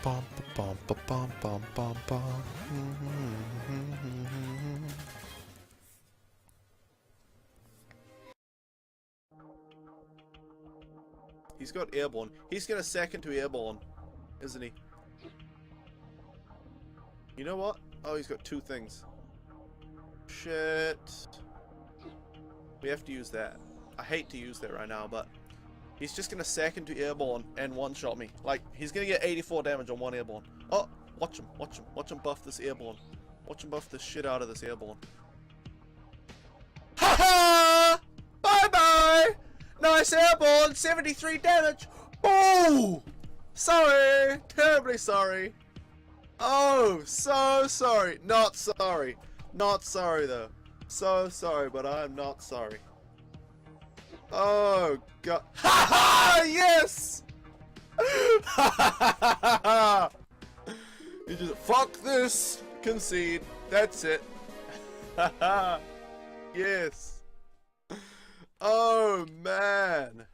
Bum, bum, bum, bum, bum, bum, bum. He's got airborne. He's got a second to airborne, isn't he? You know what? Oh, he's got two things. Shit. We have to use that. I hate to use that right now, but he's just gonna second to airborne and one-shot me. Like, he's gonna get 84 damage on one airborne. Oh, watch him, watch him. Watch him buff this airborne. Watch him buff the shit out of this airborne. Ha ha! Bye-bye! Nice airborne, 73 damage! Oh! Sorry! Terribly sorry. Oh, so sorry. Not sorry. Not sorry, though. So sorry, but I'm not sorry. Oh, God. Ha ha! Yes! Ha ha ha ha! You just, fuck this! Concede. That's it. Ha ha! Yes. Oh, man.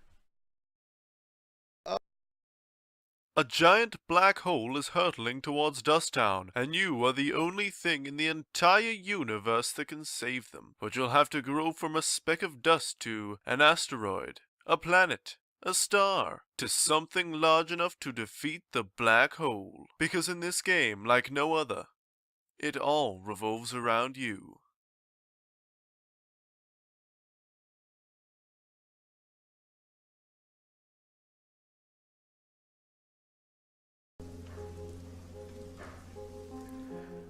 A giant black hole is hurtling towards Dusttown, and you are the only thing in the entire universe that can save them. But you'll have to grow from a speck of dust to an asteroid, a planet, a star, to something large enough to defeat the black hole. Because in this game, like no other, it all revolves around you.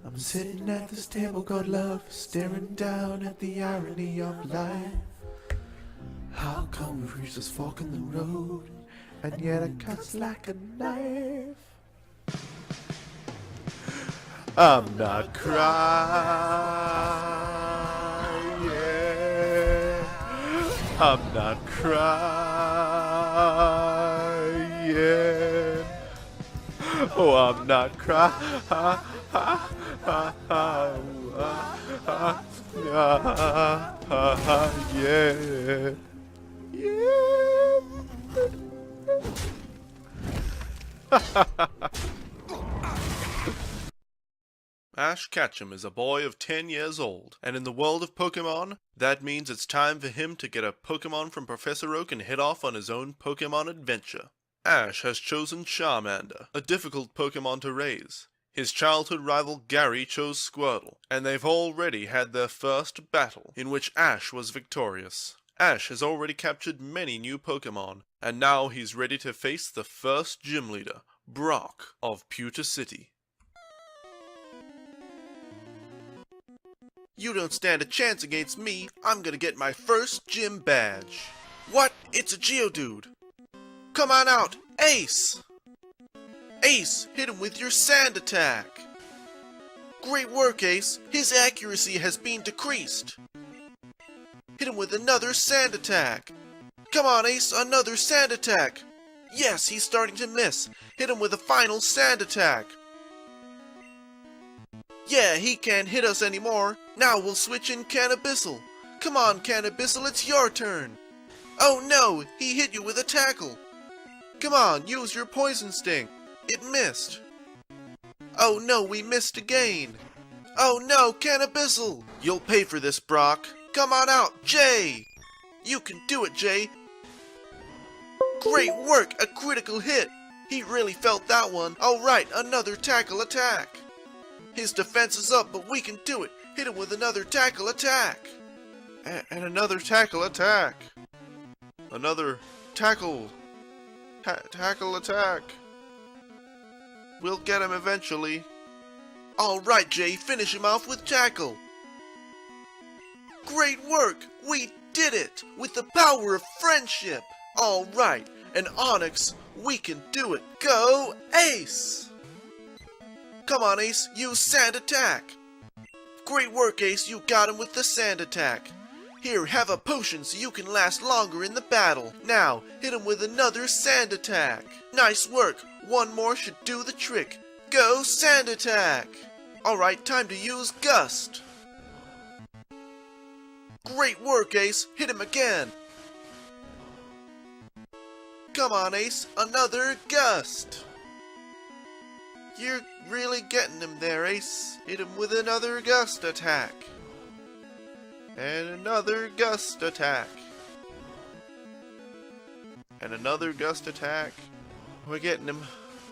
I'm sitting at this table called love, staring down at the irony of life. How come we've reached this fork in the road, and yet it cuts like a knife? I'm not crying. I'm not crying. Oh, I'm not crying. Yeah. Ash Ketchum is a boy of 10 years old, and in the world of Pokemon, that means it's time for him to get a Pokemon from Professor Oak and head off on his own Pokemon adventure. Ash has chosen Charmander, a difficult Pokemon to raise. His childhood rival Gary chose Squirtle, and they've already had their first battle, in which Ash was victorious. Ash has already captured many new Pokemon, and now he's ready to face the first gym leader, Brock of Pewter City. You don't stand a chance against me. I'm gonna get my first gym badge. What? It's a Geodude. Come on out, Ace! Ace, hit him with your sand attack. Great work, Ace. His accuracy has been decreased. Hit him with another sand attack. Come on, Ace, another sand attack. Yes, he's starting to miss. Hit him with a final sand attack. Yeah, he can't hit us anymore. Now we'll switch in Cannabissel. Come on, Cannabissel, it's your turn. Oh no, he hit you with a tackle. Come on, use your Poison Sting. It missed. Oh no, we missed again. Oh no, Cannabissel. You'll pay for this, Brock. Come on out, Jay. You can do it, Jay. Great work, a critical hit. He really felt that one. Alright, another tackle attack. His defense is up, but we can do it. Hit him with another tackle attack. And another tackle attack. Another tackle. Tackle attack. We'll get him eventually. Alright, Jay, finish him off with tackle. Great work! We did it! With the power of friendship! Alright, and Onyx, we can do it! Go, Ace! Come on, Ace, use sand attack! Great work, Ace, you got him with the sand attack. Here, have a potion so you can last longer in the battle. Now, hit him with another sand attack. Nice work. One more should do the trick. Go sand attack. Alright, time to use Gust. Great work, Ace. Hit him again. Come on, Ace, another gust! You're really getting him there, Ace. Hit him with another gust attack. And another gust attack. And another gust attack. We're getting him.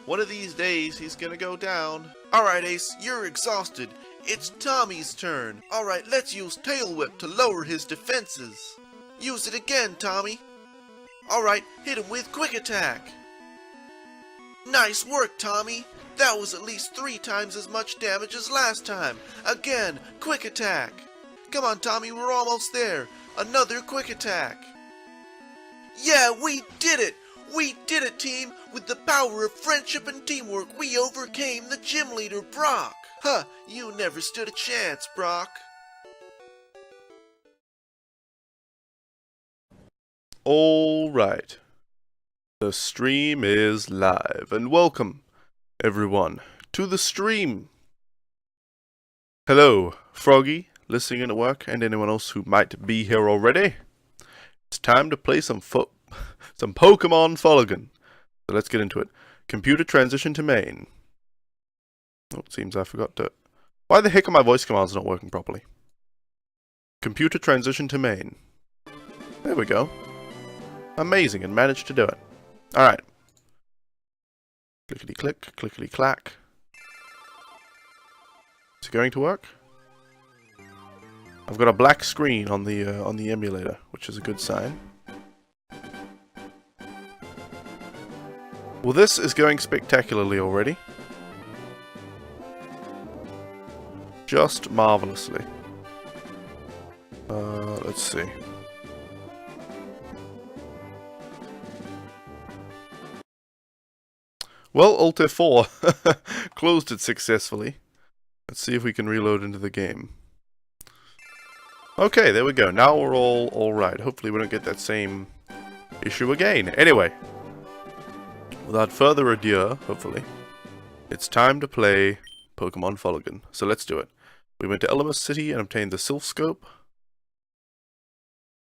One of these days, he's gonna go down. Alright, Ace, you're exhausted. It's Tommy's turn. Alright, let's use Tail Whip to lower his defenses. Use it again, Tommy. Alright, hit him with Quick Attack. Nice work, Tommy. That was at least 3 times as much damage as last time. Again, Quick Attack. Come on, Tommy, we're almost there. Another Quick Attack. Yeah, we did it! We did it, team! With the power of friendship and teamwork, we overcame the gym leader, Brock! Huh, you never stood a chance, Brock. Alright. The stream is live, and welcome, everyone, to the stream. Hello, Froggy, listening in at work, and anyone else who might be here already. It's time to play some Pkmn Fuligin. So let's get into it. Computer transition to main. Oh, it seems I forgot to... Why the heck are my voice commands not working properly? Computer transition to main. There we go. Amazing, and managed to do it. Alright. Clickety click, clickety clack. Is it going to work? I've got a black screen on the emulator, which is a good sign. Well, this is going spectacularly already. Just marvelously. Let's see. Well, Alt F4 closed it successfully. Let's see if we can reload into the game. Okay, there we go. Now we're all right. Hopefully we don't get that same issue again. Anyway, without further ado, hopefully, it's time to play Pkmn Fuligin. So let's do it. We went to Elemis City and obtained the Sylph Scope.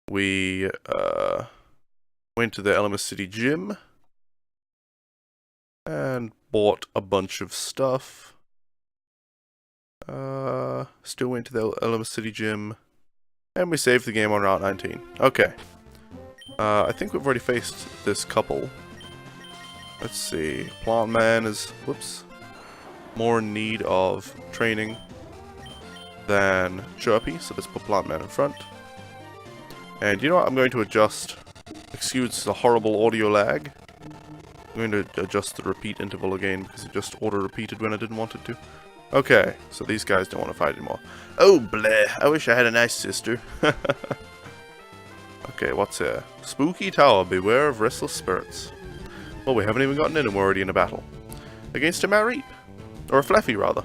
We went to the Elemis City gym and bought a bunch of stuff. Still went to the Elemis City gym. And we saved the game on Route 19. Okay. I think we've already faced this couple. Let's see. Plant Man is, whoops, more in need of training than Chirpy, so let's put Plant Man in front. And you know what? I'm going to adjust, excuse the horrible audio lag. I'm going to adjust the repeat interval again because it just auto-repeated when I didn't want it to. Okay, so these guys don't want to fight anymore. Oh, bleh, I wish I had a nice sister. Okay, what's here? Spooky Tower, beware of restless spirits. Well, we haven't even gotten in and we're already in a battle. Against a Mareep. Or a Flaffy, rather.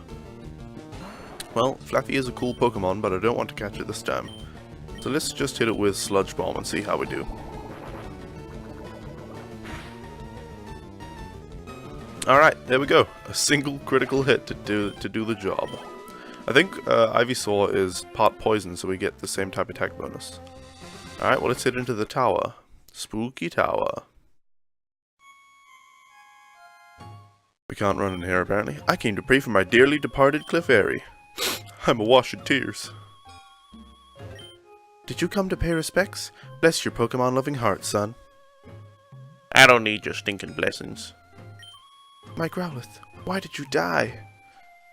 Well, Flaffy is a cool Pokemon, but I don't want to catch it this time. So let's just hit it with Sludge Bomb and see how we do. Alright, there we go. A single critical hit to do the job. I think Ivysaur is part poison, so we get the same type attack bonus. Alright, well, let's hit into the tower. Spooky Tower. We can't run in here, apparently. I came to pray for my dearly departed Clefairy. I'm awash in tears. Did you come to pay respects? Bless your Pokemon-loving heart, son. I don't need your stinking blessings. My Growlithe, why did you die?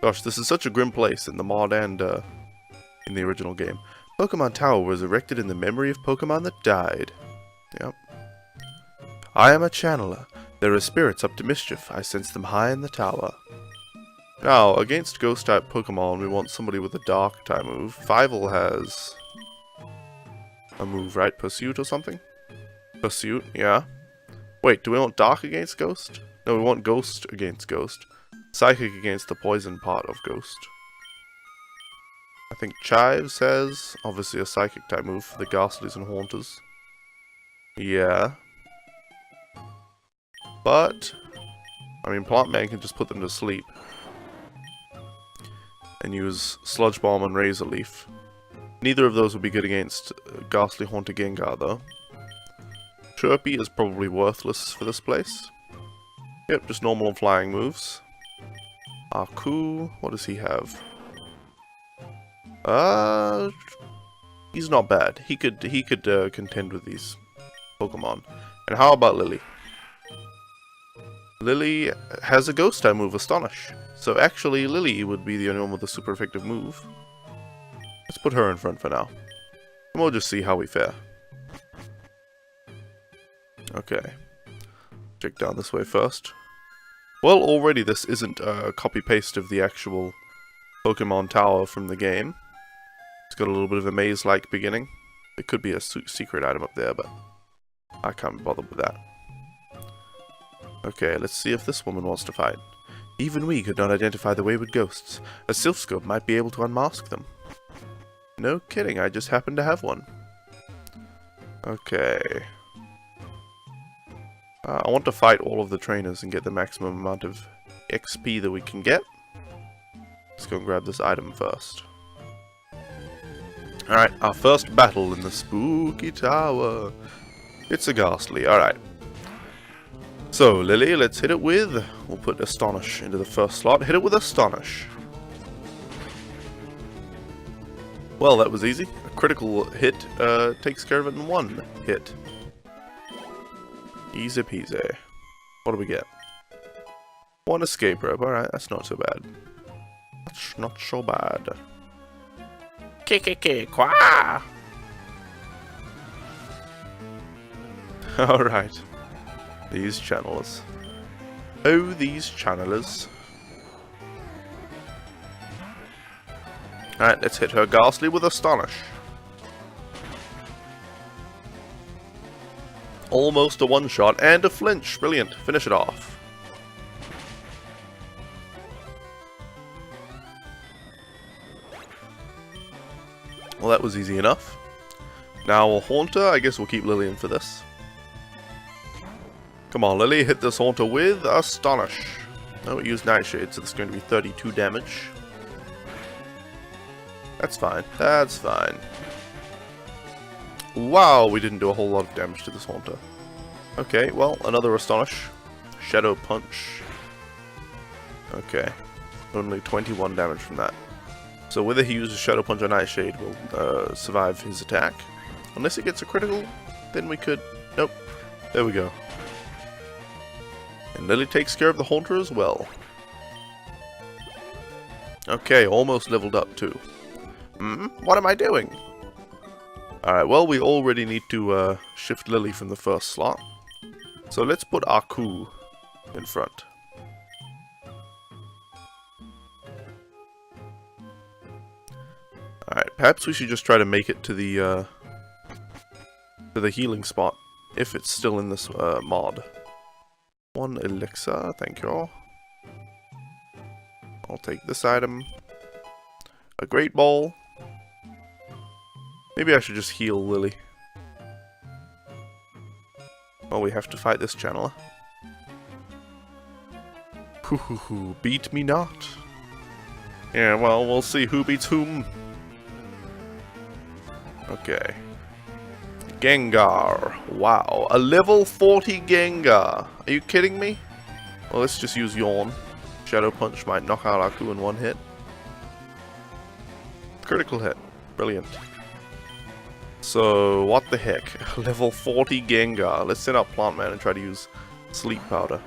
Gosh, this is such a grim place in the mod and in the original game. Pokemon Tower was erected in the memory of Pokemon that died. Yep. I am a channeler. There are spirits up to mischief. I sense them high in the tower. Now, against Ghost-type Pokemon, we want somebody with a Dark-type move. Fivel has a move, right? Pursuit or something? Pursuit, yeah. Wait, do we want Dark against Ghost? No, we want Ghost against Ghost. Psychic against the poison part of Ghost. I think Chives has, obviously, a Psychic type move for the Ghastlies and Haunters. Yeah. But, I mean, Plant Man can just put them to sleep. And use Sludge Bomb and Razor Leaf. Neither of those would be good against Ghastly Haunter Gengar, though. Chirpy is probably worthless for this place. Yep, just normal flying moves. Aku, what does he have? He's not bad. He could contend with these Pokemon. And how about Lily? Lily has a ghost type move, Astonish. So actually, Lily would be the only one with a super effective move. Let's put her in front for now. And we'll just see how we fare. Okay. Check down this way first. Well, already this isn't a copy-paste of the actual Pokemon Tower from the game. It's got a little bit of a maze-like beginning. There could be a secret item up there, but I can't be bothered with that. Okay, let's see if this woman wants to fight. Even we could not identify the wayward ghosts. A Silphscope might be able to unmask them. No kidding, I just happen to have one. Okay. I want to fight all of the trainers and get the maximum amount of XP that we can get. Let's go and grab this item first. Alright, our first battle in the spooky tower. It's a Ghastly, alright. So, Lily, let's hit it with... We'll put Astonish into the first slot. Hit it with Astonish. Well, that was easy. A critical hit takes care of it in one hit. Easy peasy. What do we get? One escape rope. Alright, that's not so bad. That's not so bad. Kwa! Alright. These channelers. Oh, these channelers. Alright, let's hit her Ghastly with Astonish. Almost a one-shot and a flinch. Brilliant. Finish it off. Well, that was easy enough. Now, a Haunter. I guess we'll keep Lily in for this. Come on, Lily. Hit this Haunter with Astonish. No, we used Nightshade, so this is going to be 32 damage. That's fine. That's fine. Wow, we didn't do a whole lot of damage to this Haunter. Okay, well, another Astonish. Shadow Punch. Okay. Only 21 damage from that. So whether he uses Shadow Punch or Nightshade will survive his attack. Unless it gets a critical, then we could... Nope. There we go. And Lily takes care of the Haunter as well. Okay, almost leveled up too. What am I doing? Alright, well, we already need to shift Lily from the first slot. So let's put Aku in front. Alright, perhaps we should just try to make it to the healing spot, if it's still in this mod. One elixir, thank you all. I'll take this item. A Great Ball. Maybe I should just heal Lily. Well, we have to fight this channeler. Hoo, beat me not. Yeah, well, we'll see who beats whom. Okay. Gengar. Wow, a level 40 Gengar. Are you kidding me? Well, let's just use Yawn. Shadow Punch might knock out Aku in one hit. Critical hit. Brilliant. So, what the heck? Level 40 Gengar. Let's send out Plant Man and try to use Sleep Powder.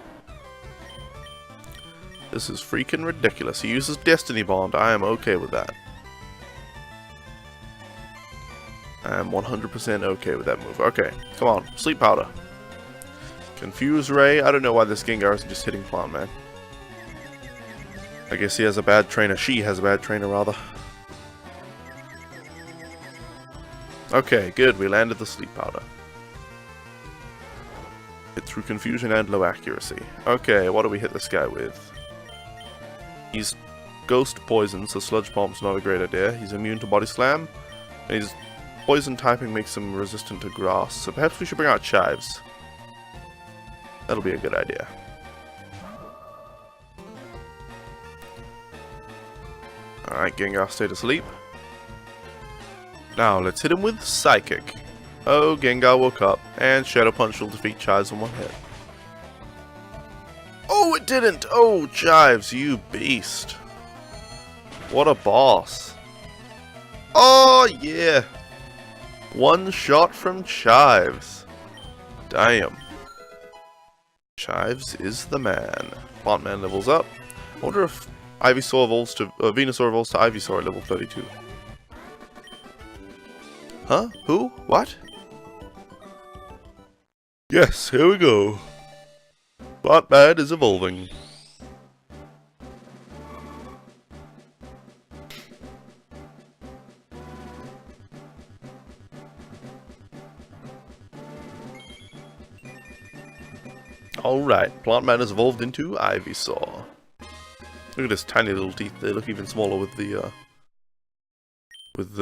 This is freaking ridiculous. He uses Destiny Bond. I am okay with that. I am 100% okay with that move. Okay, come on. Sleep Powder. Confuse Ray. I don't know why this Gengar isn't just hitting Plant Man. I guess he has a bad trainer. She has a bad trainer, rather. Okay, good. We landed the Sleep Powder. Hit through confusion and low accuracy. Okay, what do we hit this guy with? He's Ghost Poison, so Sludge Bomb's not a great idea. He's immune to Body Slam. And his Poison typing makes him resistant to Grass, so perhaps we should bring out Chives. That'll be a good idea. Alright, Gengar stayed asleep. Now, let's hit him with Psychic. Oh, Gengar woke up, and Shadow Punch will defeat Chives in one hit. Oh, it didn't! Oh, Chives, you beast. What a boss. Oh, yeah. One shot from Chives. Damn. Chives is the man. Plant Man levels up. I wonder if Ivysaur evolves to Venusaur evolves to Ivysaur at level 32. Huh? Who? What? Yes, here we go. Plant Man is evolving. Alright, Plant Man has evolved into Ivysaur. Look at his tiny little teeth, they look even smaller with the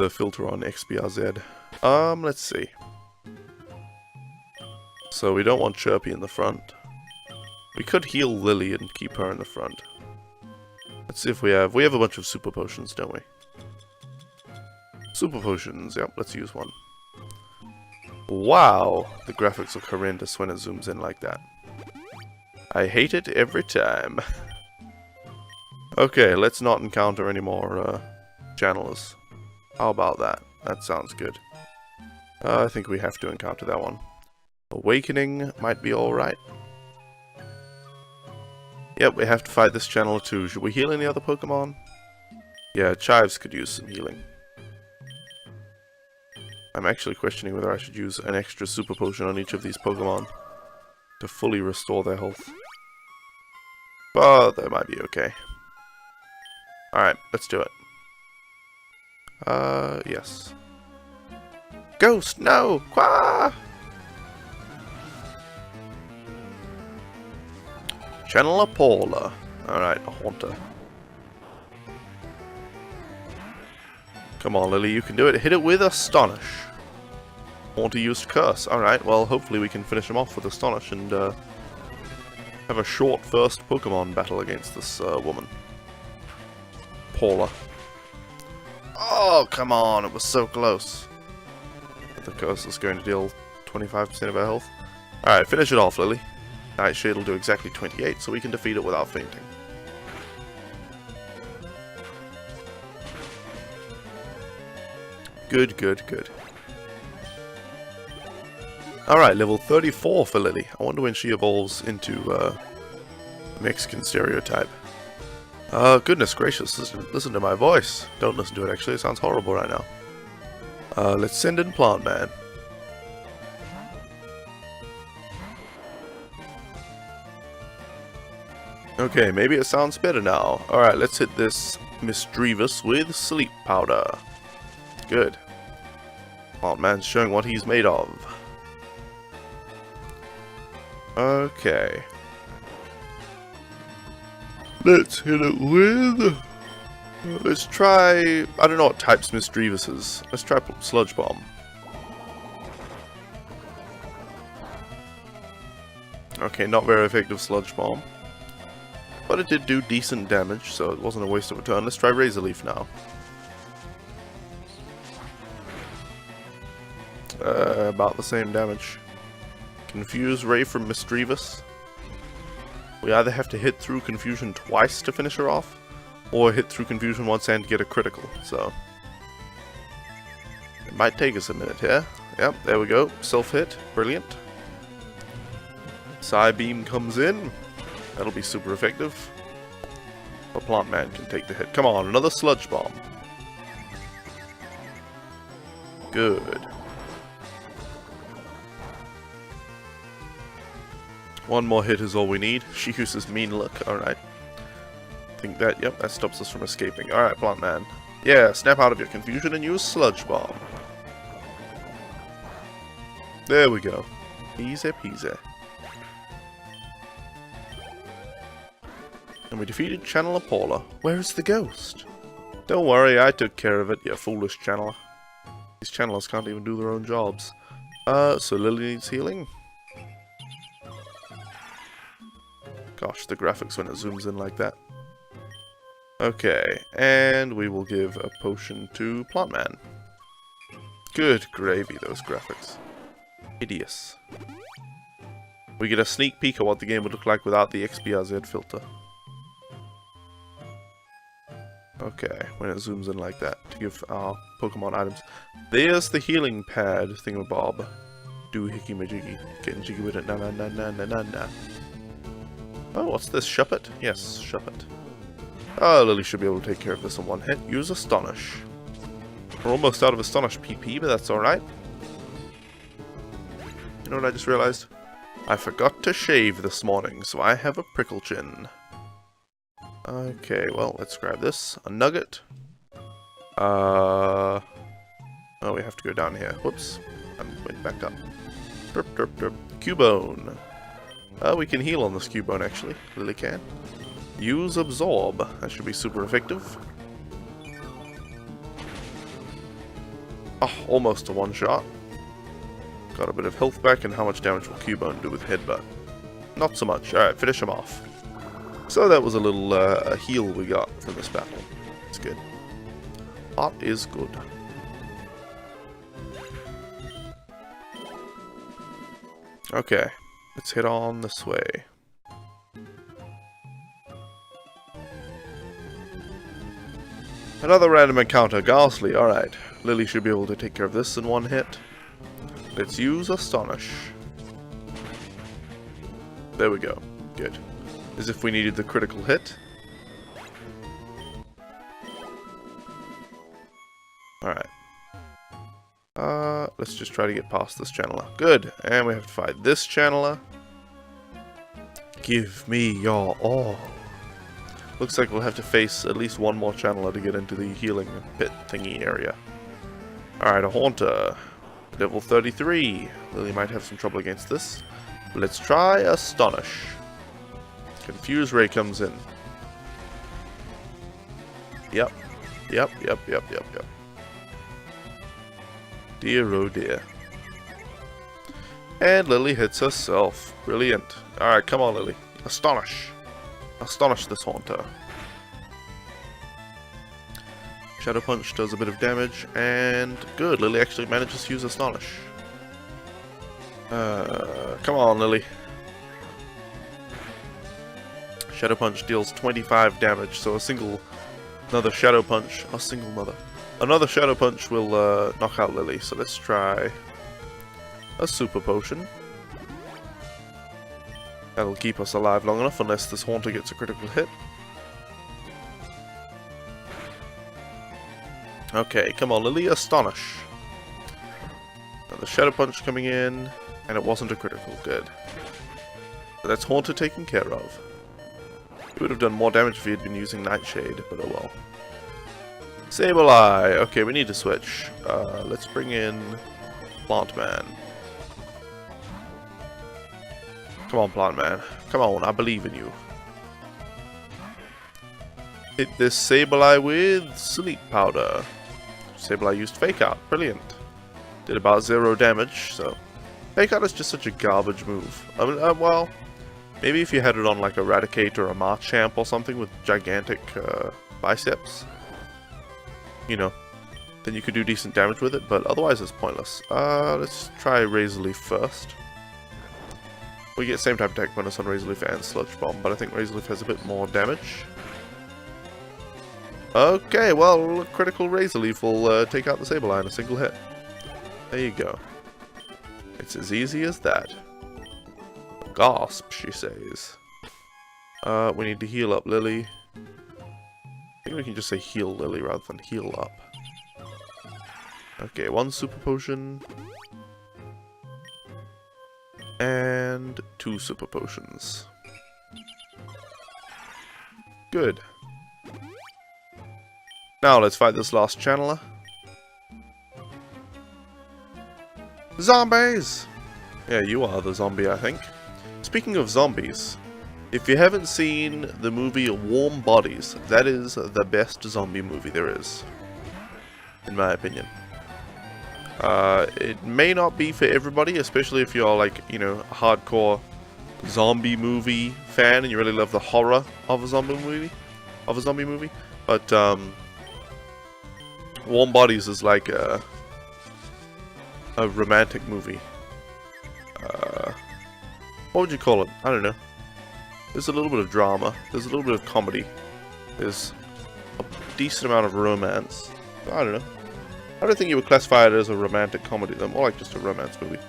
filter on XBRZ. Let's see. So we don't want Chirpy in the front. We could heal Lily and keep her in the front. Let's see if we have a bunch of super potions, don't we? Super potions, yep, let's use one. Wow, the graphics look horrendous when it zooms in like that. I hate it every time. Okay, let's not encounter any more channelers. How about that? That sounds good. I think we have to encounter that one. Awakening might be alright. Yep, we have to fight this channeler too. Should we heal any other Pokemon? Yeah, Chives could use some healing. I'm actually questioning whether I should use an extra super potion on each of these Pokemon to fully restore their health. But that might be okay. Alright, let's do it. Yes. Ghost, no! Qua! Channeler Paula. Alright, a Haunter. Come on, Lily, you can do it. Hit it with Astonish. Haunter used Curse. Alright, well, hopefully we can finish him off with Astonish and have a short first Pokemon battle against this woman. Paula. Oh, come on, it was so close. The Curse is going to deal 25% of our health. Alright, finish it off, Lily. Nightshade will do exactly 28, so we can defeat it without fainting. Good, good, good. Alright, level 34 for Lily. I wonder when she evolves into Mexican stereotype. Goodness gracious, listen to my voice. Don't listen to it actually, it sounds horrible right now. Let's send in Plant Man. Okay, maybe it sounds better now. Alright, let's hit this Misdreavus with Sleep Powder. Good. Plant Man's showing what he's made of. Okay. Let's hit it with... Let's try... I don't know what types Misdreavus is. Let's try Sludge Bomb. Okay, not very effective Sludge Bomb. But it did do decent damage, so it wasn't a waste of a turn. Let's try Razor Leaf now. About the same damage. Confuse Ray from Misdreavus. We either have to hit through Confusion twice to finish her off, or hit through Confusion once and get a critical, so... It might take us a minute here. Yep, there we go. Self-hit. Brilliant. Psybeam comes in. That'll be super effective. But Plant Man can take the hit. Come on, another Sludge Bomb. Good. One more hit is all we need. She uses Mean Look. Alright. Think that, yep, that stops us from escaping. Alright, Plant Man. Yeah, snap out of your confusion and use Sludge Bomb. There we go. Easy peasy. And we defeated Channeler Paula. Where's the ghost? Don't worry, I took care of it, you foolish channeler. These channelers can't even do their own jobs. So Lily needs healing? Gosh, the graphics when it zooms in like that. Okay, and we will give a potion to Plant Man. Good gravy, those graphics. Hideous. We get a sneak peek of what the game would look like without the XBRZ filter. Okay, when it zooms in like that to give our Pokemon items. There's the healing pad thingamabob. Do hickey majiggy. Getting jiggy with it. Na na na na na na na. Oh, what's this? Shuppet? Yes, Shuppet. Oh, Lily should be able to take care of this in one hit. Use Astonish. We're almost out of Astonish PP, but that's alright. You know what I just realized? I forgot to shave this morning, so I have a prickle chin. Okay, well, let's grab this. A nugget. Oh, we have to go down here. Whoops. I went back up. Derp, derp, derp. Cubone. We can heal on this Cubone, actually. Lily can. Use Absorb. That should be super effective. Oh, almost a one-shot. Got a bit of health back, and how much damage will Cubone do with Headbutt? Not so much. Alright, finish him off. So that was a little heal we got from this battle. It's good. That is good. Okay, let's head on this way. Another random encounter, Ghastly. Alright, Lily should be able to take care of this in one hit. Let's use Astonish. There we go. Good. As if we needed the critical hit. Alright. Let's just try to get past this channeler. Good. And we have to fight this channeler. Give me your all. Looks like we'll have to face at least one more channeler to get into the healing pit thingy area. Alright, a Haunter. Level 33. Lily might have some trouble against this. Let's try Astonish. Confuse Ray comes in. Yep. Yep. Dear oh dear. And Lily hits herself. Brilliant. Alright, come on Lily. Astonish. Astonish this Haunter. Shadow Punch does a bit of damage, and good, Lily actually manages to use Astonish. Come on, Lily. Shadow Punch deals 25 damage, so another Shadow Punch will knock out Lily, so let's try a Super Potion. That'll keep us alive long enough, unless this Haunter gets a critical hit. Okay, come on Lily, Astonish. Another Shadow Punch coming in, and it wasn't a critical. Good. So that's Haunter taken care of. It would have done more damage if he had been using Nightshade, but oh well. Sableye. Okay, we need to switch. Let's bring in Plant Man. Come on, Plant Man. Come on, I believe in you. Hit this Sableye with Sleep Powder. Sableye used Fake Out. Brilliant. Did about 0 damage, so... Fake Out is just such a garbage move. I mean, well... Maybe if you had it on like Eradicate or a Marchamp or something with gigantic biceps. You know. Then you could do decent damage with it, but otherwise it's pointless. Let's try Razor Leaf first. We get same type attack bonus on Razor Leaf and Sludge Bomb, but I think Razor Leaf has a bit more damage. Okay, well, critical Razor Leaf will take out the Sableye in a single hit. There you go. It's as easy as that. Gasp, she says. We need to heal up Lily. I think we can just say heal Lily rather than heal up. Okay, 1 Super Potion. And 2 Super Potions. Good. Now let's fight this last channeler. Zombies! Yeah, you are the zombie, I think. Speaking of zombies, if you haven't seen the movie Warm Bodies, that is the best zombie movie there is. In my opinion. It may not be for everybody, especially if you're like, you know, a hardcore zombie movie fan and you really love the horror of a zombie movie. But Warm Bodies is like a romantic movie. what would you call it? I don't know. There's a little bit of drama. There's a little bit of comedy. There's a decent amount of romance. I don't know. I don't think you would classify it as a romantic comedy, though. More like just a romance movie.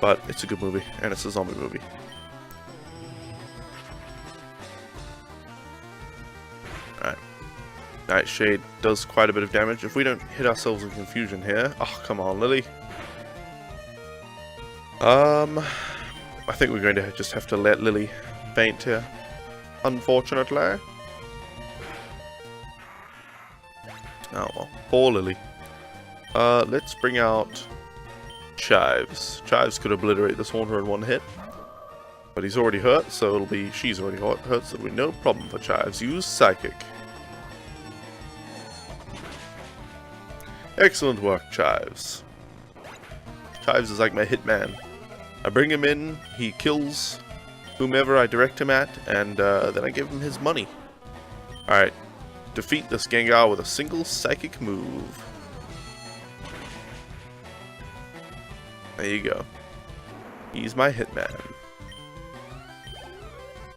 But it's a good movie, and it's a zombie movie. Alright. Nightshade does quite a bit of damage. If we don't hit ourselves in confusion here... Oh, come on, Lily. I think we're going to just have to let Lily faint here. Unfortunately. Oh well, poor Lily. Let's bring out Chives. Chives could obliterate this Haunter in one hit. But he's already hurt, so it'll be... She's already hurt, so it'll be no problem for Chives. Use Psychic. Excellent work, Chives. Chives is like my hitman. I bring him in, he kills whomever I direct him at, and then I give him his money. Alright. Defeat this Gengar with a single psychic move. There you go. He's my hitman.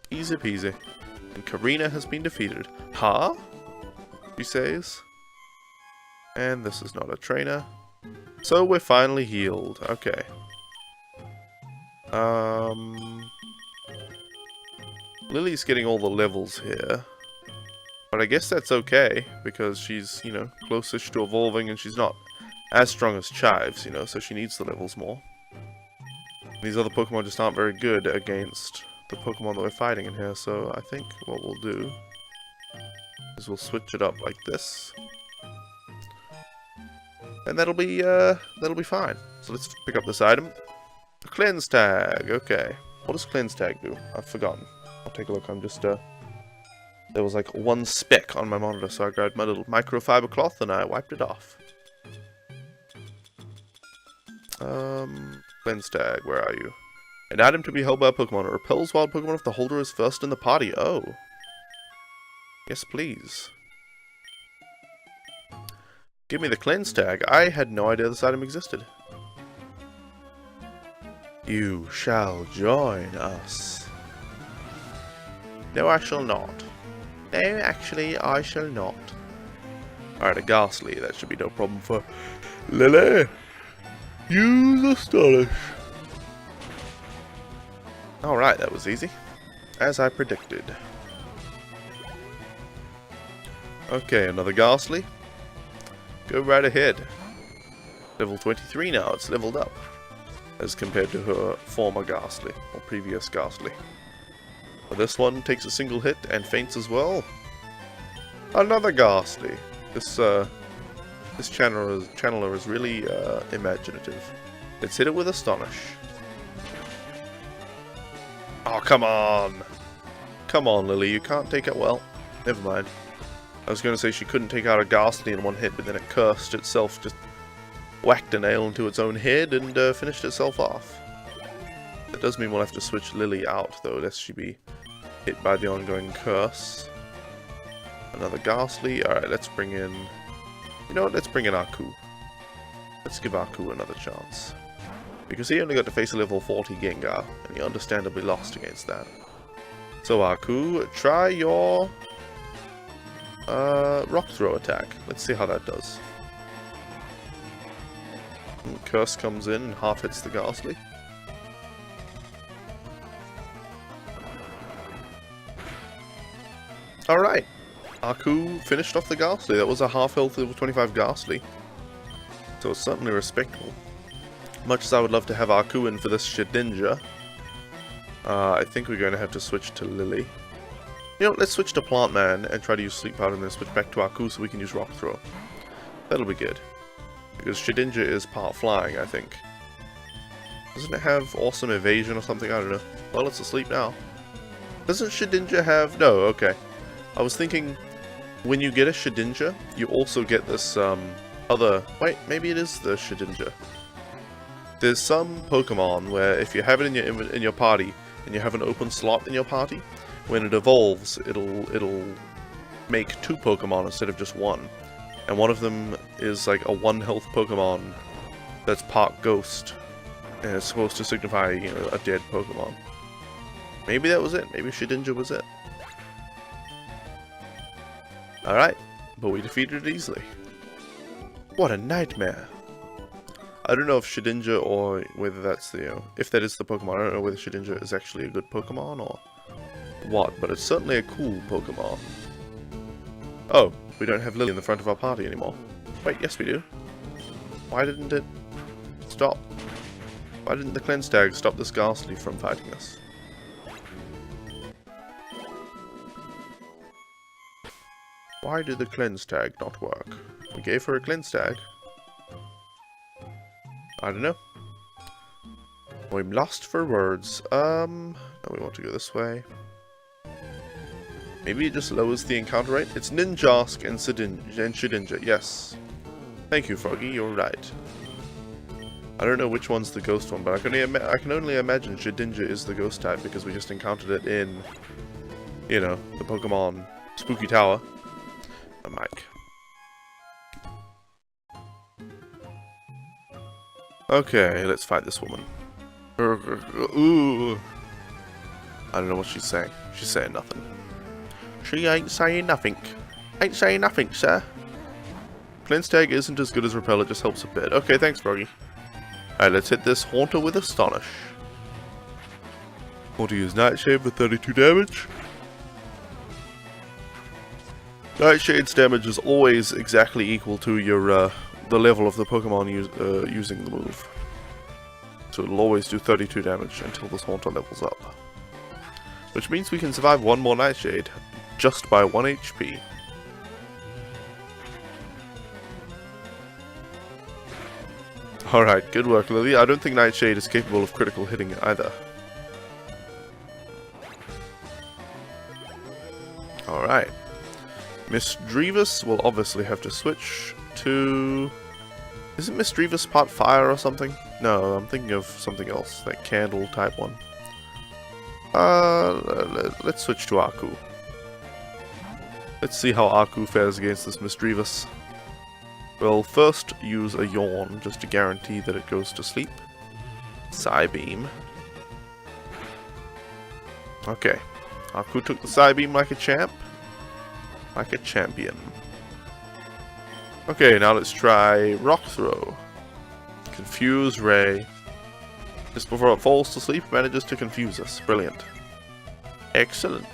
Easy peasy. And Karina has been defeated. Huh? She says. And this is not a trainer. So we're finally healed. Okay. Lily's getting all the levels here. But I guess that's okay, because she's, you know, close-ish to evolving, and she's not as strong as Chives, you know, so she needs the levels more. These other Pokemon just aren't very good against the Pokemon that we're fighting in here, so I think what we'll do is we'll switch it up like this. And that'll be fine. So let's pick up this item. Cleanse Tag, okay. What does Cleanse Tag do? I've forgotten. I'll take a look, I'm just, there was like one speck on my monitor, so I grabbed my little microfiber cloth and I wiped it off. Cleanse Tag, where are you? An item to be held by a Pokemon. It repels wild Pokemon if the holder is first in the party. Oh. Yes, please. Give me the Cleanse Tag. I had no idea this item existed. You shall join us. No, I shall not. No, actually, I shall not. Alright, a Ghastly. That should be no problem for Lily. Use Astonish. Alright, that was easy. As I predicted. Okay, another Ghastly. Go right ahead. Level 23 now, it's leveled up. As compared to her former Ghastly, or previous Ghastly. But this one takes a single hit and faints as well. Another Ghastly. This channeler is really imaginative. Let's hit it with Astonish. Oh, come on! Come on, Lily, you can't take it well. Never mind. I was going to say she couldn't take out a Ghastly in one hit, but then it cursed itself, just whacked a nail into its own head and finished itself off. That does mean we'll have to switch Lily out, though, lest she be hit by the ongoing curse. Another Ghastly. Alright, let's bring in... You know what, let's bring in Aku. Let's give Aku another chance. Because he only got to face a level 40 Gengar, and he understandably lost against that. So Aku, try your... Rock Throw attack. Let's see how that does. Curse comes in and half hits the Ghastly. Alright. Aku finished off the Ghastly. That was a half health level 25 Ghastly. So it's certainly respectable. Much as I would love to have Aku in for this Shedinja, I think we're going to have to switch to Lily. You know, let's switch to Plant Man and try to use Sleep Powder and then switch back to Aku so we can use Rock Throw. That'll be good. Because Shedinja is part flying, I think. Doesn't it have awesome evasion or something? I don't know. Well, it's asleep now. Doesn't Shedinja have... No, okay. I was thinking, when you get a Shedinja, you also get this, other... Wait, maybe it is the Shedinja. There's some Pokemon where if you have it in your party, and you have an open slot in your party, when it evolves, it'll make 2 Pokemon instead of just 1. And one of them is like a 1 health Pokemon that's part ghost. And it's supposed to signify, you know, a dead Pokemon. Maybe that was it. Maybe Shedinja was it. Alright, but we defeated it easily. What a nightmare. I don't know if Shedinja or whether that's the, if that is the Pokemon, I don't know whether Shedinja is actually a good Pokemon or what, but it's certainly a cool Pokemon. Oh, we don't have Lily in the front of our party anymore. Wait, yes we do. Why didn't it stop? Why didn't the Cleanse Tag stop this Ghastly from fighting us? Why did the Cleanse Tag not work? We gave her a Cleanse Tag. I don't know. I'm lost for words. No, we want to go this way. Maybe it just lowers the encounter rate? It's Ninjask and Shedinja, yes. Thank you, Froggy, you're right. I don't know which one's the ghost one, but I can only imagine Shedinja is the ghost type because we just encountered it in, you know, the Pokemon Spooky Tower. A mic. Okay, let's fight this woman. Ooh. I don't know what she's saying. She's saying nothing. She ain't saying nothing. Ain't saying nothing, sir. Cleanse Tag isn't as good as Repel, it just helps a bit. Okay, thanks, Froggy. Alright, let's hit this Haunter with Astonish. Want to use Nightshade for 32 damage. Nightshade's damage is always exactly equal to your the level of the Pokemon using the move. So it'll always do 32 damage until this Haunter levels up. Which means we can survive one more Nightshade, just by 1 HP. Alright, good work, Lily. I don't think Nightshade is capable of critical hitting either. Alright. Miss Drevis will obviously have to switch to... Isn't Miss Drevis part fire or something? No, I'm thinking of something else, that candle type one. Let's switch to Aku. Let's see how Aku fares against this Miss Drevis. We'll first use a Yawn, just to guarantee that it goes to sleep. Psybeam. Okay. Aku took the Psybeam like a champ. Like a champion. Okay, now let's try Rock Throw. Confuse Ray. Just before it falls to sleep, manages to confuse us. Brilliant. Excellent.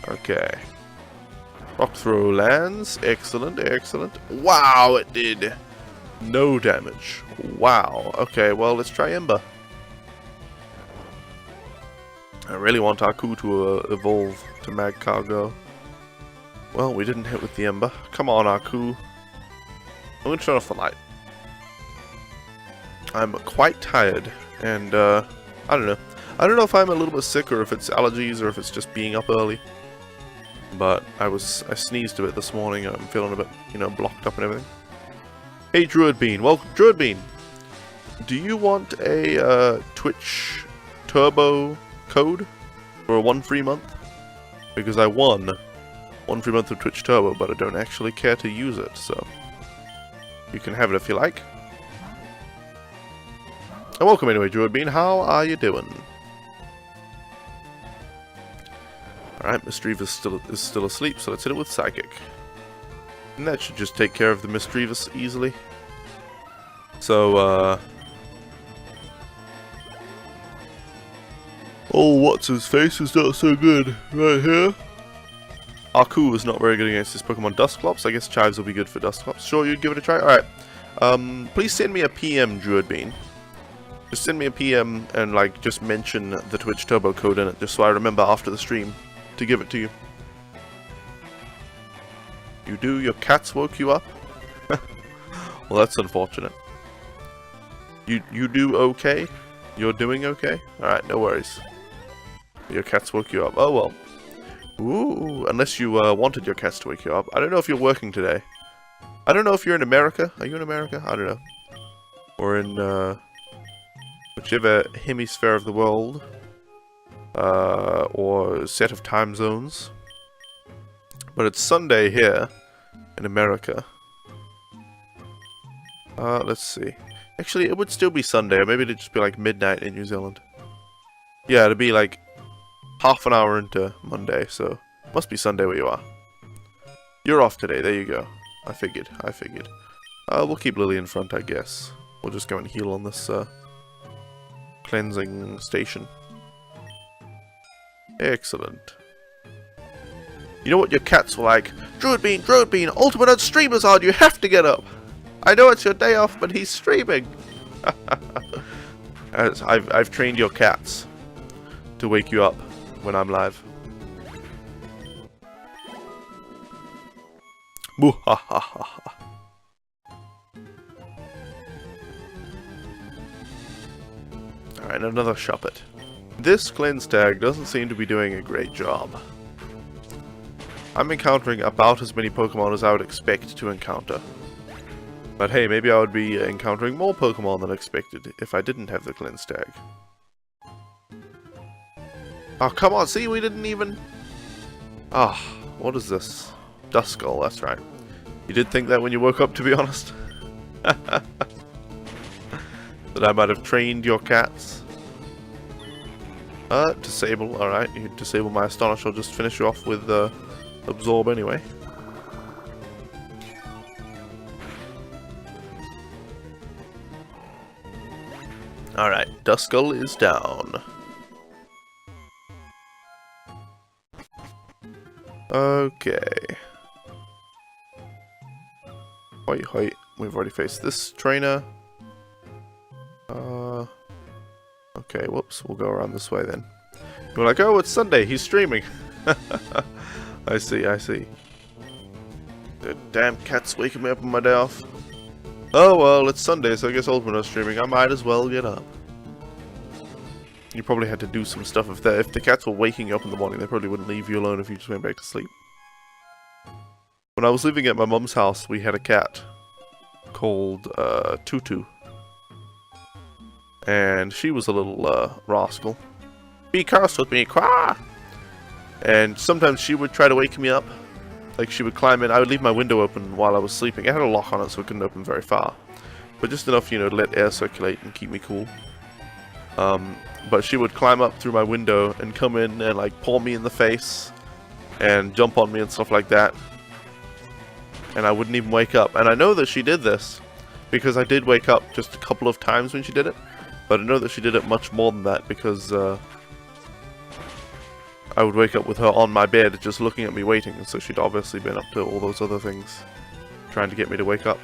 Okay. Rock Throw lands. Excellent, excellent. Wow, it did no damage. Wow. Okay, well, let's try Ember. I really want Aku to evolve to Magcargo. Well, we didn't hit with the Ember. Come on, Aku. I'm going to turn off the light. I'm quite tired, and I don't know. I don't know if I'm a little bit sick, or if it's allergies, or if it's just being up early. But I sneezed a bit this morning, and I'm feeling a bit, you know, blocked up and everything. Hey, Druid Bean. Welcome, Druid Bean. Do you want a Twitch Turbo code for a 1 free month? Because I won 1 free month of Twitch Turbo, but I don't actually care to use it, so you can have it if you like. And welcome anyway, Druid Bean. How are you doing? Alright, Misdreavus is still asleep, so let's hit it with Psychic. And that should just take care of the Misdreavus easily. So, oh, what's his face is not so good. Right here. Aku is not very good against this Pokemon Dusclops. I guess Chives will be good for Dusclops. Sure, you'd give it a try? Alright. Please send me a PM, Druid Bean. Just send me a PM and, like, just mention the Twitch Turbo code in it, just so I remember after the stream to give it to you. You do? Your cats woke you up? Well, that's unfortunate. You do okay? You're doing okay? Alright, no worries. Your cats woke you up. Oh, well. Ooh, unless you wanted your cats to wake you up. I don't know if you're working today. I don't know if you're in America. Are you in America? I don't know. Or in, whichever hemisphere of the world. Or set of time zones. But it's Sunday here in America. Let's see. Actually, it would still be Sunday, or maybe it'd just be like midnight in New Zealand. Yeah, it'd be like half an hour into Monday, so must be Sunday where you are. You're off today, there you go. I figured. We'll keep Lily in front, I guess. We'll just go and heal on this cleansing station. Excellent. You know what your cats were like? Druid Bean, Ultimate on Streamer's on, you have to get up! I know it's your day off, but he's streaming! As I've trained your cats to wake you up when I'm live. Muhahaha. Alright, another Shuppet. This cleanse tag doesn't seem to be doing a great job. I'm encountering about as many Pokemon as I would expect to encounter. But hey, maybe I would be encountering more Pokemon than expected if I didn't have the cleanse tag. Oh, come on, see, we didn't even... Ah, what is this? Duskull, that's right. You did think that when you woke up, to be honest? That I might have trained your cats? Disable, alright. You disable my Astonish, I'll just finish you off with Absorb anyway. Alright, Duskull is down. Okay. Hoi. We've already faced this trainer. Okay, whoops. We'll go around this way then. You're like, oh, it's Sunday. He's streaming. I see. The damn cat's waking me up on my day off. Oh, well, it's Sunday, so I guess Ultimate's streaming. I might as well get up. You probably had to do some stuff if the cats were waking you up in the morning. They probably wouldn't leave you alone if you just went back to sleep. When I was living at my mum's house, we had a cat called Tutu. And she was a little rascal. Be cursed with me, quah! And sometimes she would try to wake me up. Like, she would climb in. I would leave my window open while I was sleeping. It had a lock on it, so it couldn't open very far. But just enough, you know, to let air circulate and keep me cool. But she would climb up through my window and come in and, like, paw me in the face. And jump on me and stuff like that. And I wouldn't even wake up. And I know that she did this because I did wake up just a couple of times when she did it. But I know that she did it much more than that because I would wake up with her on my bed just looking at me waiting. And so she'd obviously been up to all those other things trying to get me to wake up.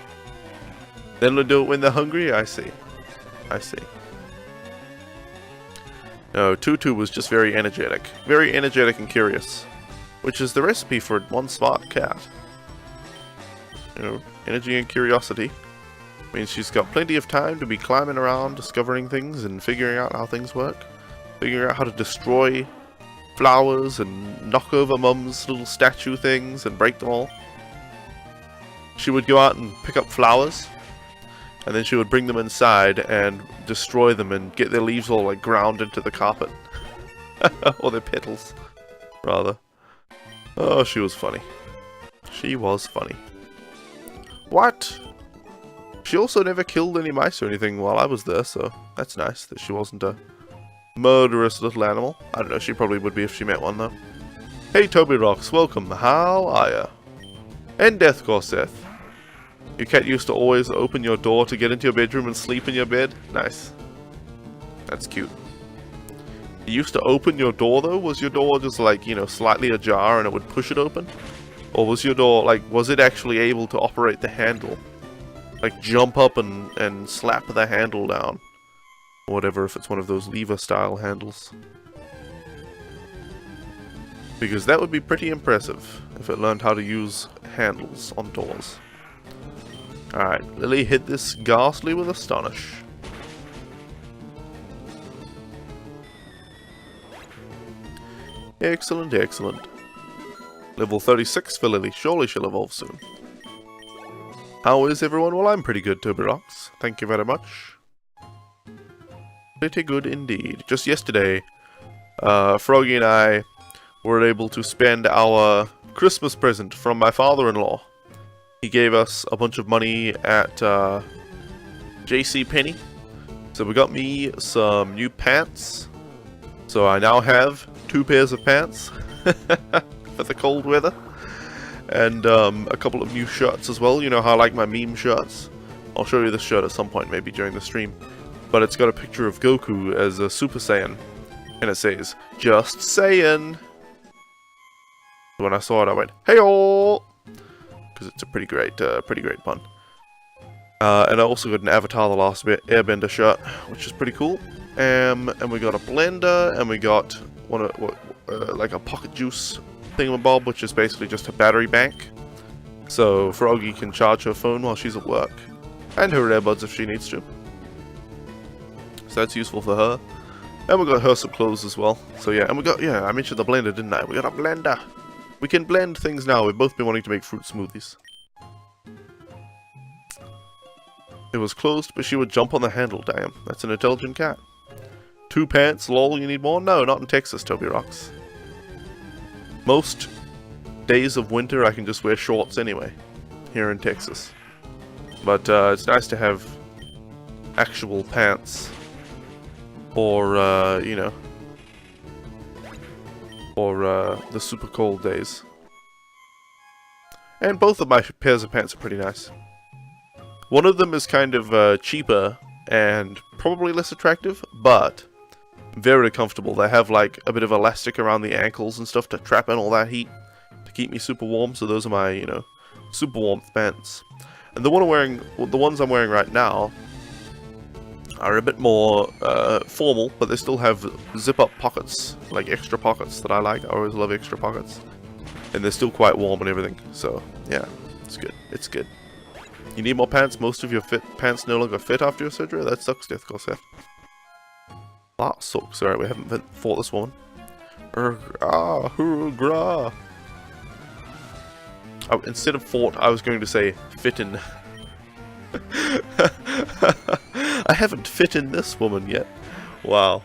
Then they'll do it when they're hungry? I see. No, Tutu was just very energetic and curious. Which is the recipe for one smart cat. You know, energy and curiosity means she's got plenty of time to be climbing around, discovering things and figuring out how things work. Figuring out how to destroy flowers and knock over Mum's little statue things and break them all. She would go out and pick up flowers, and then she would bring them inside and destroy them and get their leaves all like ground into the carpet. Or their petals, rather. Oh, she was funny. She was funny. What? She also never killed any mice or anything while I was there, so that's nice that she wasn't a murderous little animal. I don't know, she probably would be if she met one, though. Hey, Toby Rocks, welcome. How are ya? And Death Gorseth. Your cat used to always open your door to get into your bedroom and sleep in your bed? Nice. That's cute. It used to open your door, though? Was your door just, like, you know, slightly ajar and it would push it open? Or was your door, like, was it actually able to operate the handle? Like, jump up and slap the handle down? Or whatever, if it's one of those lever-style handles. Because that would be pretty impressive, if it learned how to use handles on doors. Alright, Lily hit this ghastly with Astonish. Excellent, excellent. Level 36 for Lily. Surely she'll evolve soon. How is everyone? Well, I'm pretty good, Tobyrox. Thank you very much. Pretty good indeed. Just yesterday, Froggy and I were able to spend our Christmas present from my father-in-law. He gave us a bunch of money at JCPenney. So we got me some new pants, So I now have 2 pairs of pants for the cold weather, and a couple of new shirts as well. You know how I like my meme shirts? I'll show you this shirt at some point, maybe during the stream. But it's got a picture of Goku as a Super Saiyan, and it says, "Just saying." When I saw it, I went, "Hey-oh!" because it's a pretty great pun. And I also got an Avatar: The Last Airbender shirt, which is pretty cool. And we got a blender, and we got like a pocket juice thingamabob, which is basically just a battery bank. So Froggy can charge her phone while she's at work, and her earbuds if she needs to. So that's useful for her. And we got her some clothes as well. So yeah, and we got, I mentioned the blender, didn't I? We got a blender. We can blend things now. We've both been wanting to make fruit smoothies. It was closed, but she would jump on the handle. Damn, that's an intelligent cat. 2 pants, lol, you need more? No, not in Texas, Toby Rocks. Most days of winter I can just wear shorts anyway, here in Texas. But it's nice to have actual pants, or, you know, or the super cold days. And both of my pairs of pants are pretty nice. One of them is kind of cheaper and probably less attractive, but very comfortable. They have like a bit of elastic around the ankles and stuff to trap in all that heat to keep me super warm. So those are my, you know, super warmth pants. And the ones I'm wearing right now are a bit more formal, but they still have zip-up pockets, like extra pockets that I like. I always love extra pockets, and they're still quite warm and everything. So yeah, it's good. It's good. You need more pants? Most of your pants no longer fit after your surgery? That sucks, Death Corsair. That sucks. Alright, we haven't fought this woman. Oh, instead of fought, I was going to say fitten. I haven't fit in this woman yet. Wow.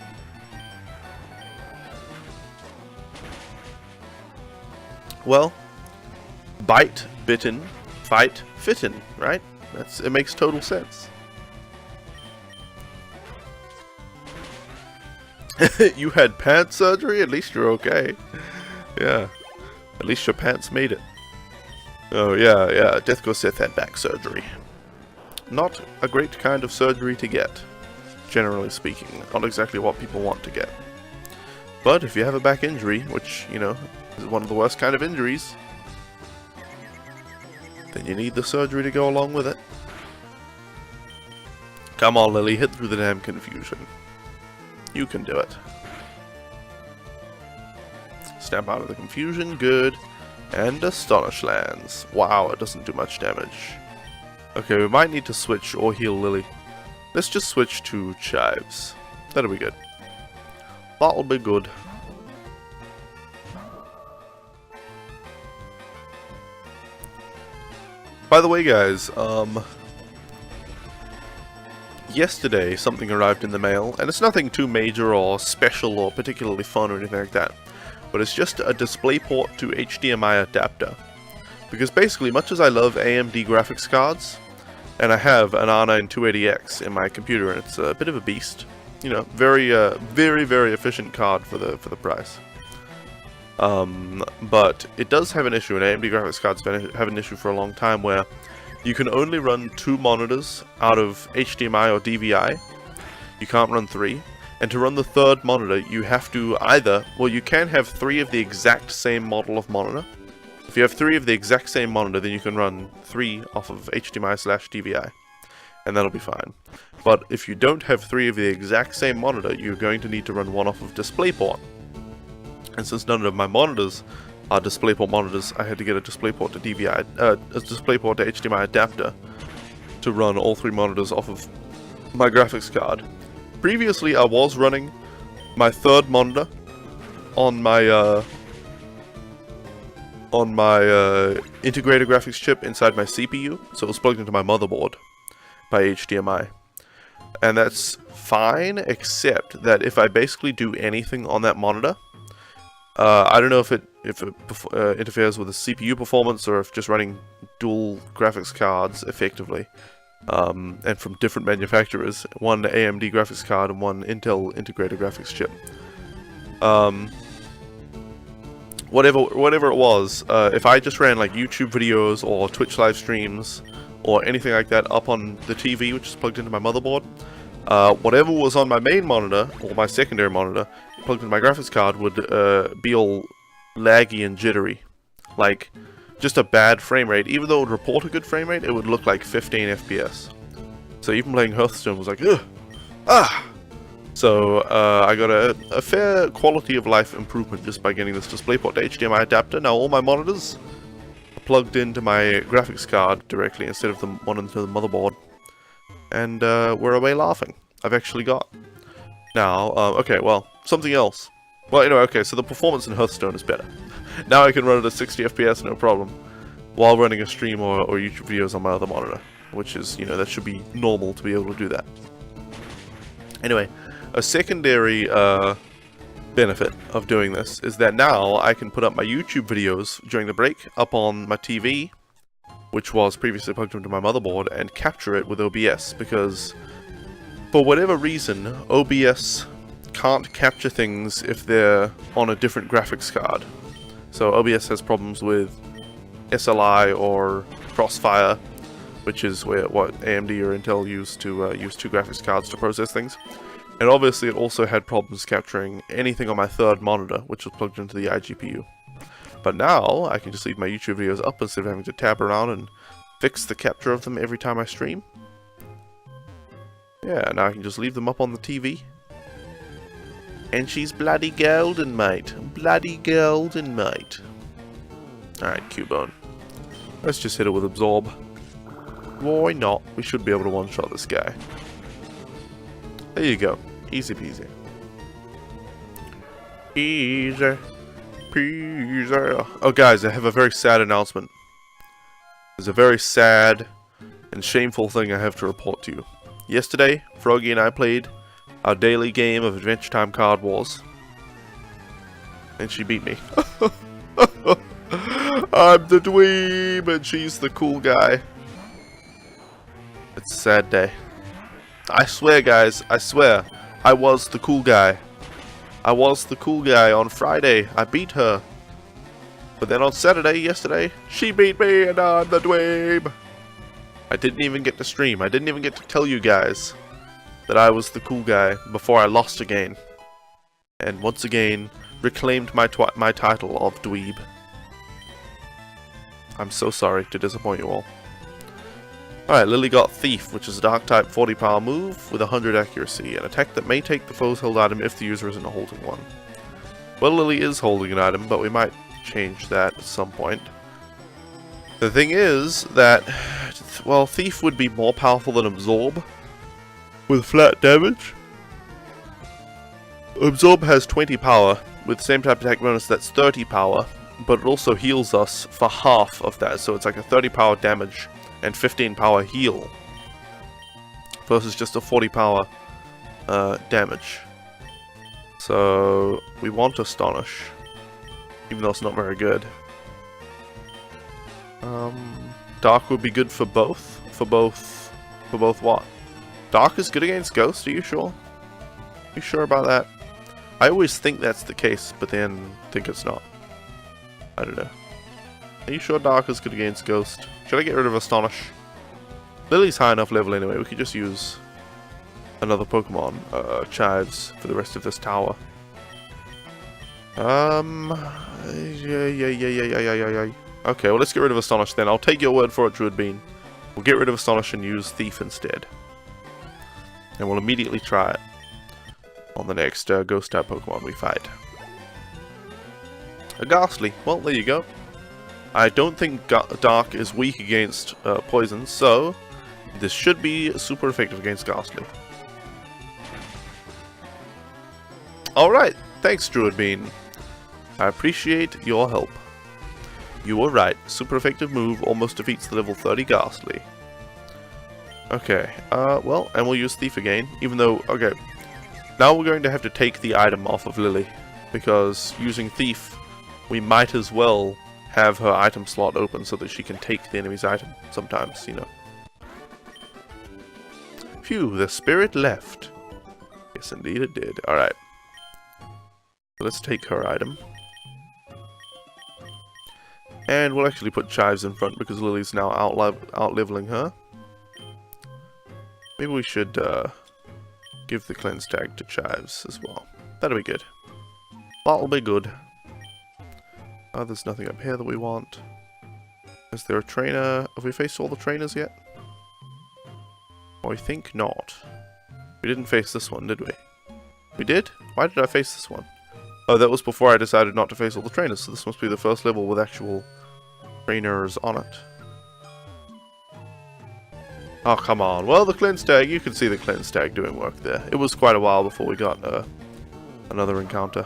Well, bite, bitten, fight, fitten, right? It makes total sense. You had pants surgery? At least you're okay. Yeah. At least your pants made it. Oh yeah. Deathco Sith had back surgery. Not a great kind of surgery to get, generally speaking. Not exactly what people want to get. But if you have a back injury, which, you know, is one of the worst kind of injuries, then you need the surgery to go along with it. Come on, Lily, hit through the damn confusion. You can do it. Stamp out of the confusion, good. And Astonish lands. Wow, it doesn't do much damage. Okay, we might need to switch or heal Lily. Let's just switch to Chives. That'll be good. That'll be good. By the way, guys, yesterday something arrived in the mail, and it's nothing too major or special or particularly fun or anything like that, but it's just a DisplayPort to HDMI adapter. Because basically, much as I love AMD graphics cards, and I have an R9 280X in my computer, and it's a bit of a beast, you know, very efficient card for the price. But it does have an issue, and AMD graphics cards have an issue for a long time, where you can only run 2 monitors out of HDMI or DVI. You can't run 3. And to run the 3rd monitor, you have to either, well, you can have 3 of the exact same model of monitor. If you have 3 of the exact same monitor, then you can run 3 off of HDMI/DVI, and that'll be fine. But if you don't have 3 of the exact same monitor, you're going to need to run 1 off of DisplayPort. And since none of my monitors are DisplayPort monitors, I had to get a DisplayPort to DVI, a DisplayPort to HDMI adapter to run all 3 monitors off of my graphics card. Previously, I was running my 3rd monitor on my integrated graphics chip inside my CPU, so it was plugged into my motherboard by HDMI. And that's fine, except that if I basically do anything on that monitor, I don't know if it interferes with the CPU performance, or if just running dual graphics cards effectively, and from different manufacturers, one AMD graphics card and one Intel integrated graphics chip. whatever it was, if I just ran like YouTube videos or Twitch live streams or anything like that up on the TV, which is plugged into my motherboard, whatever was on my main monitor or my secondary monitor plugged into my graphics card would be all laggy and jittery, like just a bad frame rate. Even though it would report a good frame rate, it would look like 15 FPS. So even playing Hearthstone was like, ugh, ah. So I got a fair quality of life improvement just by getting this DisplayPort to HDMI adapter. Now all my monitors are plugged into my graphics card directly instead of the one into the motherboard. And we're away laughing. I've actually got. Now, okay, well, something else. Well, anyway, okay, so the performance in Hearthstone is better. Now I can run it at 60 FPS, no problem, while running a stream or YouTube videos on my other monitor. Which is, you know, that should be normal to be able to do that. Anyway. A secondary benefit of doing this is that now I can put up my YouTube videos during the break up on my TV, which was previously plugged into my motherboard, and capture it with OBS, because for whatever reason, OBS can't capture things if they're on a different graphics card. So OBS has problems with SLI or Crossfire, which is what AMD or Intel use to use two graphics cards to process things. And obviously it also had problems capturing anything on my third monitor, which was plugged into the iGPU. But now, I can just leave my YouTube videos up instead of having to tab around and fix the capture of them every time I stream. Yeah, now I can just leave them up on the TV. And she's bloody golden, mate. Bloody golden, mate. Alright, Cubone. Let's just hit it with Absorb. Why not? We should be able to one-shot this guy. There you go. Easy peasy. Easy peasy. Oh guys, I have a very sad announcement. There's a very sad and shameful thing I have to report to you. Yesterday, Froggy and I played our daily game of Adventure Time Card Wars. And she beat me. I'm the dweeb and she's the cool guy. It's a sad day. I swear, guys, I swear, I was the cool guy. I was the cool guy on Friday. I beat her. But then on Saturday, yesterday, she beat me and I'm the dweeb. I didn't even get to stream. I didn't even get to tell you guys that I was the cool guy before I lost again. And once again, reclaimed my title of dweeb. I'm so sorry to disappoint you all. Alright, Lily got Thief, which is a dark type 40 power move with 100 accuracy, an attack that may take the foe's held item if the user isn't holding one. Well, Lily is holding an item, but we might change that at some point. The thing is that, well, Thief would be more powerful than Absorb with flat damage. Absorb has 20 power with the same type attack bonus that's 30 power, but it also heals us for half of that, so it's like a 30 power damage and 15 power heal versus just a 40 power damage. So we want Astonish, even though it's not very good. Dark would be good for both. For both what? Dark is good against Ghost. Are you sure? Are you sure about that? I always think that's the case, but then think it's not. I don't know. Are you sure Dark is good against Ghost? Should I get rid of Astonish? Lily's high enough level anyway. We could just use another Pokemon, Chives, for the rest of this tower. Yeah. Okay, well let's get rid of Astonish then. I'll take your word for it, Druid Bean. We'll get rid of Astonish and use Thief instead. And we'll immediately try it on the next Ghost type Pokemon we fight. A Ghastly. Well, there you go. I don't think Dark is weak against poison, so this should be super effective against Ghastly. Alright, thanks Druid Bean. I appreciate your help. You were right, super effective move almost defeats the level 30 Ghastly. Okay, well, and we'll use Thief again, even though, okay, now we're going to have to take the item off of Lily, because using Thief, we might as well have her item slot open so that she can take the enemy's item sometimes, you know. Phew, the spirit left. Yes, indeed it did. Alright. Let's take her item. And we'll actually put Chives in front because Lily's now out-leveling her. Maybe we should give the cleanse tag to Chives as well. That'll be good. That'll be good. Oh, there's nothing up here that we want. Is there a trainer? Have we faced all the trainers yet? Oh, I think not. We didn't face this one, did we? We did? Why did I face this one? Oh, that was before I decided not to face all the trainers, so this must be the first level with actual trainers on it. Oh, come on. Well, the cleanse tag, you can see the cleanse tag doing work there. It was quite a while before we got another encounter.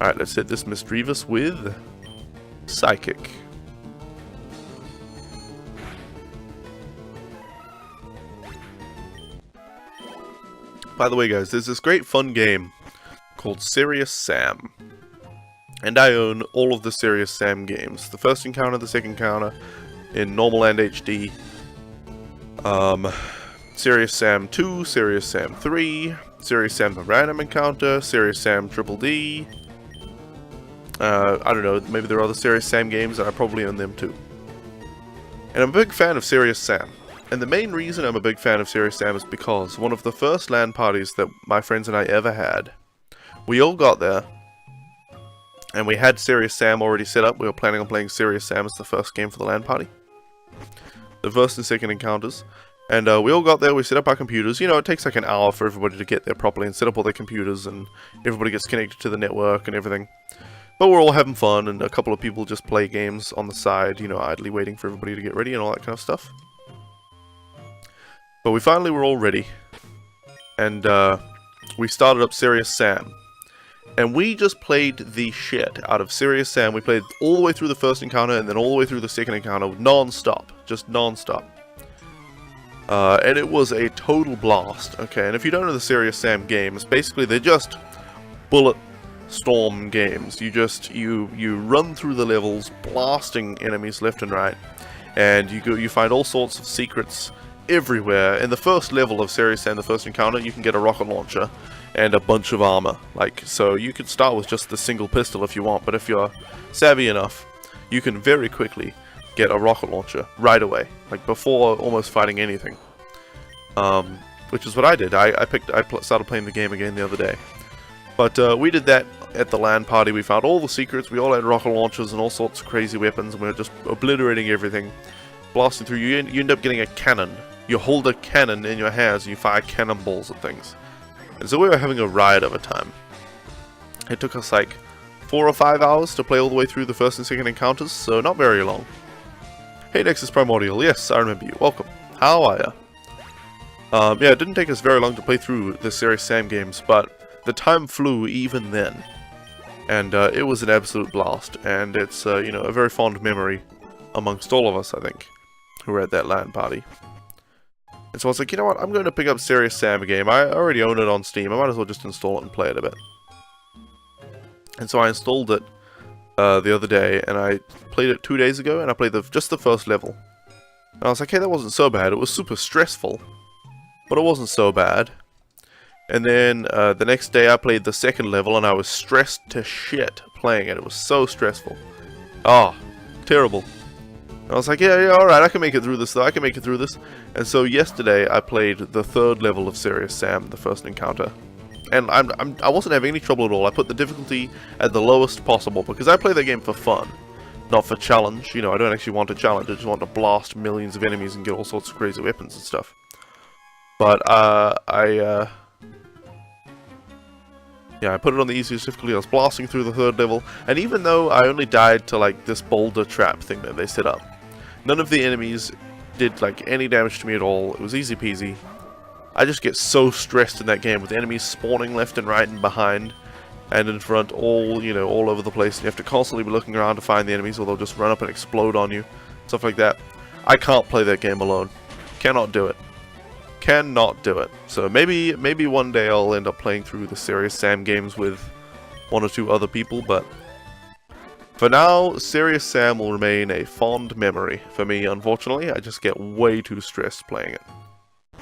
Alright, let's hit this Misdreavus with Psychic. By the way, guys, there's this great fun game called Serious Sam. And I own all of the Serious Sam games. The first encounter, the second encounter, in normal and HD. Serious Sam 2, Serious Sam 3, Serious Sam the Random Encounter, Serious Sam Triple D. I don't know, maybe there are other Serious Sam games, and I probably own them too. And I'm a big fan of Serious Sam. And the main reason I'm a big fan of Serious Sam is because one of the first LAN parties that my friends and I ever had, we all got there, and we had Serious Sam already set up. We were planning on playing Serious Sam as the first game for the LAN party. The first and second encounters. And we all got there, we set up our computers. You know, it takes like an hour for everybody to get there properly and set up all their computers, and everybody gets connected to the network and everything. But we're all having fun, and a couple of people just play games on the side, you know, idly waiting for everybody to get ready and all that kind of stuff. But we finally were all ready, and we started up Serious Sam. And we just played the shit out of Serious Sam. We played all the way through the first encounter, and then all the way through the second encounter, non-stop. Just non-stop. And it was a total blast. Okay, and if you don't know the Serious Sam games, basically they're just bullet storm games. You run through the levels, blasting enemies left and right, and you find all sorts of secrets everywhere. In the first level of Serious Sam, the first encounter, you can get a rocket launcher and a bunch of armor. So you could start with just the single pistol if you want, but if you're savvy enough, you can very quickly get a rocket launcher right away, like before almost fighting anything. Which is what I did. I started playing the game again the other day. But we did that at the LAN party. We found all the secrets. We all had rocket launchers and all sorts of crazy weapons, and we were just obliterating everything, blasting through. You end up getting a cannon. You hold a cannon in your hands and you fire cannonballs at things. And so we were having a riot of a time. It took us like 4 or 5 hours to play all the way through the first and second encounters, so not very long. Hey Nexus Primordial, yes, I remember you. Welcome. How are ya? Yeah, it didn't take us very long to play through the Serious Sam games, but the time flew even then. And it was an absolute blast, and it's, you know, a very fond memory amongst all of us, I think, who were at that LAN party. And so I was like, you know what, I'm going to pick up Serious Sam game. I already own it on Steam, I might as well just install it and play it a bit. And so I installed it the other day, and I played it 2 days ago, and I played just the first level. And I was like, hey, that wasn't so bad. It was super stressful, but it wasn't so bad. And then the next day I played the second level, and I was stressed to shit playing it. It was so stressful. Oh, terrible. And I was like, yeah, alright, I can make it through this, though. I can make it through this. And so yesterday I played the third level of Serious Sam, the first encounter. And I wasn't having any trouble at all. I put the difficulty at the lowest possible, because I play that game for fun, not for challenge. You know, I don't actually want a challenge. I just want to blast millions of enemies and get all sorts of crazy weapons and stuff. But, yeah, I put it on the easiest difficulty. I was blasting through the third level, and even though I only died to, like, this boulder trap thing that they set up, none of the enemies did, like, any damage to me at all. It was easy peasy. I just get so stressed in that game with enemies spawning left and right and behind and in front, all, you know, all over the place. And you have to constantly be looking around to find the enemies, or they'll just run up and explode on you. Stuff like that. I can't play that game alone. Cannot do it. Cannot do it. So maybe one day I'll end up playing through the Serious Sam games with 1 or 2 other people, but for now, Serious Sam will remain a fond memory for me, unfortunately. I just get way too stressed playing it.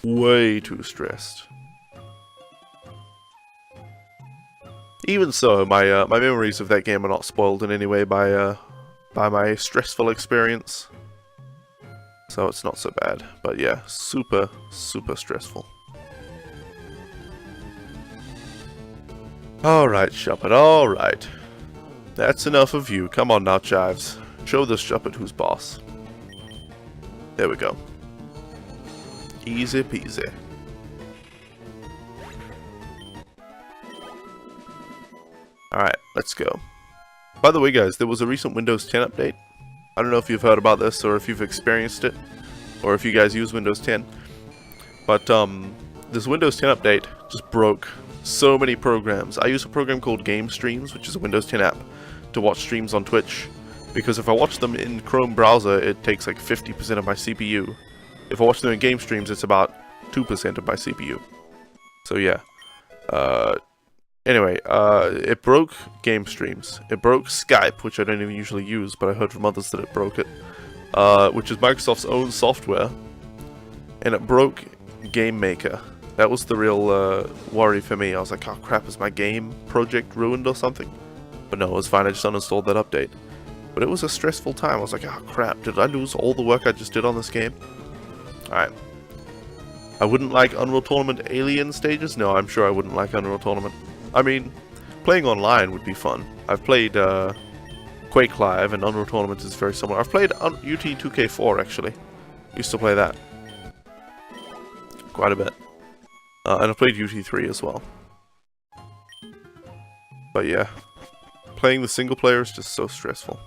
Way too stressed. Even so, my my memories of that game are not spoiled in any way by my stressful experience. So it's not so bad. But yeah, super stressful. Alright, Shuppet, alright. That's enough of you. Come on now, Chives. Show this Shuppet who's boss. There we go. Easy peasy. Alright, let's go. By the way, guys, there was a recent Windows 10 update. I don't know if you've heard about this or if you've experienced it, or if you guys use Windows 10. But this Windows 10 update just broke so many programs. I use a program called Game Streams, which is a Windows 10 app, to watch streams on Twitch. Because if I watch them in Chrome browser, it takes like 50% of my CPU. If I watch them in Game Streams, it's about 2% of my CPU. So yeah. Anyway, it broke Game Streams. It broke Skype, which I don't even usually use, but I heard from others that it broke it. Which is Microsoft's own software. And it broke Game Maker. That was the real worry for me. I was like, oh crap, is my game project ruined or something? But no, it was fine, I just uninstalled that update. But it was a stressful time. I was like, oh crap, did I lose all the work I just did on this game? Alright. I wouldn't like Unreal Tournament Alien stages? No, I'm sure I wouldn't like Unreal Tournament. I mean, playing online would be fun. I've played Quake Live, and Unreal Tournament is very similar. I've played UT 2K4 actually. Used to play that quite a bit. And I've played UT3 as well. But yeah, playing the single player is just so stressful.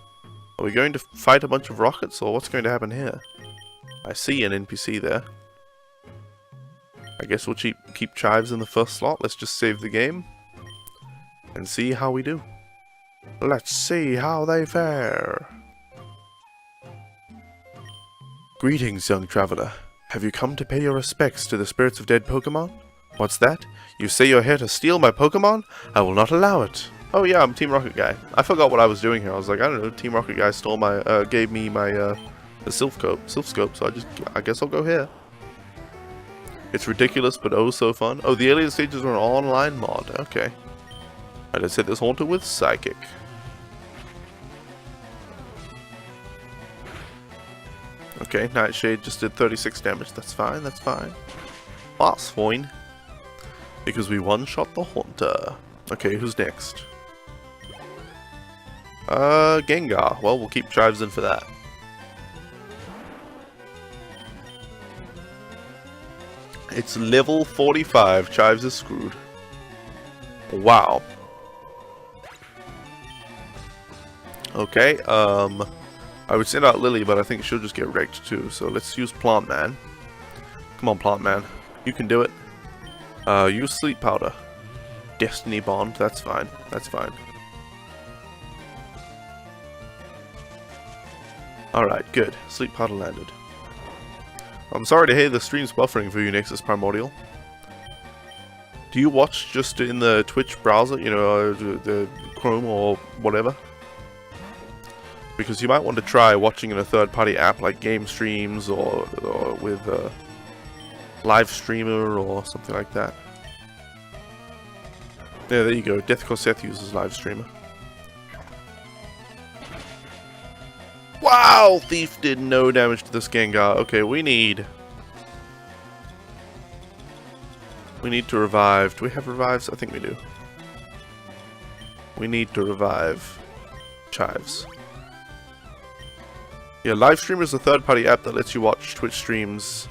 Are we going to fight a bunch of rockets, or what's going to happen here? I see an NPC there. I guess we'll keep Chives in the first slot. Let's just save the game and see how we do. Let's see how they fare. Greetings, young traveler. Have you come to pay your respects to the spirits of dead Pokemon? What's that? You say you're here to steal my Pokemon? I will not allow it. Oh yeah, I'm Team Rocket Guy. I forgot what I was doing here. I was like, I don't know, Team Rocket Guy stole my, gave me my, the Sylph Scope, so I guess I'll go here. It's ridiculous, but oh so fun. Oh, the alien stages are an online mod. Okay. Alright, let's hit this Haunter with Psychic. Okay, Nightshade just did 36 damage. That's fine, that's fine. That's fine. Because we one-shot the Haunter. Okay, who's next? Gengar. Well, we'll keep Chives in for that. It's level 45. Chives is screwed. Wow. Okay, I would send out Lily, but I think she'll just get wrecked too, so let's use Plant Man. Come on, Plant Man. You can do it. Use Sleep Powder. Destiny Bond, that's fine. That's fine. Alright, good. Sleep Powder landed. I'm sorry to hear the stream's buffering for you, Nexus Primordial. Do you watch just in the Twitch browser, you know, the Chrome or whatever? Because you might want to try watching in a third-party app like Game Streams or with a Live Streamer or something like that. Yeah, there you go. Death Corseth uses Live Streamer. Wow! Thief did no damage to this Gengar. Okay, we need to revive. Do we have revives? I think we do. We need to revive Chives. Yeah, Livestreamer is a third-party app that lets you watch Twitch streams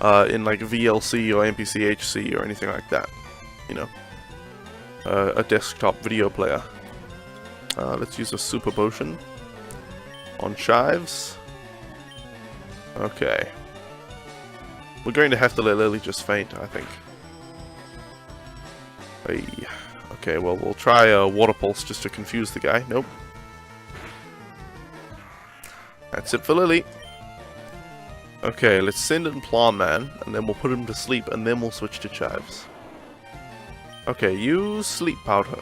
in like VLC or MPCHC or anything like that. You know, a desktop video player. Let's use a Super Potion on Chives. Okay. We're going to have to let Lily just faint, I think. Hey. Okay, well, we'll try a Water Pulse just to confuse the guy. Nope. That's it for Lily. Okay, let's send in Plant Man, and then we'll put him to sleep, and then we'll switch to Chives. Okay, use Sleep Powder.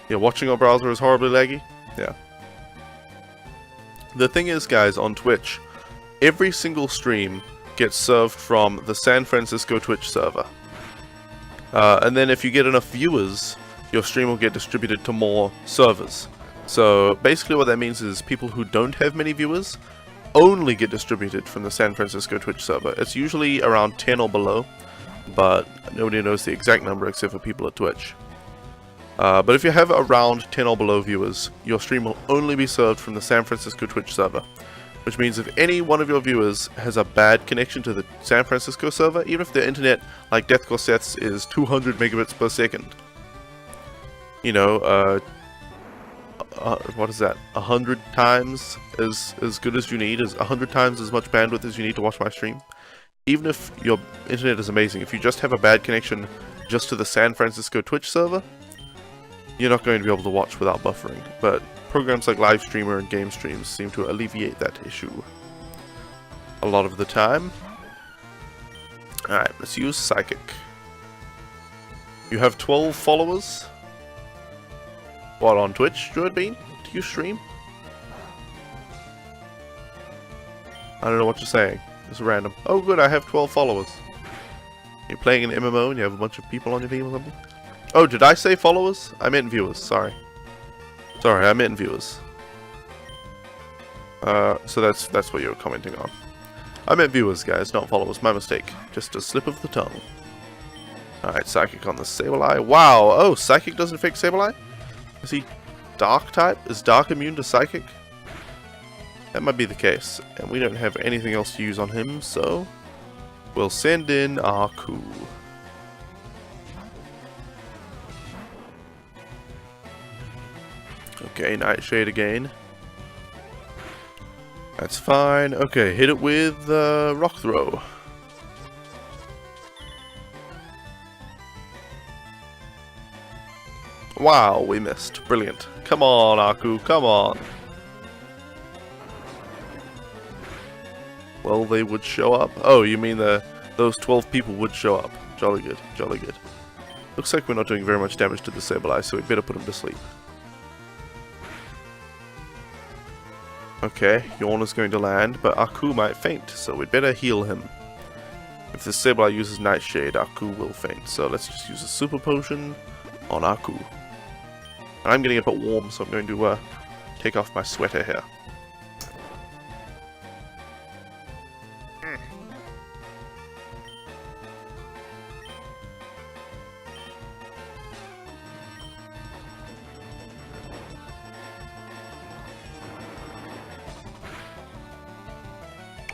Yeah, watching our browser is horribly laggy? Yeah. The thing is, guys, on Twitch, every single stream gets served from the San Francisco Twitch server. And then if you get enough viewers, your stream will get distributed to more servers. So basically what that means is people who don't have many viewers only get distributed from the San Francisco Twitch server. It's usually around 10 or below, but nobody knows the exact number except for people at Twitch. But if you have around 10 or below viewers, your stream will only be served from the San Francisco Twitch server. Which means if any one of your viewers has a bad connection to the San Francisco server, even if their internet, like Death Corset's, is 200 megabits per second, you know, what is that? 100 times as good as you need, is 100 times as much bandwidth as you need to watch my stream. Even if your internet is amazing, if you just have a bad connection just to the San Francisco Twitch server, you're not going to be able to watch without buffering. But programs like Live Streamer and Game Streams seem to alleviate that issue a lot of the time. Alright, let's use Psychic. You have 12 followers. What, on Twitch, Druidbean? Do you stream? I don't know what you're saying. It's random. Oh good, I have 12 followers. You're playing an MMO and you have a bunch of people on your team or something? Oh, did I say followers? I meant viewers, sorry. Sorry, I meant viewers. So that's what you were commenting on. I meant viewers, guys, not followers. My mistake. Just a slip of the tongue. Alright, Psychic on the Sableye. Wow! Oh, Psychic doesn't affect Sableye? Is he Dark type? Is Dark immune to Psychic? That might be the case. And we don't have anything else to use on him, so we'll send in Aku. Okay, Nightshade again. That's fine. Okay, hit it with Rock Throw. Wow, we missed. Brilliant. Come on, Aku, come on. Well, they would show up. Oh, you mean those 12 people would show up. Jolly good, jolly good. Looks like we're not doing very much damage to the Sableye, so we better put him to sleep. Okay, Yawn is going to land, but Aku might faint, so we'd better heal him. If the Sableye uses Nightshade, Aku will faint, so let's just use a Super Potion on Aku. And I'm getting a bit warm, so I'm going to take off my sweater here.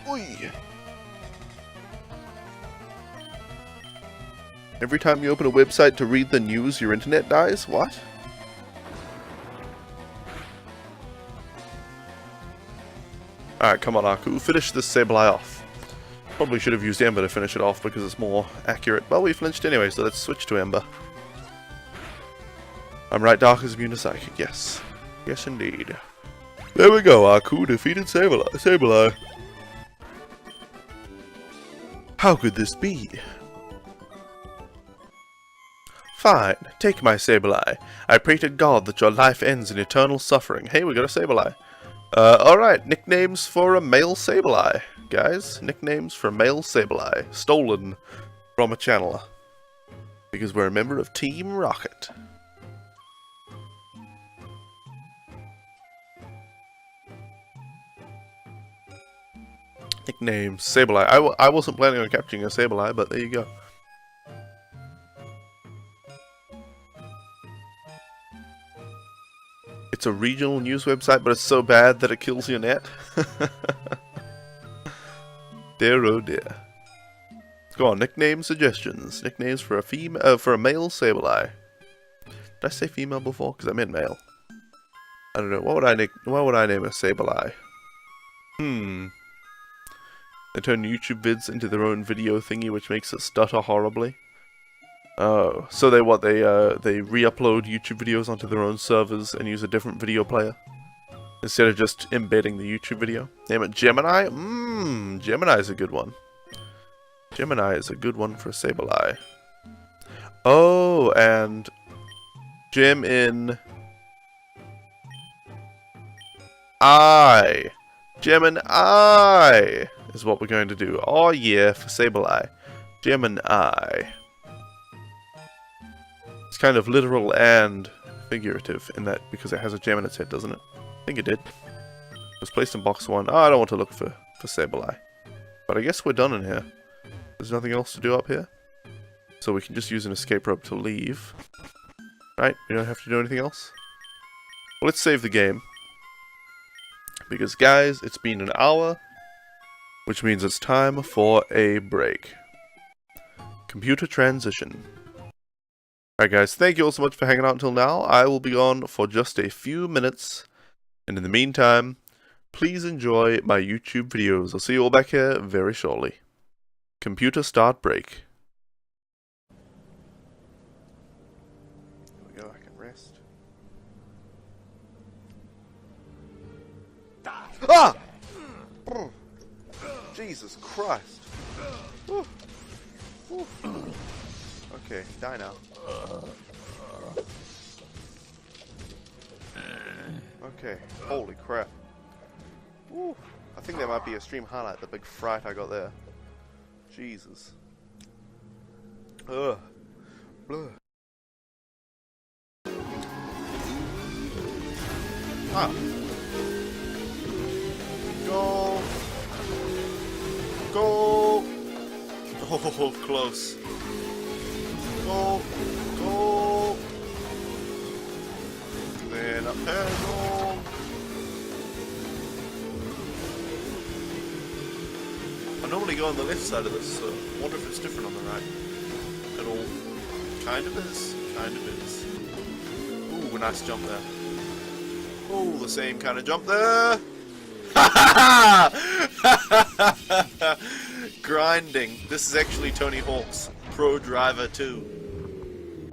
Oi. Every time you open a website to read the news, your internet dies? What? Alright, come on, Aku. Finish this Sableye off. Probably should have used Ember to finish it off because it's more accurate. Well, we flinched anyway, so let's switch to Ember. I'm right, Dark is immune to Psychic, yes. Yes, indeed. There we go, Aku defeated Sableye. How could this be? Fine, take my Sableye. I pray to God that your life ends in eternal suffering. Hey, we got a Sableye. Alright, nicknames for a male Sableye, guys. Nicknames for a male Sableye. Stolen from a channeler. Because we're a member of Team Rocket. Nicknames, Sableye. I wasn't planning on capturing a Sableye, but there you go. It's a regional news website, but it's so bad that it kills your net. Dear oh dear. Go on, nickname suggestions. Nicknames for a male Sableye. Did I say female before? Because I meant male. I don't know. What would I name a Sableye? They turn YouTube vids into their own video thingy, which makes it stutter horribly. Oh, so they re-upload YouTube videos onto their own servers and use a different video player instead of just embedding the YouTube video. Name it Gemini? Gemini is a good one. Gemini is a good one for Sableye. Oh, and Gem in I. Gemini is what we're going to do. Oh yeah, for Sableye. Gemini. It's kind of literal and figurative in that because it has a gem in its head, doesn't it? I think it did. It was placed in box 1. Oh, I don't want to look for Sableye. But I guess we're done in here. There's nothing else to do up here. So we can just use an escape rope to leave. Right? We don't have to do anything else. Well, let's save the game. Because, guys, it's been an hour. Which means it's time for a break. Computer transition. Alright guys, thank you all so much for hanging out until now. I will be on for just a few minutes. And in the meantime, please enjoy my YouTube videos. I'll see you all back here very shortly. Computer start break. There we go, I can rest. Ah! Jesus Christ. Woo. Woo. Okay, die now. Okay, holy crap. Woo. I think that might be a stream highlight, the big fright I got there. Jesus. Ugh. Blah. Ah. Go. Go. Oh, close. Go. Go. Then up there, go. I normally go on the left side of this, so I wonder if it's different on the right. At all. Kind of is. Kind of is. Ooh, a nice jump there. Ooh, the same kind of jump there. Grinding. This is actually Tony Hawk's Pro Driver 2.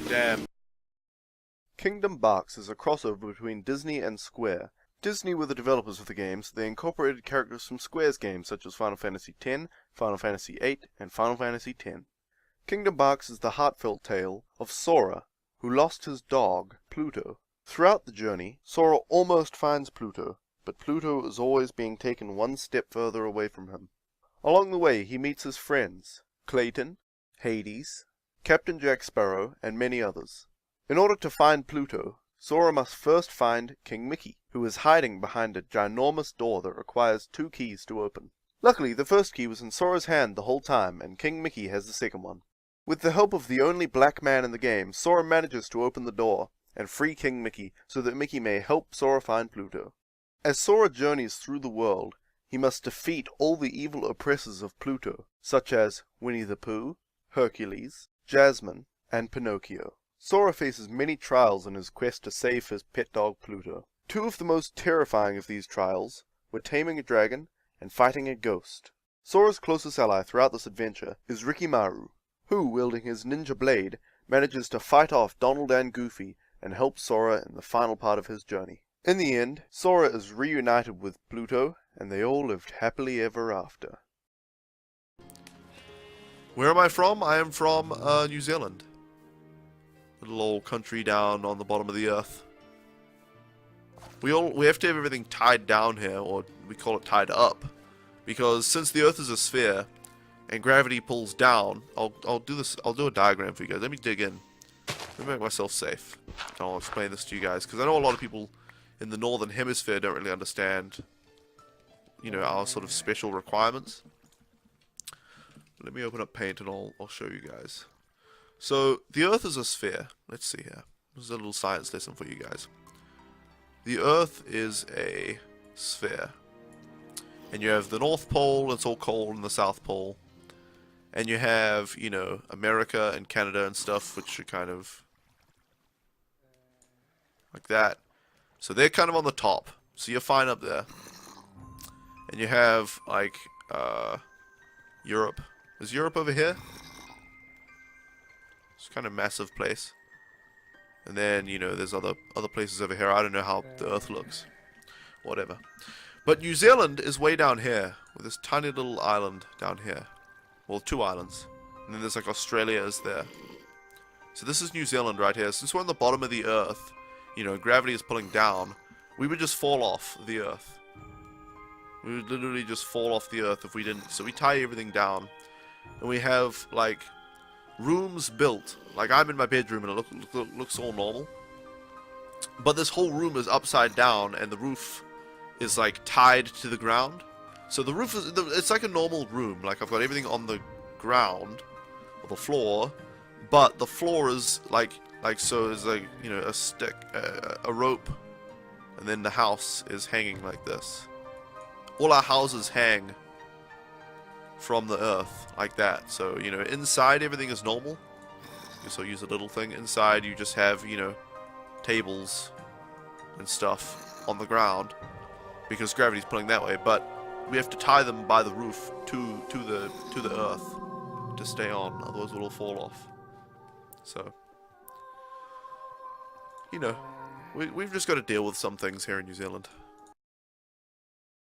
Damn. Kingdom Box is a crossover between Disney and Square. Disney were the developers of the games. They incorporated characters from Square's games such as Final Fantasy X, Final Fantasy VIII, and Final Fantasy X. Kingdom Box is the heartfelt tale of Sora, who lost his dog, Pluto. Throughout the journey, Sora almost finds Pluto, but Pluto is always being taken one step further away from him. Along the way, he meets his friends, Clayton, Hades, Captain Jack Sparrow, and many others. In order to find Pluto, Sora must first find King Mickey, who is hiding behind a ginormous door that requires 2 keys to open. Luckily, the first key was in Sora's hand the whole time, and King Mickey has the second one. With the help of the only black man in the game, Sora manages to open the door and free King Mickey so that Mickey may help Sora find Pluto. As Sora journeys through the world, he must defeat all the evil oppressors of Pluto, such as Winnie the Pooh, Hercules, Jasmine, and Pinocchio. Sora faces many trials in his quest to save his pet dog Pluto. 2 of the most terrifying of these trials were taming a dragon and fighting a ghost. Sora's closest ally throughout this adventure is Rikimaru, who, wielding his ninja blade, manages to fight off Donald and Goofy and help Sora in the final part of his journey. In the end, Sora is reunited with Pluto, and they all lived happily ever after. Where am I from? I am from New Zealand. Little old country down on the bottom of the earth. We have to have everything tied down here, or we call it tied up, because since the earth is a sphere and gravity pulls down, I'll do a diagram for you guys. Let me dig in. Let me make myself safe. And I'll explain this to you guys, because I know a lot of people in the northern hemisphere don't really understand, you know, our sort of special requirements. Let me open up Paint and I'll show you guys. So, the Earth is a sphere. Let's see here. This is a little science lesson for you guys. The Earth is a sphere. And you have the North Pole, it's all cold, and the South Pole. And you have, you know, America and Canada and stuff, which are kind of like that. So they're kind of on the top. So you're fine up there. And you have, like, Europe. Is Europe over here? It's kind of massive place. And then, you know, there's other places over here. I don't know how the Earth looks. Whatever. But New Zealand is way down here. With this tiny little island down here. Well, 2 islands. And then there's like Australia is there. So this is New Zealand right here. Since we're on the bottom of the Earth, you know, gravity is pulling down, we would just fall off the Earth. We would literally just fall off the Earth if we didn't. So we tie everything down. And we have, like, rooms built. Like, I'm in my bedroom and it looks all normal. But this whole room is upside down and the roof is, like, tied to the ground. So the roof is, it's like a normal room. Like, I've got everything on the ground, or the floor, but the floor is, so there's, like, you know, a stick, a rope, and then the house is hanging like this. All our houses hang from the earth like that. So, you know, inside everything is normal. So use a little thing. Inside you just have, you know, tables and stuff on the ground because gravity's pulling that way. But we have to tie them by the roof to the earth to stay on. Otherwise it'll all fall off. So, you know, we've just got to deal with some things here in New Zealand.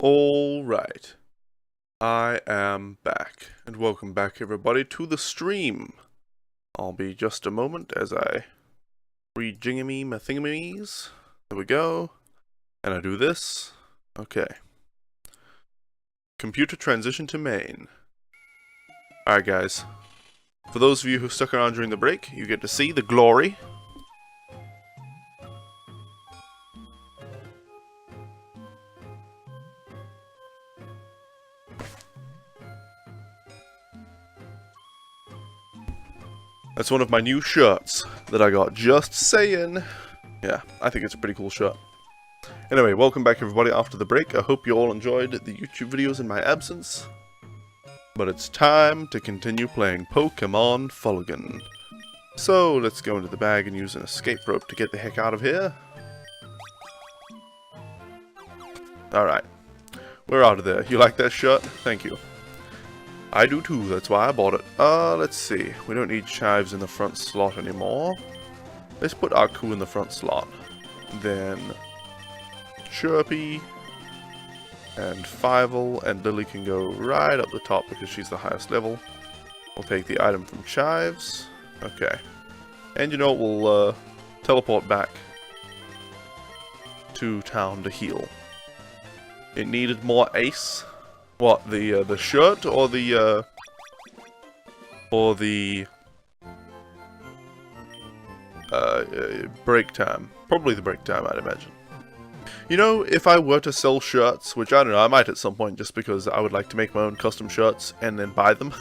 Alright. I am back, and welcome back everybody to the stream. I'll be just a moment as I rejigamy my thingamies. There we go. And I do this. Okay. Computer transition to main. Alright guys. For those of you who stuck around during the break, you get to see the glory. That's one of my new shirts that I got, just saying. Yeah, I think it's a pretty cool shirt. Anyway, welcome back everybody after the break. I hope you all enjoyed the YouTube videos in my absence. But it's time to continue playing Pkmn Fuligin. So, let's go into the bag and use an escape rope to get the heck out of here. Alright. We're out of there. You like that shirt? Thank you. I do too, that's why I bought it. Let's see. We don't need chives in the front slot anymore. Let's put Aku in the front slot. Then Chirpy and Fievel and Lily can go right up the top because she's the highest level. We'll take the item from Chives. Okay. And you know what, we'll teleport back to town to heal. It needed more ace. What, the shirt or the break time? Probably the break time, I'd imagine. You know, if I were to sell shirts, which I don't know, I might at some point just because I would like to make my own custom shirts and then buy them.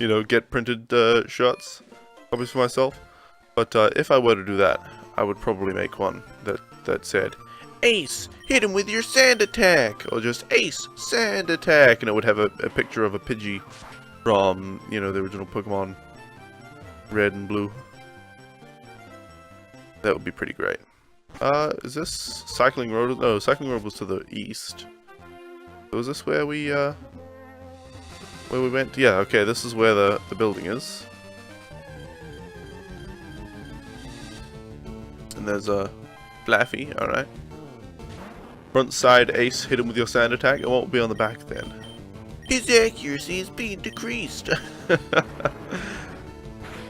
You know, get printed shirts, probably for myself. But if I were to do that, I would probably make one that said, Ace, hit him with your sand attack, or just Ace, sand attack, and it would have a picture of a Pidgey from, you know, the original Pokemon Red and Blue. That would be pretty great. Is this Cycling Road? No, Cycling Road was to the east. So is this where we went? Yeah, okay, this is where the building is. And there's a Flaffy, alright. Front side Ace, hit him with your sand attack. It won't be on the back then. His accuracy is being decreased.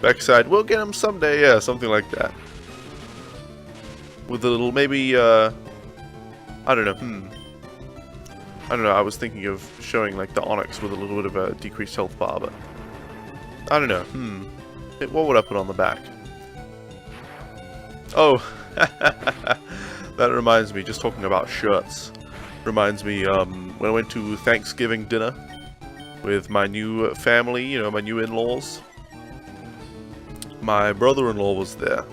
Backside, we'll get him someday. Yeah, something like that. With a little, maybe, I don't know, I don't know, I was thinking of showing, like, the Onyx with a little bit of a decreased health bar, but I don't know, what would I put on the back? Oh, that reminds me, just talking about shirts, reminds me, when I went to Thanksgiving dinner with my new family, you know, my new in-laws, my brother-in-law was there.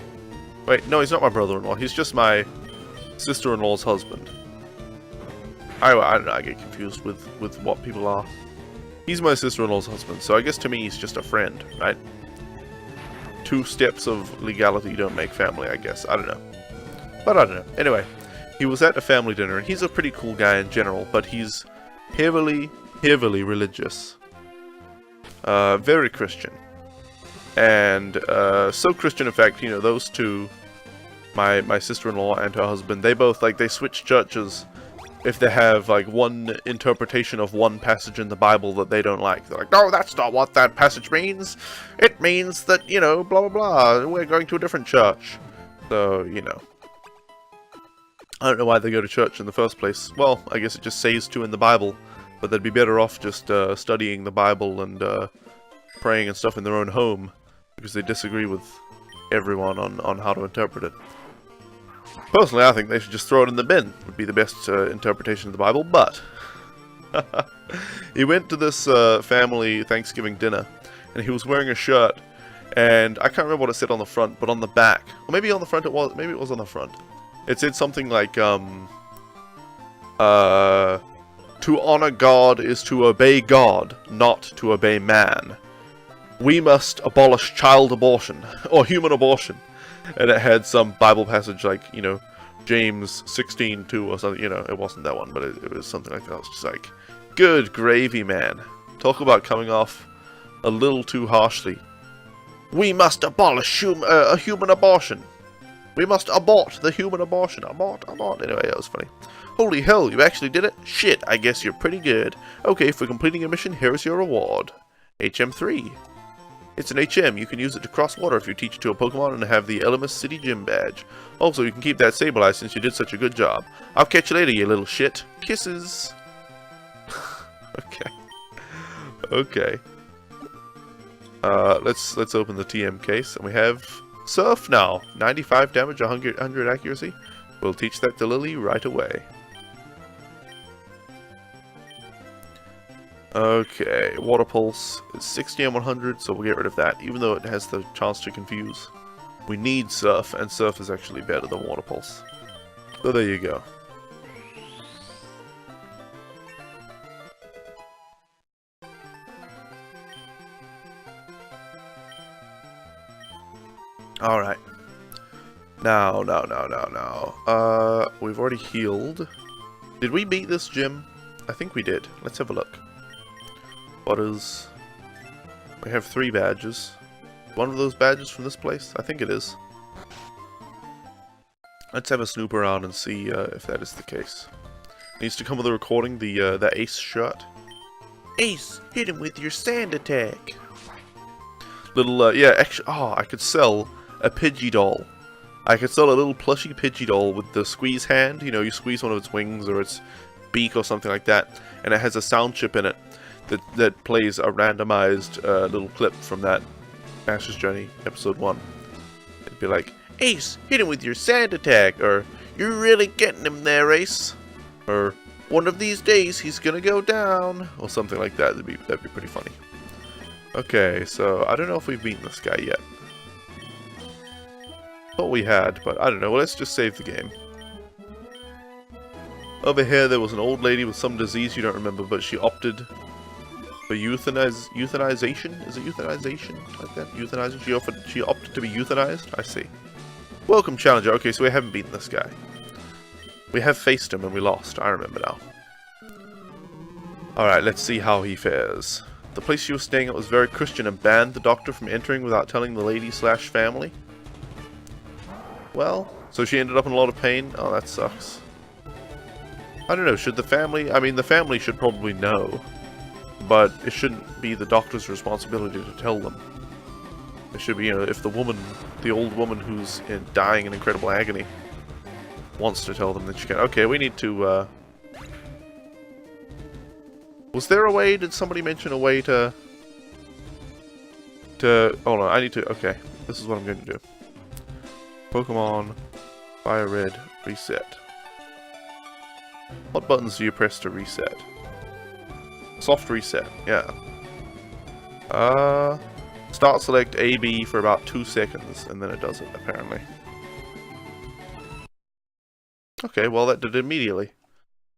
Wait, no, he's not my brother-in-law, he's just my sister-in-law's husband. I don't know, I get confused with what people are. He's my sister-in-law's husband, so I guess to me he's just a friend, right? 2 steps of legality don't make family, I guess. I don't know. But I don't know. Anyway, he was at a family dinner, and he's a pretty cool guy in general, but he's heavily religious. Very Christian. And so Christian, in fact, you know, those two, my sister-in-law and her husband, they both, like, they switch churches if they have, like, one interpretation of one passage in the Bible that they don't like. They're like, no, that's not what that passage means. It means that, you know, blah, blah, blah. We're going to a different church. So, you know. I don't know why they go to church in the first place. Well, I guess it just says to in the Bible. But they'd be better off just studying the Bible and praying and stuff in their own home because they disagree with everyone on how to interpret it. Personally, I think they should just throw it in the bin, would be the best interpretation of the Bible, but he went to this family Thanksgiving dinner, and he was wearing a shirt, and I can't remember what it said on the front, but on the back, or maybe on the front it was, maybe it was on the front, it said something like, to honor God is to obey God, not to obey man. We must abolish child abortion, or human abortion. And it had some Bible passage like, you know, James 16:2 or something, you know, it wasn't that one, but it was something like that. I was just like, good gravy, man. Talk about coming off a little too harshly. We must abolish human abortion. We must abort the human abortion. Abort. Anyway, that was funny. Holy hell, you actually did it? Shit, I guess you're pretty good. Okay, for completing your mission, here's your reward. HM3. It's an HM. You can use it to cross water if you teach it to a Pokemon and have the Elemis City Gym badge. Also, you can keep that Sableye since you did such a good job. I'll catch you later, you little shit. Kisses. Okay. Okay. Let's open the TM case, and we have Surf now. 95 damage, 100 accuracy. We'll teach that to Lily right away. Okay, Water Pulse is 60 and 100, so we'll get rid of that, even though it has the chance to confuse. We need Surf, and Surf is actually better than Water Pulse. So there you go. Alright. Now. We've already healed. Did we beat this gym? I think we did. Let's have a look. Butters. We have 3 badges. One of those badges from this place? I think it is. Let's have a snoop around and see if that is the case. Needs to come with a recording, the Ace shirt. Ace, hit him with your sand attack. Little, yeah, actually, oh, I could sell a Pidgey doll. I could sell a little plushy Pidgey doll with the squeeze hand. You know, you squeeze one of its wings or its beak or something like that, and it has a sound chip in it that plays a randomized little clip from that Master's Journey episode 1. It'd be like, Ace, hit him with your sand attack, or you're really getting him there, Ace, or one of these days he's gonna go down, or something like that. That'd be pretty funny. Okay, so I don't know if we've beaten this guy yet. Thought we had, but I don't know. Well, let's just save the game. Over here, there was an old lady with some disease you don't remember, but she opted for euthanization? Is it euthanization? Like that? Euthanizing? She opted to be euthanized? I see. Welcome, Challenger. Okay, so we haven't beaten this guy. We have faced him and we lost. I remember now. Alright, let's see how he fares. The place she was staying at was very Christian and banned the doctor from entering without telling the lady/family. Well, so she ended up in a lot of pain? Oh, that sucks. I don't know, should the family... I mean, the family should probably know. But it shouldn't be the doctor's responsibility to tell them. It should be, you know, if the woman, the old woman who's dying in incredible agony, wants to tell them, that she can. Okay, we need to, Was there a way? Did somebody mention a way to... Hold on, I need to... Okay, this is what I'm going to do. Pokemon FireRed reset. What buttons do you press to reset? Soft reset, yeah. Start select AB for about 2 seconds, and then it does it, apparently. Okay, well that did it immediately.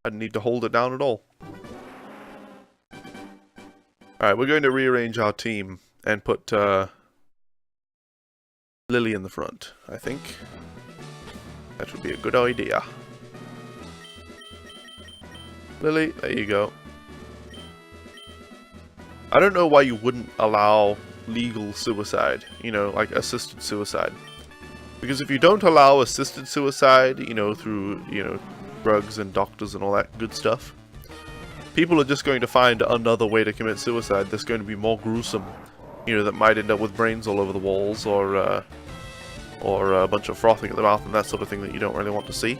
I didn't need to hold it down at all. Alright, we're going to rearrange our team and put Lily in the front, I think. That would be a good idea. Lily, there you go. I don't know why you wouldn't allow legal suicide, you know, like assisted suicide. Because if you don't allow assisted suicide, you know, through, you know, drugs and doctors and all that good stuff, people are just going to find another way to commit suicide that's going to be more gruesome, you know, that might end up with brains all over the walls or a bunch of frothing at the mouth and that sort of thing that you don't really want to see.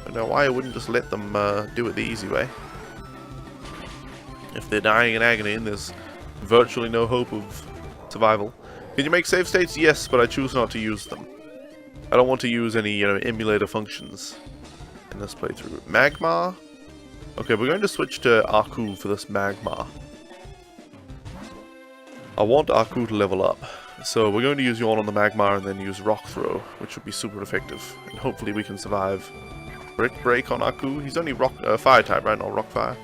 I don't know why I wouldn't just let them do it the easy way. If they're dying in agony and there's virtually no hope of survival. Can you make save states? Yes, but I choose not to use them. I don't want to use any, emulator functions in this playthrough. Magma? Okay, we're going to switch to Aku for this Magma. I want Aku to level up. So we're going to use Yawn on the Magma and then use Rock Throw, which would be super effective. And hopefully we can survive. Brick Break on Aku. He's only Fire type, right? Not Rock Fire.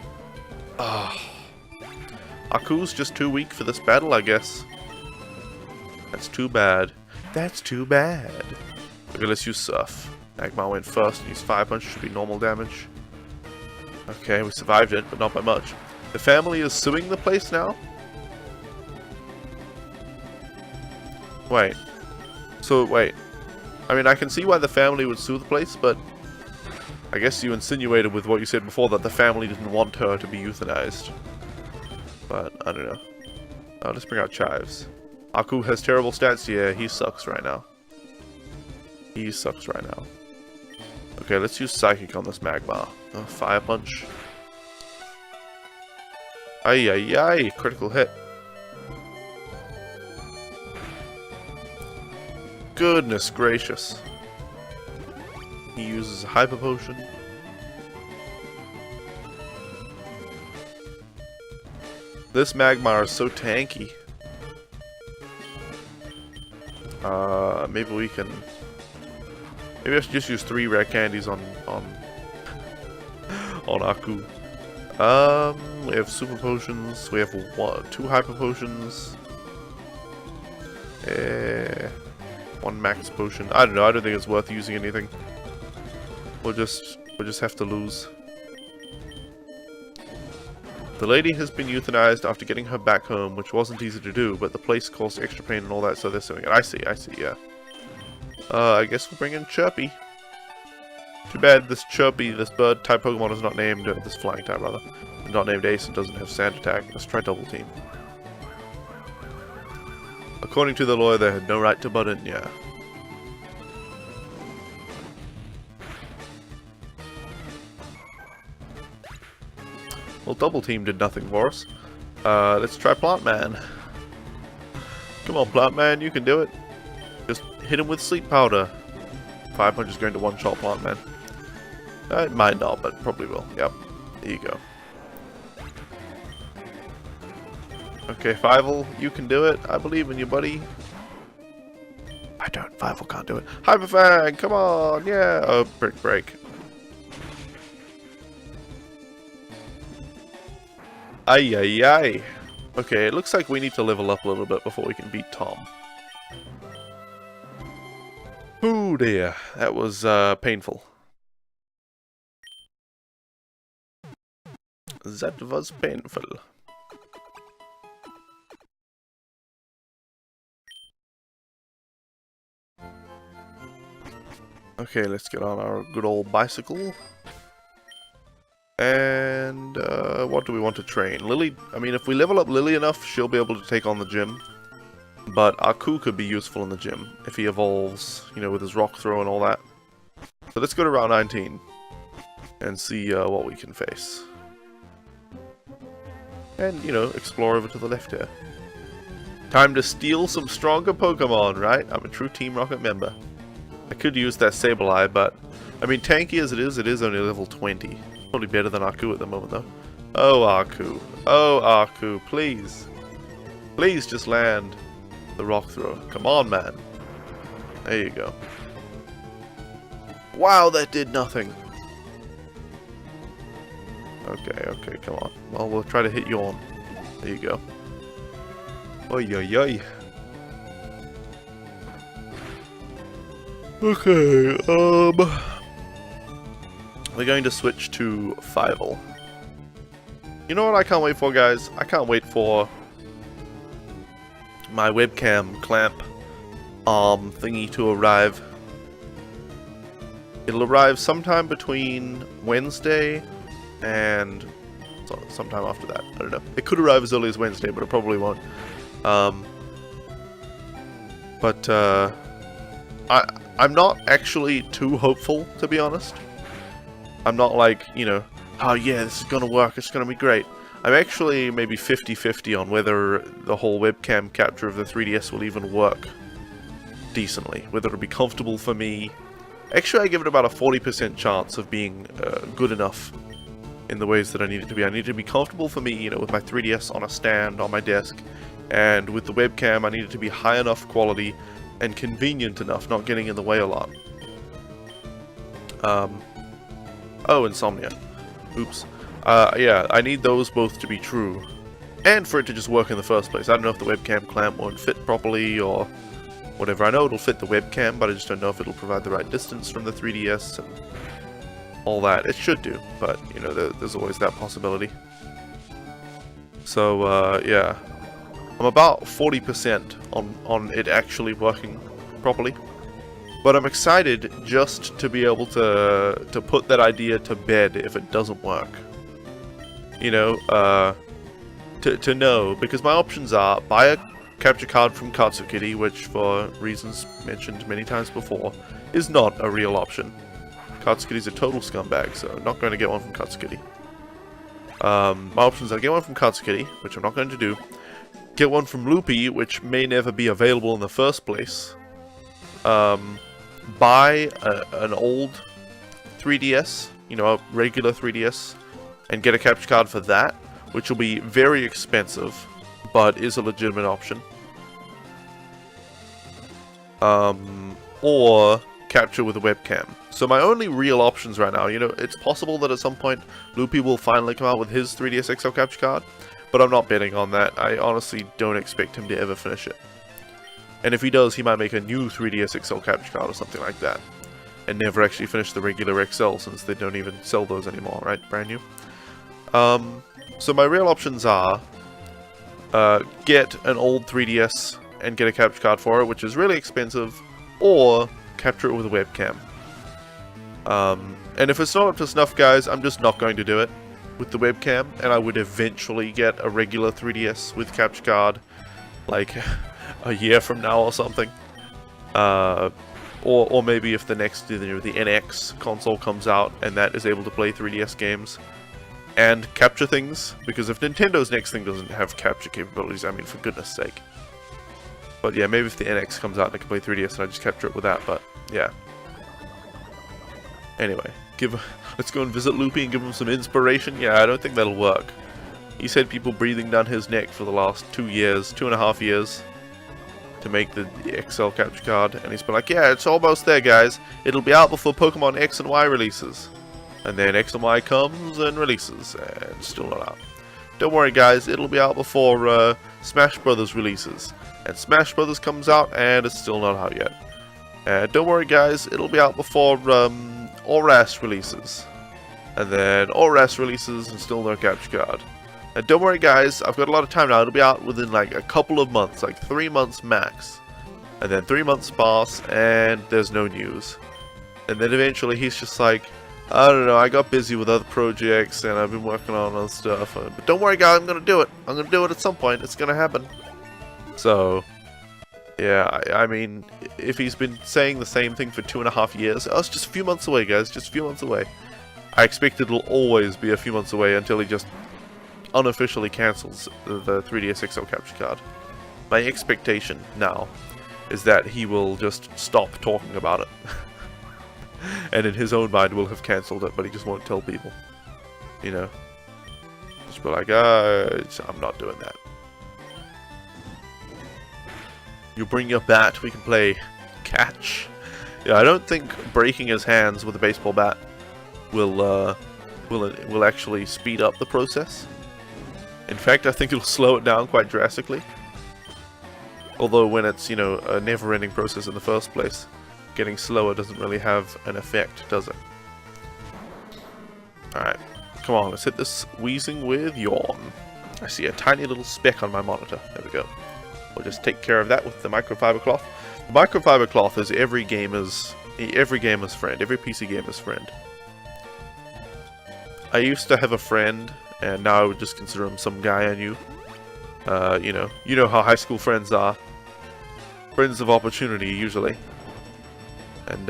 Aku's just too weak for this battle, I guess. That's too bad. That's too bad. Okay, let's use Surf. Magma went first and use Fire Punch. Should be normal damage. Okay, we survived it, but not by much. The family is suing the place now? Wait. So, wait. I mean, I can see why the family would sue the place, but I guess you insinuated with what you said before that the family didn't want her to be euthanized. But, I don't know. Let's bring out Chives. Aku has terrible stats? Yeah, he sucks right now. He sucks right now. Okay, let's use Psychic on this Magma. Fire Punch. Ay ay ay, critical hit. Goodness gracious. He uses a Hyper Potion. This Magmar is so tanky. Maybe we can... Maybe I should just use 3 rare candies on Aku. We have Super Potions. We have 2 Hyper Potions. 1 Max Potion. I don't know. I don't think it's worth using anything. We'll just have to lose. The lady has been euthanized after getting her back home, which wasn't easy to do, but the place caused extra pain and all that, so they're suing it. I see, yeah. I guess we'll bring in Chirpy. Too bad this Chirpy, this bird type Pokemon is not named, this flying type rather, not named Ace and doesn't have Sand Attack. Let's try Double Team. According to the lawyer, they had no right to butt in, yeah. Well, Double Team did nothing for us. Let's try Plant Man. Come on, Plant Man, you can do it. Just hit him with Sleep Powder. Fire Punch is going to one-shot Plant Man. It might not, but probably will. Yep. There you go. Okay, Fievel, you can do it. I believe in you, buddy. I don't. Fievel can't do it. Hyper Fang, come on, yeah. Oh, Brick Break. Ay, ay, ay. Okay, it looks like we need to level up a little bit before we can beat Tom. Oh dear, that was painful. That was painful. Okay, let's get on our good old bicycle. And what do we want to train? Lily, I mean, if we level up Lily enough, she'll be able to take on the gym. But Aku could be useful in the gym if he evolves, you know, with his rock throw and all that. So let's go to Route 19 and see what we can face. And, you know, explore over to the left here. Time to steal some stronger Pokemon, right? I'm a true Team Rocket member. I could use that Sableye, but, I mean, tanky as it is only level 20. Probably better than Aku at the moment, though. Oh, Aku. Oh, Aku, please. Please just land the rock throw. Come on, man. There you go. Wow, that did nothing. Okay, come on. Well, we'll try to hit you on. There you go. Oi, oi, oi. Okay, we're going to switch to Fievel. You know what I can't wait for, guys? I can't wait for my webcam clamp thingy to arrive. It'll arrive sometime between Wednesday and sometime after that. I don't know. It could arrive as early as Wednesday, but it probably won't. I'm not actually too hopeful, to be honest. I'm not like, you know, oh yeah, this is gonna work, it's gonna be great. I'm actually maybe 50-50 on whether the whole webcam capture of the 3DS will even work decently. Whether it'll be comfortable for me. Actually, I give it about a 40% chance of being good enough in the ways that I need it to be. I need it to be comfortable for me, you know, with my 3DS on a stand on my desk. And with the webcam, I need it to be high enough quality and convenient enough, not getting in the way a lot. Oh, insomnia. Oops. Yeah, I need those both to be true. And for it to just work in the first place. I don't know if the webcam clamp won't fit properly or whatever. I know it'll fit the webcam, but I just don't know if it'll provide the right distance from the 3DS and all that. It should do, but, you know, there's always that possibility. So, yeah. I'm about 40% on it actually working properly. But I'm excited just to be able to put that idea to bed if it doesn't work. You know, to know, because my options are buy a capture card from Katsukity, which for reasons mentioned many times before, is not a real option. Katsukity's a total scumbag, so I'm not going to get one from Katsukity. My options are get one from Katsukity, which I'm not going to do. Get one from Loopy, which may never be available in the first place. Buy an old 3DS, you know, a regular 3DS, and get a capture card for that, which will be very expensive, but is a legitimate option. Or capture with a webcam. So my only real options right now, you know, it's possible that at some point Loopy will finally come out with his 3DS XL capture card, but I'm not betting on that. I honestly don't expect him to ever finish it. And if he does, he might make a new 3DS XL capture card or something like that, and never actually finish the regular XL since they don't even sell those anymore, right? Brand new. So my real options are get an old 3DS and get a capture card for it, which is really expensive, or capture it with a webcam. And if it's not up to snuff, guys, I'm just not going to do it with the webcam, and I would eventually get a regular 3DS with capture card, like a year from now or something. Or maybe if the next, you know, the NX console comes out and that is able to play 3DS games and capture things, because if Nintendo's next thing doesn't have capture capabilities, I mean, for goodness sake. But yeah, maybe if the NX comes out and I can play 3DS and I just capture it with that, but yeah. Anyway, let's go and visit Loopy and give him some inspiration. Yeah, I don't think that'll work. He's had people breathing down his neck for the last 2.5 years to make the XL capture card, and he's been like, yeah, it's almost there, guys. It'll be out before Pokemon X and Y releases. And then X and Y comes and releases, and still not out. Don't worry, guys, it'll be out before Smash Brothers releases. And Smash Brothers comes out, and it's still not out yet. Don't worry, guys, it'll be out before ORAS releases. And then ORAS releases, and still no capture card. And don't worry, guys, I've got a lot of time now. It'll be out within like a couple of months, like 3 months max. And then 3 months pass, and there's no news. And then eventually he's just like, I don't know, I got busy with other projects, and I've been working on other stuff. But don't worry, guys, I'm going to do it. I'm going to do it at some point. It's going to happen. So, yeah, I mean, if he's been saying the same thing for 2.5 years, oh, it's just a few months away, guys, just a few months away. I expect it'll always be a few months away until he just unofficially cancels the 3DS XL capture card. My expectation now is that he will just stop talking about it. And in his own mind will have cancelled it, but he just won't tell people. You know? Just be like, I'm not doing that. You bring your bat, we can play catch. Yeah, I don't think breaking his hands with a baseball bat will actually speed up the process. In fact, I think it'll slow it down quite drastically. Although when it's, you know, a never-ending process in the first place, getting slower doesn't really have an effect, does it? Alright, come on, let's hit this wheezing with yawn. I see a tiny little speck on my monitor. There we go. We'll just take care of that with the microfiber cloth. The microfiber cloth is every gamer's friend, every PC gamer's friend. I used to have a friend, and now I would just consider him some guy I knew. You know how high school friends are. Friends of opportunity, usually. And,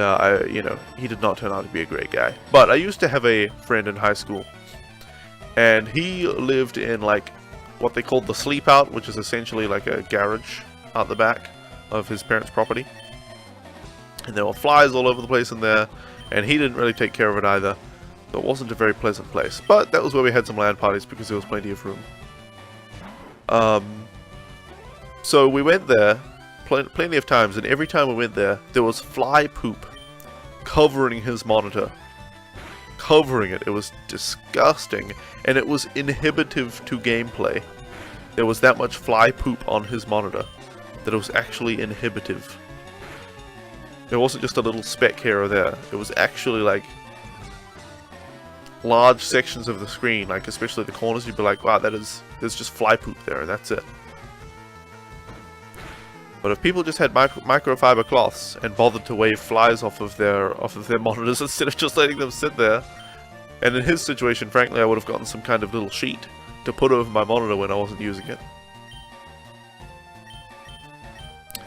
he did not turn out to be a great guy. But I used to have a friend in high school, And he lived in like what they called the sleep out, which is essentially like a garage out the back of his parents' property. And there were flies all over the place in there, and he didn't really take care of it either. So it wasn't a very pleasant place. But that was where we had some LAN parties because there was plenty of room. So we went there plenty of times, and every time we went there was fly poop covering his monitor. Covering it. It was disgusting, and it was inhibitive to gameplay. There was that much fly poop on his monitor that it was actually inhibitive. It wasn't just a little speck here or there. It was actually like large sections of the screen, like especially the corners. You'd be like, wow, there's just fly poop there, and that's it. But if people just had microfiber cloths and bothered to wave flies off of their monitors instead of just letting them sit there, and in his situation, frankly, I would have gotten some kind of little sheet to put over my monitor when I wasn't using it.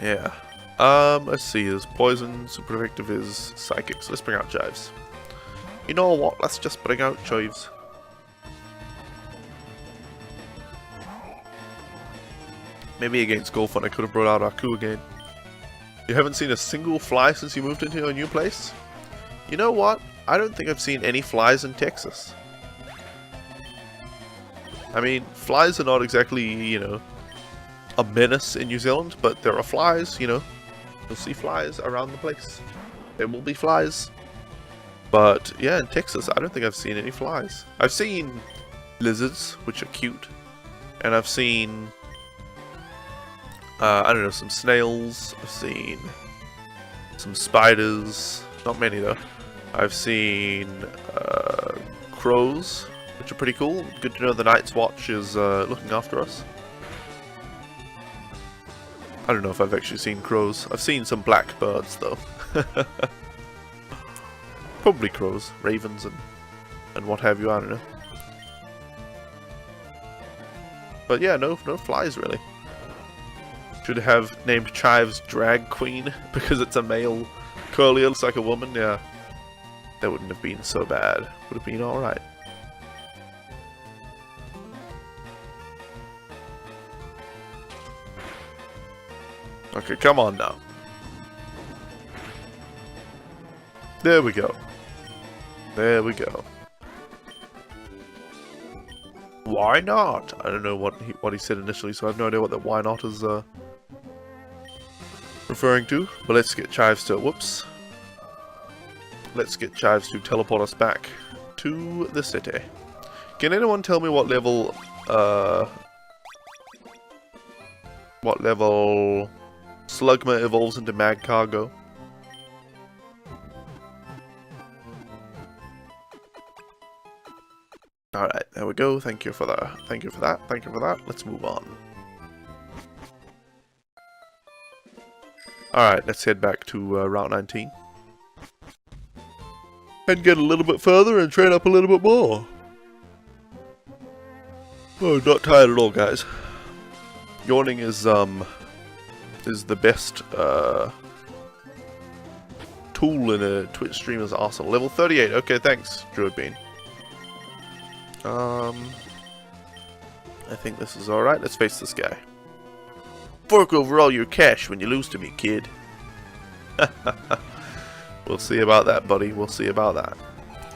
Yeah. Let's see. There's poison. Super effective is psychic. So let's bring out chives. You know what? Let's just bring out chives. Maybe against Golfun I could have brought out Aku again. You haven't seen a single fly since you moved into your new place? You know what? I don't think I've seen any flies in Texas. I mean, flies are not exactly, you know, a menace in New Zealand, but there are flies, you know. You'll see flies around the place. There will be flies. But, yeah, in Texas, I don't think I've seen any flies. I've seen lizards, which are cute. And I've seen... I don't know, some snails. I've seen some spiders. Not many though. I've seen crows, which are pretty cool. Good to know the Night's Watch is looking after us. I don't know if I've actually seen crows. I've seen some blackbirds though. Probably crows, ravens, and what have you. I don't know. But yeah, no flies really. Should have named Chives Drag Queen because it's a male. Curly looks like a woman. Yeah, that wouldn't have been so bad. Would have been all right. Okay, come on now. There we go. There we go. Why not? I don't know what he said initially, so I have no idea what that why not is referring to. But let's get Chives to whoops. Let's get Chives to teleport us back to the city. Can anyone tell me what level Slugma evolves into Mag Cargo? Alright, there we go. Thank you for that. Thank you for that. Thank you for that. Let's move on. Alright, let's head back to Route 19. And get a little bit further and train up a little bit more. Oh, not tired at all, guys. Yawning is the best tool in a Twitch streamer's arsenal. Level 38. Okay, thanks, Druid Bean. I think this is alright. Let's face this guy. Fork over all your cash when you lose to me, kid. We'll see about that, buddy. We'll see about that.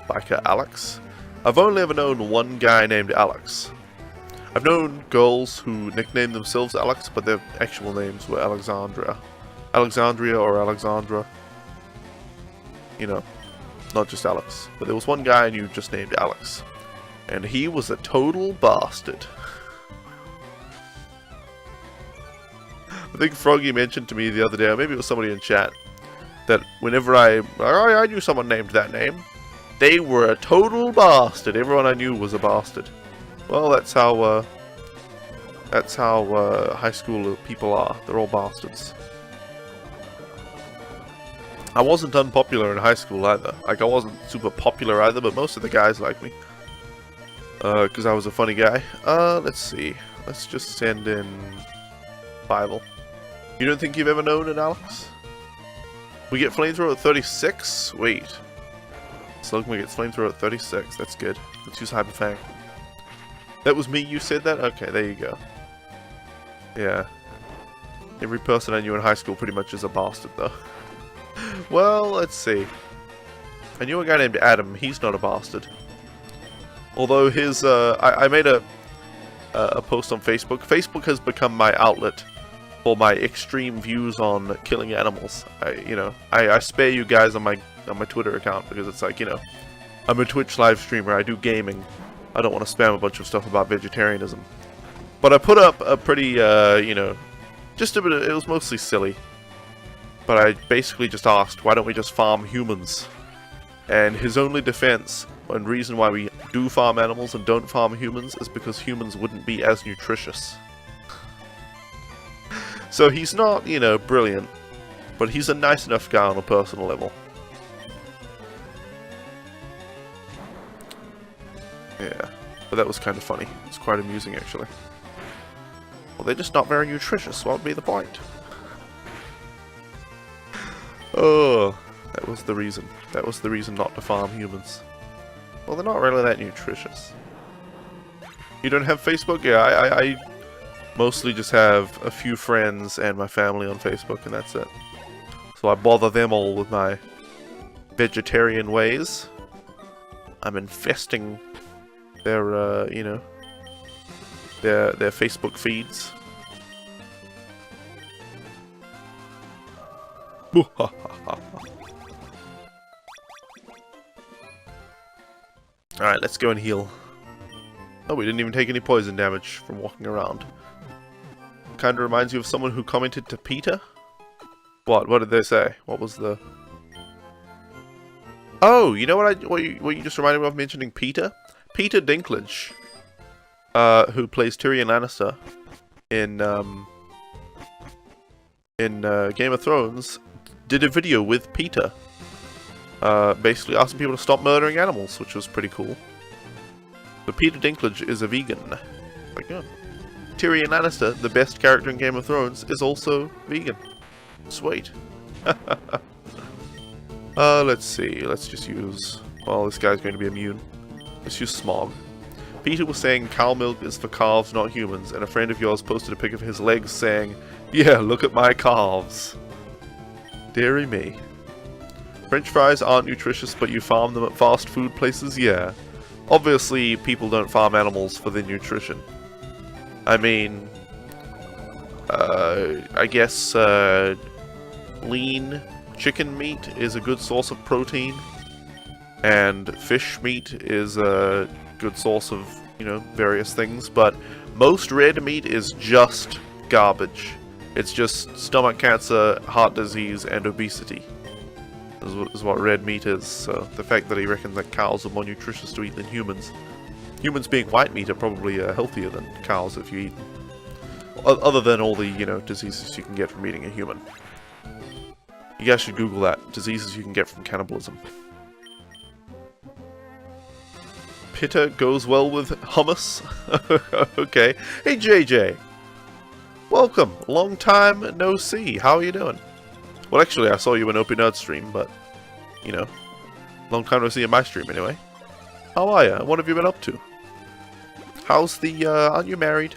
Biker Alex. I've only ever known one guy named Alex. I've known girls who nicknamed themselves Alex, but their actual names were Alexandria. Alexandria or Alexandra. You know, not just Alex. But there was one guy I knew just named Alex. And he was a total bastard. I think Froggy mentioned to me the other day, or maybe it was somebody in chat, that whenever I knew someone named that name, they were a total bastard. Everyone I knew was a bastard. Well, that's how high school people are. They're all bastards. I wasn't unpopular in high school either. Like, I wasn't super popular either, but most of the guys liked me. Because I was a funny guy. Let's see. Let's just send in Bible. You don't think you've ever known an Alex? We get flamethrower at 36? Sweet. Slugma gets flamethrower at 36. That's good. Let's use Hyperfang. That was me, you said that? Okay, there you go. Yeah. Every person I knew in high school pretty much is a bastard, though. Well, let's see. I knew a guy named Adam. He's not a bastard. Although his, I made a post on Facebook. Facebook has become my outlet for my extreme views on killing animals. I spare you guys on my Twitter account because it's like, I'm a Twitch live streamer. I do gaming. I don't want to spam a bunch of stuff about vegetarianism. But I put up a pretty, just a bit of, it was mostly silly. But I basically just asked, why don't we just farm humans? And his only defense and reason why we do farm animals and don't farm humans is because humans wouldn't be as nutritious. So he's not, brilliant, but he's a nice enough guy on a personal level. Yeah, but that was kind of funny. It's quite amusing, actually. Well, they're just not very nutritious. What would be the point? Oh, that was the reason. That was the reason not to farm humans. Well, they're not really that nutritious. You don't have Facebook? Yeah, I mostly just have a few friends and my family on Facebook, and that's it. So I bother them all with my vegetarian ways. I'm infesting their, their Facebook feeds. Alright, let's go and heal. Oh, we didn't even take any poison damage from walking around. Kinda reminds you of someone who commented to Peter? What? What did they say? What was the... Oh, you know what you just reminded me of mentioning Peter? Peter Dinklage, who plays Tyrion Lannister in Game of Thrones, did a video with Peter, basically asking people to stop murdering animals, which was pretty cool. But Peter Dinklage is a vegan. Like, yeah. Tyrion Lannister, the best character in Game of Thrones, is also vegan. Sweet. Let's see. Let's just use... Well, this guy's going to be immune. Let's use Smog. Peter was saying cow milk is for calves, not humans, and a friend of yours posted a pic of his legs saying, "Yeah, look at my calves." Deary me. French fries aren't nutritious, but you farm them at fast food places? Yeah. Obviously, people don't farm animals for their nutrition. I mean, I guess lean chicken meat is a good source of protein, and fish meat is a good source of, various things, but most red meat is just garbage. It's just stomach cancer, heart disease, and obesity. Is what red meat is. So the fact that he reckons that cows are more nutritious to eat than humans. Humans being white meat are probably healthier than cows if you eat them. Other than all the, diseases you can get from eating a human. You guys should Google that. Diseases you can get from cannibalism. Pitta goes well with hummus. Okay. Hey, JJ. Welcome. Long time no see. How are you doing? Well, actually, I saw you in OP Nerd stream, but, long time no see in my stream anyway. How are you? What have you been up to? How's the, aren't you married?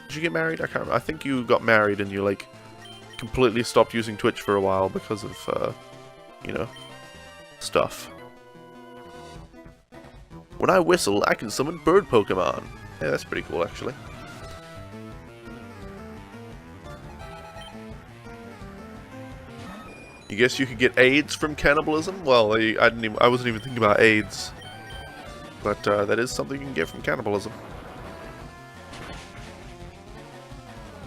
Did you get married? I can't remember. I think you got married and you, like, completely stopped using Twitch for a while because of, stuff. When I whistle, I can summon bird Pokemon. Yeah, that's pretty cool, actually. You guess you could get AIDS from cannibalism? Well, I wasn't even thinking about AIDS. But that is something you can get from cannibalism.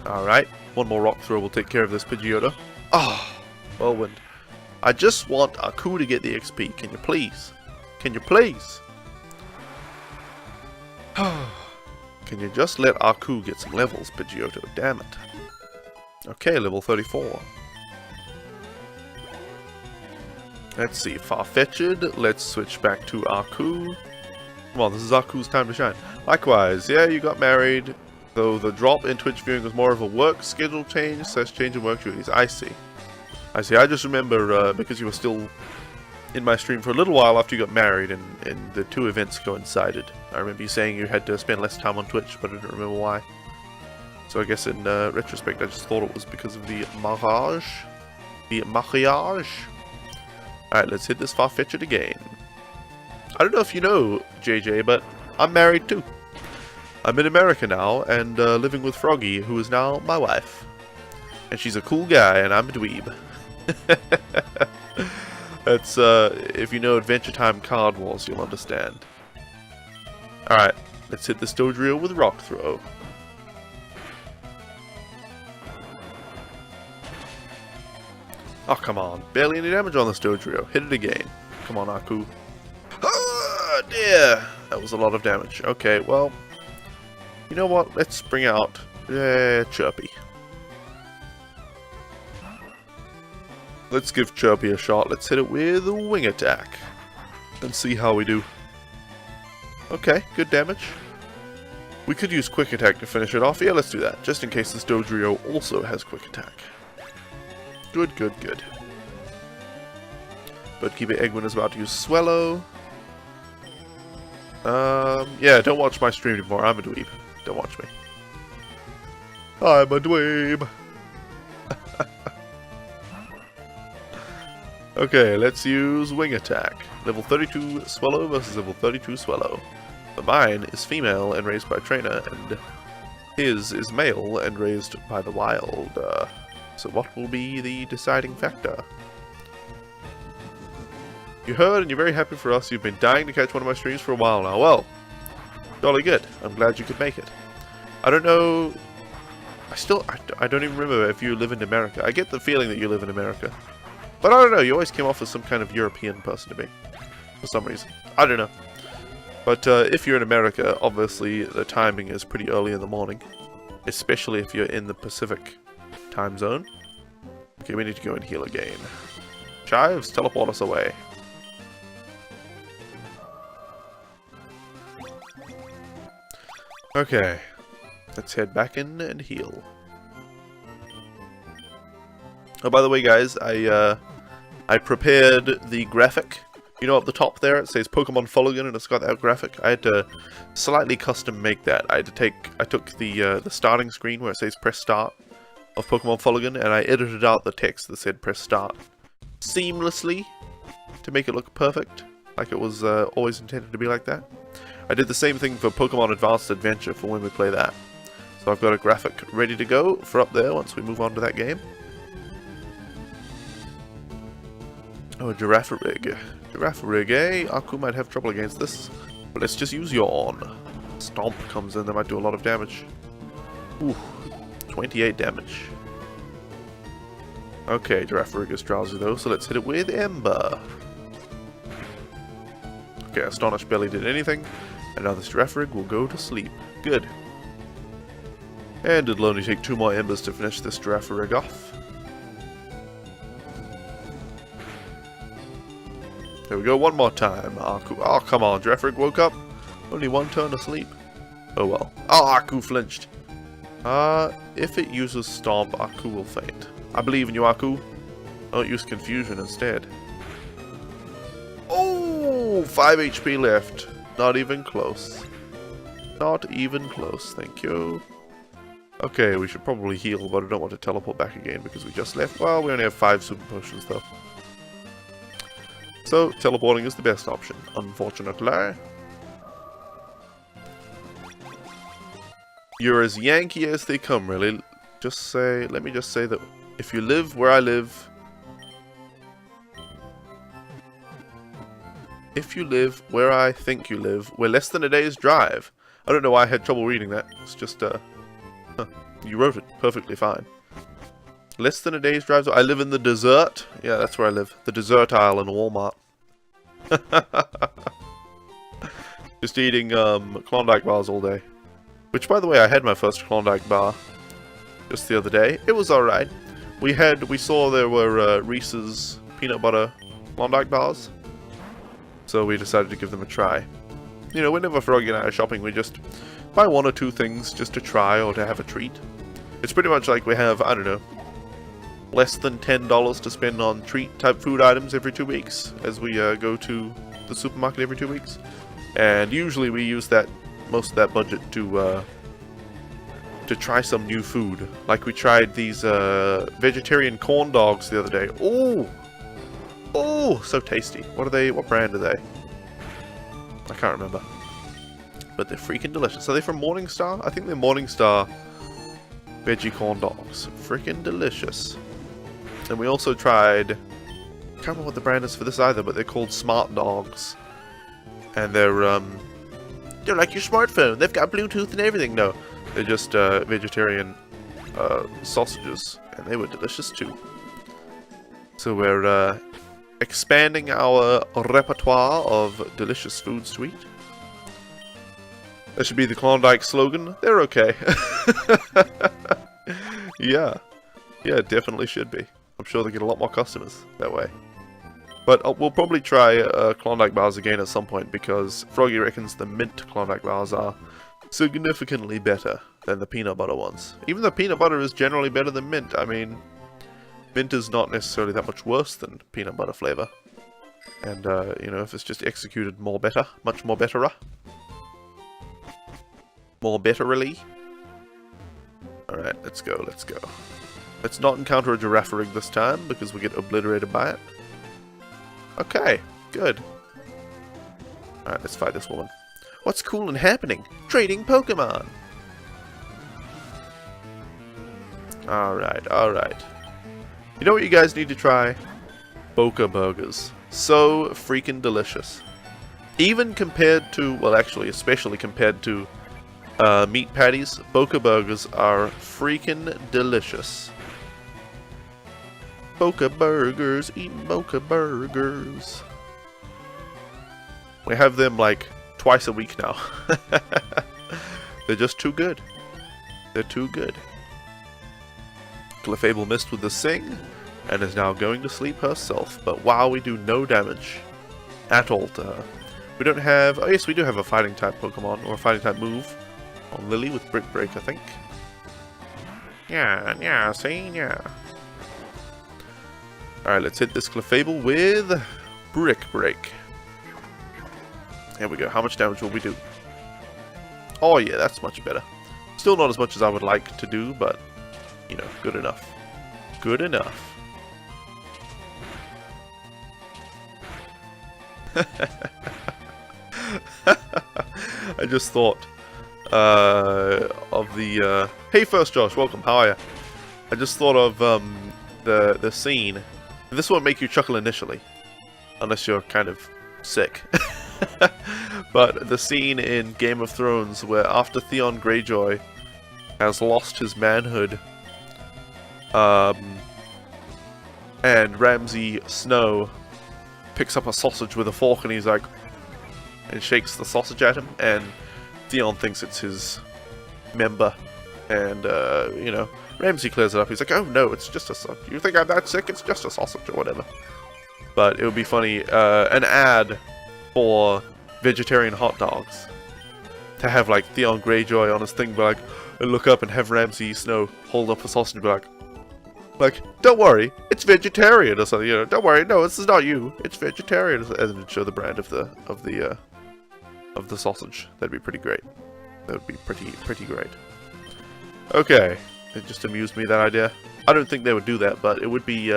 Alright, one more rock throw will take care of this Pidgeotto. Ah, whirlwind. I just want Aku to get the XP. Can you please? Can you please? Can you just let Aku get some levels, Pidgeotto? Damn it. Okay, level 34. Let's see, Farfetch'd. Let's switch back to Aku. Well, this is Aku's time to shine. Likewise, yeah, you got married, though the drop in Twitch viewing was more of a work schedule change / change in work duties. I see. I just remember, because you were still in my stream for a little while after you got married, and the two events coincided. I remember you saying you had to spend less time on Twitch, but I didn't remember why. So I guess in retrospect, I just thought it was because of the mariage. The mariage. Alright, let's hit this far-fetched again. I don't know if you know, JJ, but I'm married too. I'm in America now, and living with Froggy, who is now my wife. And she's a cool guy, and I'm a dweeb. That's, if you know Adventure Time Card Wars, you'll understand. Alright, let's hit this Dodrio with Rock Throw. Oh, come on. Barely any damage on this Dodrio. Hit it again. Come on, Aku. Ah, dear. That was a lot of damage. Okay, well, you know what? Let's bring out Chirpy. Let's give Chirpy a shot. Let's hit it with a Wing Attack. And see how we do. Okay, good damage. We could use Quick Attack to finish it off. Yeah, let's do that. Just in case this Dodrio also has Quick Attack. Good, good, good. But keep it. Eggman is about to use Swallow. Yeah, don't watch my stream anymore. I'm a dweeb. Don't watch me. I'm a dweeb. Okay, let's use Wing Attack. Level 32 Swallow versus level 32 Swallow. But mine is female and raised by trainer, and his is male and raised by the wild. So what will be the deciding factor? You heard, and you're very happy for us. You've been dying to catch one of my streams for a while now. Well, jolly good. I'm glad you could make it. I don't know. I don't even remember if you live in America. I get the feeling that you live in America. But I don't know. You always came off as some kind of European person to me. For some reason. I don't know. But if you're in America, obviously the timing is pretty early in the morning. Especially if you're in the Pacific time zone. Okay, we need to go and heal again. Chives, teleport us away. Okay, let's head back in and heal. Oh, by the way, guys, I prepared the graphic. You know, up the top there, it says Pkmn Fuligin, and it's got that graphic. I had to slightly custom make that. I took the starting screen where it says press start of Pkmn Fuligin, and I edited out the text that said press start seamlessly to make it look perfect, like it was always intended to be like that. I did the same thing for Pokemon Advanced Adventure for when we play that. So I've got a graphic ready to go for up there once we move on to that game. Oh, Girafarig. Girafarig, eh? Aku might have trouble against this. But let's just use Yawn. Stomp comes in, that might do a lot of damage. Ooh, 28 damage. Okay, Girafarig is drowsy though, so let's hit it with Ember. Okay, Astonish barely did anything. And now this Girafarig will go to sleep. Good. And it'll only take 2 more Embers to finish this Girafarig off. There we go, one more time. Aku. Oh, come on, Girafarig woke up. Only 1 turn of sleep. Oh well. Oh, Aku flinched. If it uses Stomp, Aku will faint. I believe in you, Aku. Don't use Confusion instead. Oh, 5 HP left. Not even close. Not even close, thank you. Okay, we should probably heal, but I don't want to teleport back again because we just left. Well, we only have 5 super potions though. So, teleporting is the best option, unfortunately. You're as Yankee as they come, really. Let me just say that if you live where I live, if you live where I think you live, we're less than a day's drive. I don't know why I had trouble reading that. It's just, you wrote it perfectly fine. Less than a day's drive. I live in the desert. Yeah, that's where I live. The dessert aisle in Walmart. Just eating Klondike bars all day. Which, by the way, I had my first Klondike bar just the other day. It was alright. We saw there were Reese's peanut butter Klondike bars. So we decided to give them a try. You know, whenever Froggy and I are shopping, we just buy 1 or 2 things just to try or to have a treat. It's pretty much like we have, I don't know, less than $10 to spend on treat-type food items every 2 weeks, as we go to the supermarket every 2 weeks. And usually we use most of that budget to try some new food. Like we tried these vegetarian corn dogs the other day. Oh! Oh, so tasty. What brand are they? I can't remember. But they're freaking delicious. Are they from Morningstar? I think they're Morningstar veggie corn dogs. Freaking delicious. And we also tried, I can't remember what the brand is for this either, but they're called Smart Dogs. And they're like your smartphone. They've got Bluetooth and everything. No, they're just vegetarian sausages, and they were delicious too. So we're expanding our repertoire of delicious foods to eat. That should be the Klondike slogan. They're okay. Yeah, it definitely should be. I'm sure they get a lot more customers that way. But we'll probably try Klondike bars again at some point, because Froggy reckons the mint Klondike bars are significantly better than the peanut butter ones. Even though peanut butter is generally better than mint. I mean, mint is not necessarily that much worse than peanut butter flavor. And, you know, if it's just executed much more betterer. More betterly. Alright, let's go. Let's not encounter a giraffe rig this time, because we get obliterated by it. Okay, good. Alright, let's fight this woman. What's cool and happening? Trading Pokemon! Alright. You know what you guys need to try? Boca Burgers. So freaking delicious. Even compared to, well actually, especially compared to meat patties, Boca Burgers are freaking delicious. Boca Burgers, eating Boca Burgers. We have them like twice a week now. They're just too good. They're too good. Clefable missed with the sing, and is now going to sleep herself. But wow, we do no damage at all to her. We don't have... Oh yes, we do have a fighting type Pokemon, or a fighting type move on Lily with Brick Break, I think. Yeah, see? Yeah. Alright, let's hit this Clefable with Brick Break. There we go. How much damage will we do? Oh yeah, that's much better. Still not as much as I would like to do, but, you know, good enough. Good enough. I just thought of the hey first Josh, welcome, how are you? I just thought of the scene. This won't make you chuckle initially, unless you're kind of sick. But the scene in Game of Thrones where after Theon Greyjoy has lost his manhood, and Ramsay Snow picks up a sausage with a fork and he's like, and shakes the sausage at him, and Theon thinks it's his member, and you know, Ramsay clears it up. He's like, oh no, it's just a sausage. You think I'm that sick? It's just a sausage or whatever. But it would be funny, an ad for vegetarian hot dogs, to have like Theon Greyjoy on his thing, but like, and look up and have Ramsay Snow hold up a sausage and be like, don't worry, it's vegetarian or something. You know, don't worry, no, this is not you, it's vegetarian, and then show the brand of the sausage. That'd be pretty great. That would be pretty great. Okay, it just amused me, that idea. I don't think they would do that, but it would be.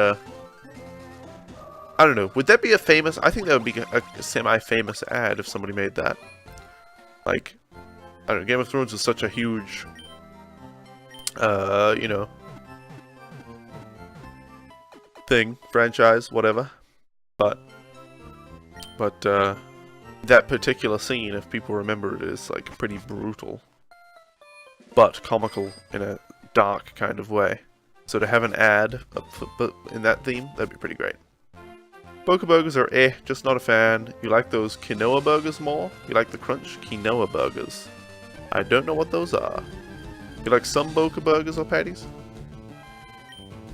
I don't know. Would that be a famous? I think that would be a semi-famous ad if somebody made that. Like, I don't know. Game of Thrones is such a huge, you know, thing, franchise, whatever. But that particular scene, if people remember it, is like pretty brutal, but comical in a dark kind of way. So to have an ad in that theme, that'd be pretty great. Boca Burgers are just not a fan. You like those quinoa burgers more? You like the crunch quinoa burgers? I don't know what those are. You like some Boca Burgers or patties?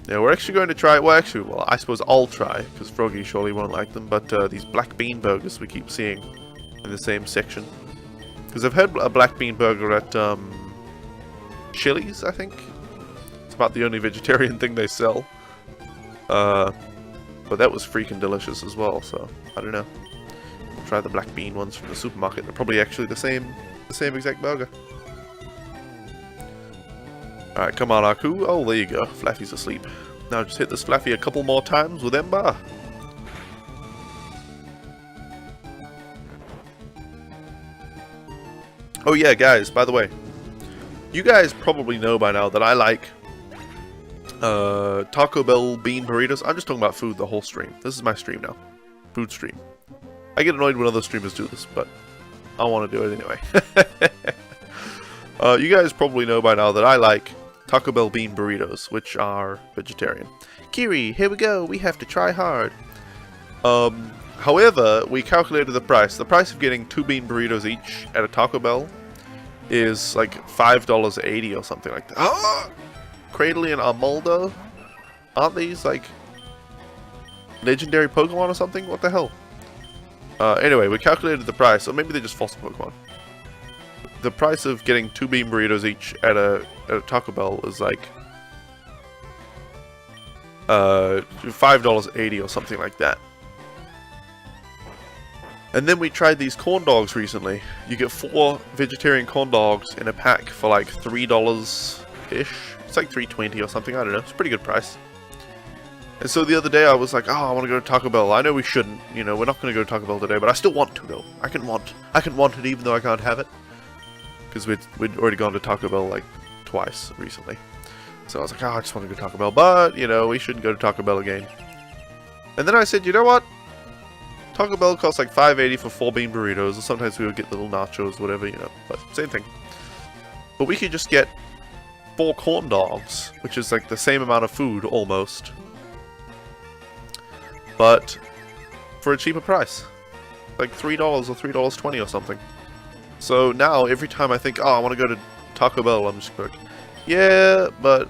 Yeah, we're actually going to try, well I suppose I'll try, because Froggy surely won't like them, but these black bean burgers we keep seeing in the same section. Because I've had a black bean burger at Chili's, I think. It's about the only vegetarian thing they sell. But that was freaking delicious as well, so I don't know. We'll try the black bean ones from the supermarket. They're probably actually the same exact burger. Alright, come on, Aku. Oh, there you go. Flaffy's asleep. Now just hit this Flaffy a couple more times with Ember. Oh yeah, guys, by the way. You guys probably know by now that I like Taco Bell bean burritos. I'm just talking about food the whole stream. This is my stream now. Food stream. I get annoyed when other streamers do this, but I want to do it anyway. You guys probably know by now that I like Taco Bell bean burritos, which are vegetarian. Kiri, here we go. We have to try hard. However, we calculated the price. The price of getting 2 bean burritos each at a Taco Bell is like $5.80 or something like that. Ah! Cradley and Armaldo? Aren't these like legendary Pokemon or something? What the hell? Anyway, we calculated the price, or maybe they're just fossil Pokemon. The price of getting 2 bean burritos each at a Taco Bell is like $5.80 or something like that. And then we tried these corn dogs recently. You get 4 vegetarian corn dogs in a pack for like $3-ish. It's like $3.20 or something, I don't know. It's a pretty good price. And so the other day I was like, oh, I want to go to Taco Bell. I know we shouldn't, you know, we're not going to go to Taco Bell today, but I still want to though. I can want it even though I can't have it. Because we'd already gone to Taco Bell like twice recently. So I was like, oh, I just want to go to Taco Bell, but, you know, we shouldn't go to Taco Bell again. And then I said, you know what? Taco Bell costs like $5.80 for 4 bean burritos, or sometimes we would get little nachos, whatever, you know, but same thing. But we could just get 4 corn dogs, which is like the same amount of food, almost. But for a cheaper price. Like $3 or $3.20 or something. So now, every time I think, oh, I want to go to Taco Bell, I'm just like, yeah, but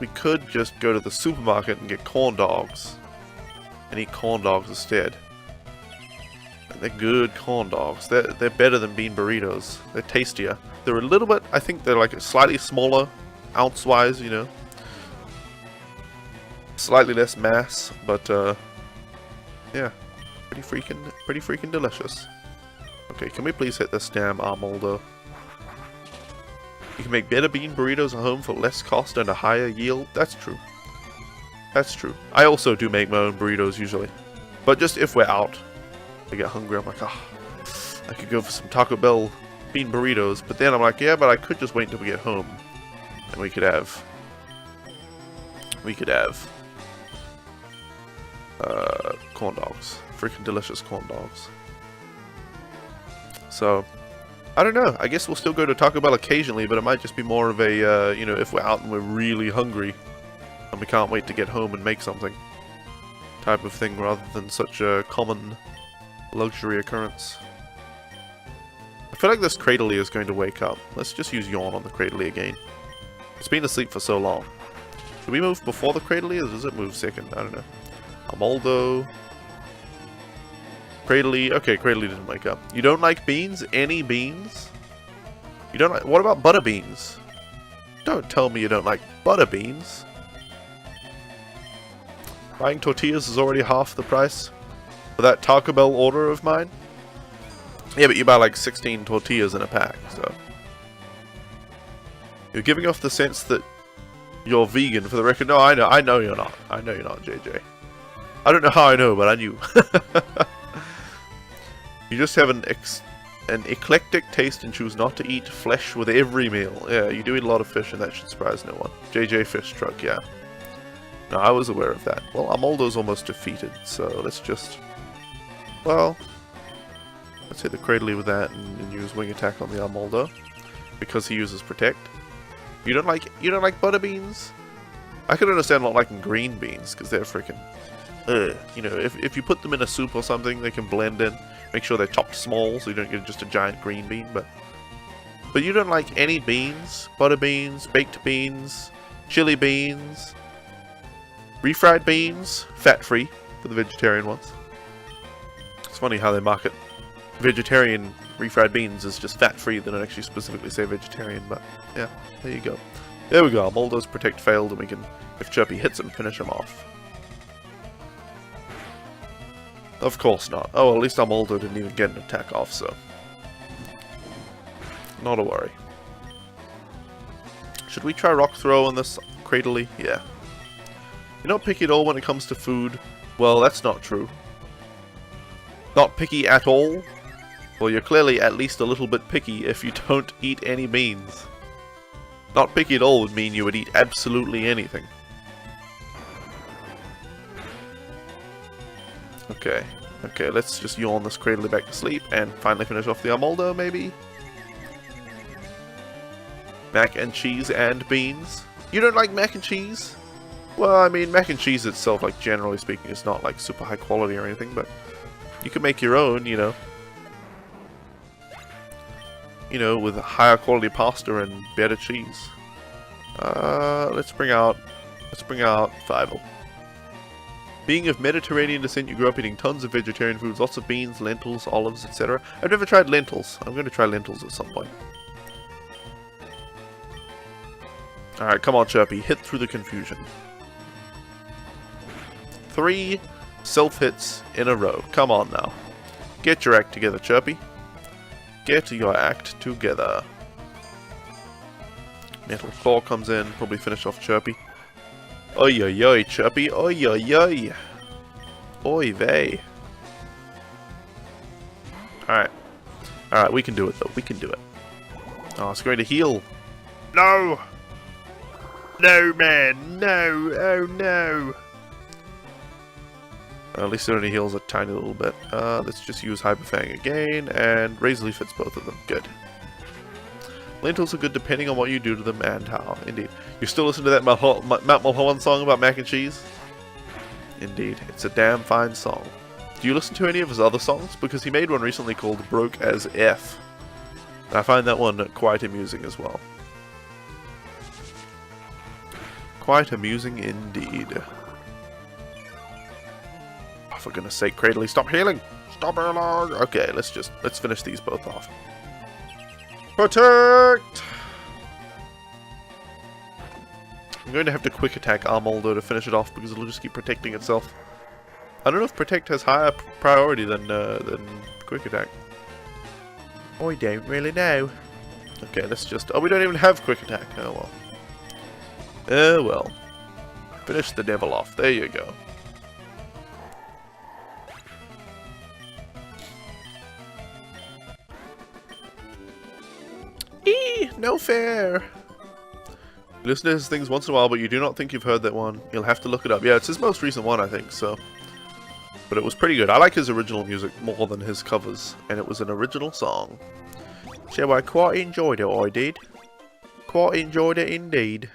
we could just go to the supermarket and get corn dogs. And eat corn dogs instead. They're good corn dogs. They're better than bean burritos. They're tastier. They're a little bit, I think they're like slightly smaller, ounce-wise, you know. Slightly less mass, but yeah, pretty freaking delicious. Okay, can we please hit this damn Armaldo? You can make better bean burritos at home for less cost and a higher yield. That's true. That's true. I also do make my own burritos usually, but just if we're out. I get hungry, I'm like, oh, I could go for some Taco Bell bean burritos, but then I'm like, yeah, but I could just wait until we get home, and we could have corn dogs, freaking delicious corn dogs. So, I don't know, I guess we'll still go to Taco Bell occasionally, but it might just be more of a, you know, if we're out and we're really hungry, and we can't wait to get home and make something, type of thing, rather than such a common luxury occurrence. I feel like this Cradley is going to wake up. Let's just use Yawn on the Cradley again. It's been asleep for so long. Do we move before the Cradley, or does it move second? I don't know. Armaldo. Cradley. Okay, Cradley didn't wake up. You don't like beans? Any beans? You don't like... What about butter beans? Don't tell me you don't like butter beans. Buying tortillas is already half the price. For that Taco Bell order of mine? Yeah, but you buy like 16 tortillas in a pack, so... You're giving off the sense that you're vegan, for the record. No, I know you're not. I know you're not, JJ. I don't know how I know, but I knew. You just have an eclectic taste and choose not to eat flesh with every meal. Yeah, you do eat a lot of fish, and that should surprise no one. JJ Fish Truck, yeah. No, I was aware of that. Well, Armaldo's almost defeated, so let's just... Well, let's hit the Cradley with that and use Wing Attack on the Armaldo, because he uses Protect. You don't like butter beans? I can understand not liking green beans, because they're freaking... You know, if you put them in a soup or something, they can blend in. Make sure they're chopped small, so you don't get just a giant green bean, but you don't like any beans? Butter beans, baked beans, chili beans, refried beans, fat-free, for the vegetarian ones. It's funny how they market vegetarian refried beans as just fat-free. They don't actually specifically say vegetarian, but yeah, there you go. There we go. Armaldo's Protect failed, and we can, if Chirpy hits him, finish him off. Of course not. Oh, well, at least Armoldo didn't even get an attack off, so... not a worry. Should we try Rock Throw on this Cradley? Yeah. You're not picky at all when it comes to food? Well, that's not true. Not picky at all? Well, you're clearly at least a little bit picky if you don't eat any beans. Not picky at all would mean you would eat absolutely anything. Okay. Okay, let's just yawn this Cradley back to sleep and finally finish off the Armoldo, maybe? Mac and cheese and beans? You don't like mac and cheese? Well, I mean, mac and cheese itself, like, generally speaking, is not, like, super high quality or anything, but you can make your own, you know. You know, with higher quality pasta and better cheese. Let's bring out Fievel. Being of Mediterranean descent, you grew up eating tons of vegetarian foods, lots of beans, lentils, olives, etc. I've never tried lentils. I'm going to try lentils at some point. Alright, come on, Chirpy. Hit through the confusion. 3 self-hits in a row. Come on now. Get your act together, Chirpy. Get your act together. Metal Claw comes in, probably finish off Chirpy. Oi oi oi, Chirpy. Oi oi oi. Oy vey. Alright. Alright, we can do it though. We can do it. Oh, it's going to heal. No! No, man! No! Oh no! At least it only heals a tiny little bit. Let's just use Hyper Fang again, and Razor Leaf fits both of them. Good. Lentils are good depending on what you do to them and how. Indeed. You still listen to that Mount Mulholland song about mac and cheese? Indeed. It's a damn fine song. Do you listen to any of his other songs? Because he made one recently called Broke as F. And I find that one quite amusing as well. Quite amusing indeed. Oh, for goodness sake, Cradley, stop healing! Stop healing! Okay, let's finish these both off. Protect! I'm going to have to quick attack Armoldo to finish it off because it'll just keep protecting itself. I don't know if protect has higher priority than quick attack. I don't really know. Okay, let's just... oh, we don't even have quick attack. Oh well. Oh well. Finish the devil off. There you go. No fair. You listen to his things once in a while, but you do not think you've heard that one. You'll have to look it up. Yeah, it's his most recent one, I think, so... but it was pretty good. I like his original music more than his covers, and it was an original song. So I quite enjoyed it, I did. Quite enjoyed it indeed.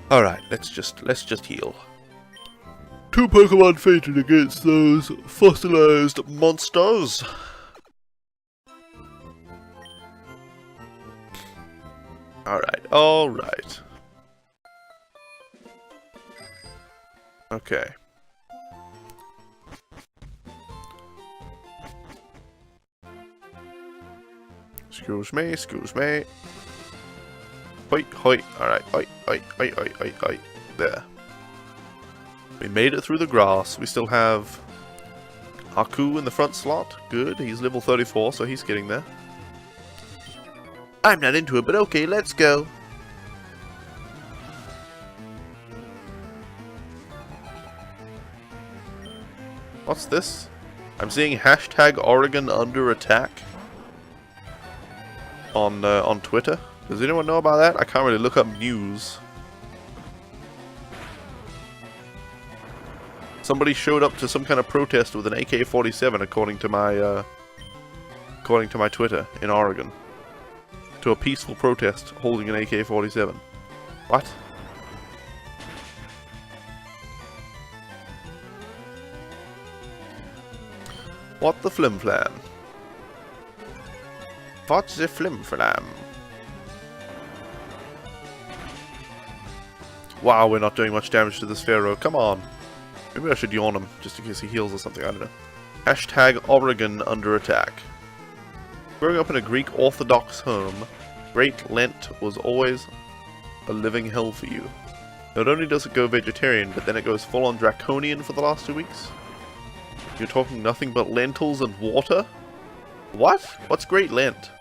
Alright, let's just heal. 2 Pokemon fainted against those fossilized monsters. Alright, alright. Okay. Excuse me, excuse me. Hoi, hoi, alright, hoi, hoi, hoi, hoi, hoi, hoi. There. We made it through the grass. We still have Haku in the front slot. Good, he's level 34, so he's getting there. I'm not into it, but okay, let's go. What's this? I'm seeing hashtag Oregon under attack on Twitter. Does anyone know about that? I can't really look up news. Somebody showed up to some kind of protest with an AK-47, according to my Twitter in Oregon. To a peaceful protest holding an AK-47. What? What the flim-flam? What's the flim-flam? Wow, we're not doing much damage to this Pharaoh. Come on. Maybe I should yawn him, just in case he heals or something. I don't know. Hashtag Oregon under attack. Growing up in a Greek Orthodox home, Great Lent was always a living hell for you. Not only does it go vegetarian, but then it goes full-on draconian for the last 2 weeks. You're talking nothing but lentils and water? What? What's Great Lent?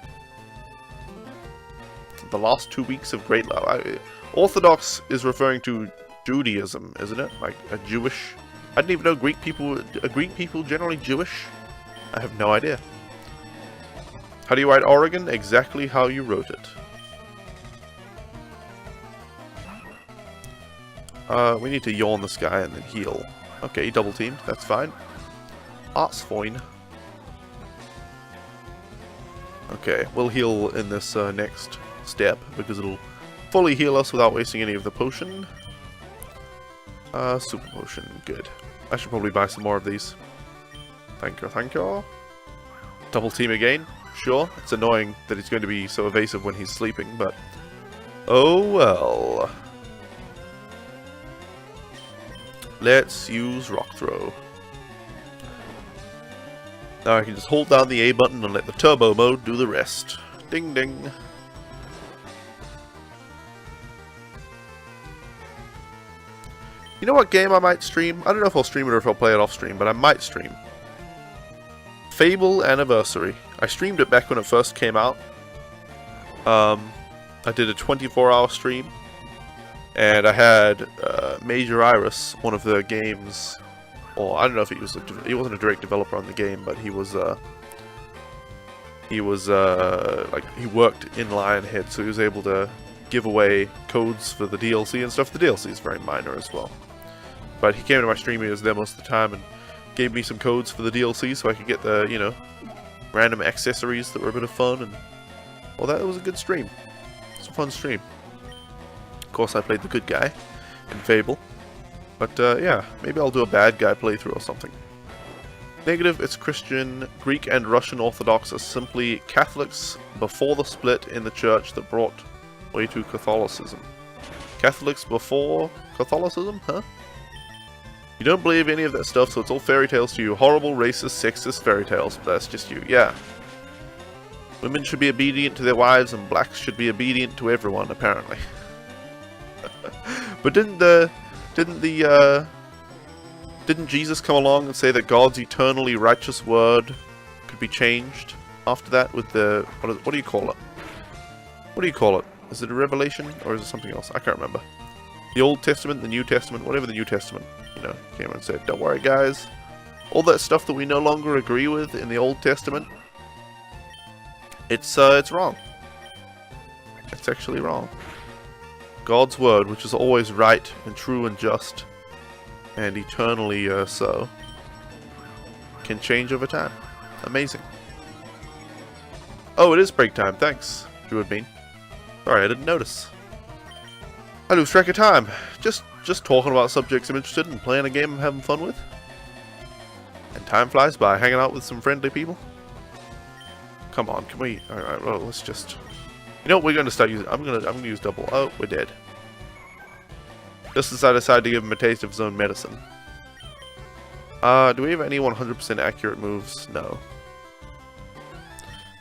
The last 2 weeks of Great Lent. Orthodox is referring to Judaism, isn't it? Like a Jewish... I didn't even know Greek people... Are Greek people generally Jewish? I have no idea. How do you write Oregon? Exactly how you wrote it. We need to yawn this guy and then heal. Okay, he double teamed. That's fine. That's fine. Okay, we'll heal in this next step because it'll fully heal us without wasting any of the potion. Super potion. Good. I should probably buy some more of these. Thank you, thank you. Double team again. Sure, it's annoying that he's going to be so evasive when he's sleeping, but... oh well. Let's use Rock Throw. Now I can just hold down the A button and let the turbo mode do the rest. Ding ding. You know what game I might stream? I don't know if I'll stream it or if I'll play it off stream, but I might stream. Fable Anniversary. I streamed it back when it first came out. I did a 24-hour stream. And I had Major Iris, one of the game's... well, I don't know if he wasn't a direct developer on the game, but he was like, he worked in Lionhead, so he was able to give away codes for the DLC and stuff. The DLC is very minor as well. But he came to my stream, he was there most of the time, and gave me some codes for the DLC so I could get the, you know, random accessories that were a bit of fun, and... well, that was a good stream. It's a fun stream. Of course, I played the good guy in Fable. But, yeah, maybe I'll do a bad guy playthrough or something. Negative, it's Christian. Greek and Russian Orthodox are simply Catholics before the split in the church that brought way to Catholicism. Catholics before Catholicism? Huh? You don't believe any of that stuff, so it's all fairy tales to you. Horrible, racist, sexist fairy tales. But that's just you. Yeah. Women should be obedient to their wives, and blacks should be obedient to everyone, apparently. But didn't Jesus come along and say that God's eternally righteous word could be changed after that with the... what do you call it? What do you call it? Is it a revelation, or is it something else? I can't remember. The Old Testament, the New Testament, whatever the New Testament, you know, came and said, don't worry guys, all that stuff that we no longer agree with in the Old Testament, it's wrong. It's actually wrong. God's word, which is always right and true and just, and eternally so, can change over time. Amazing. Oh, it is break time. Thanks, Druid Bean. Sorry, I didn't notice. I lose track of time. Just talking about subjects I'm interested in, playing a game I'm having fun with. And time flies by, hanging out with some friendly people. Come on, can we... alright, well, let's just... you know what, we're going to start using... I'm gonna use double... oh, we're dead. Just as I decided to give him a taste of his own medicine. Do we have any 100% accurate moves? No.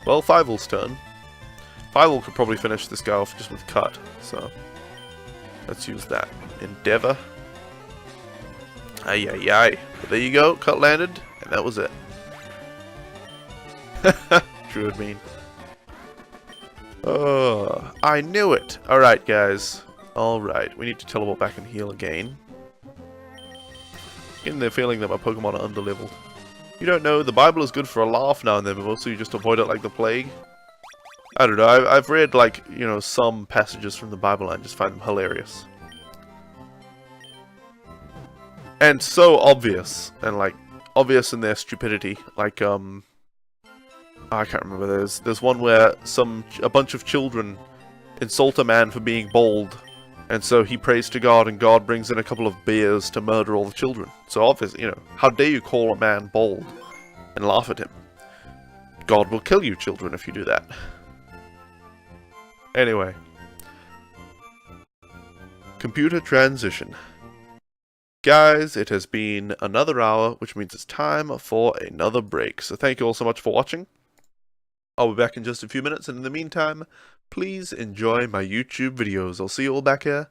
Well, Fievel's turn. Fievel could probably finish this guy off just with cut, so... let's use that. Endeavor. Ay, ay, ay. But there you go, cut landed, and that was it. Druid mean. Oh, I knew it! Alright, guys. Alright, we need to teleport back and heal again. Getting the feeling that my Pokemon are underleveled. You don't know, the Bible is good for a laugh now and then, but mostly you just avoid it like the plague. I don't know, I've read, like, you know, some passages from the Bible and I just find them hilarious. And so obvious, and like, obvious in their stupidity. Like, I can't remember, there's one where a bunch of children insult a man for being bald, and so he prays to God, and God brings in a couple of bears to murder all the children. So obviously, you know, how dare you call a man bald and laugh at him? God will kill you, children, if you do that. Anyway. Computer transition. Guys, it has been another hour, which means it's time for another break. So thank you all so much for watching. I'll be back in just a few minutes, and in the meantime, please enjoy my YouTube videos. I'll see you all back here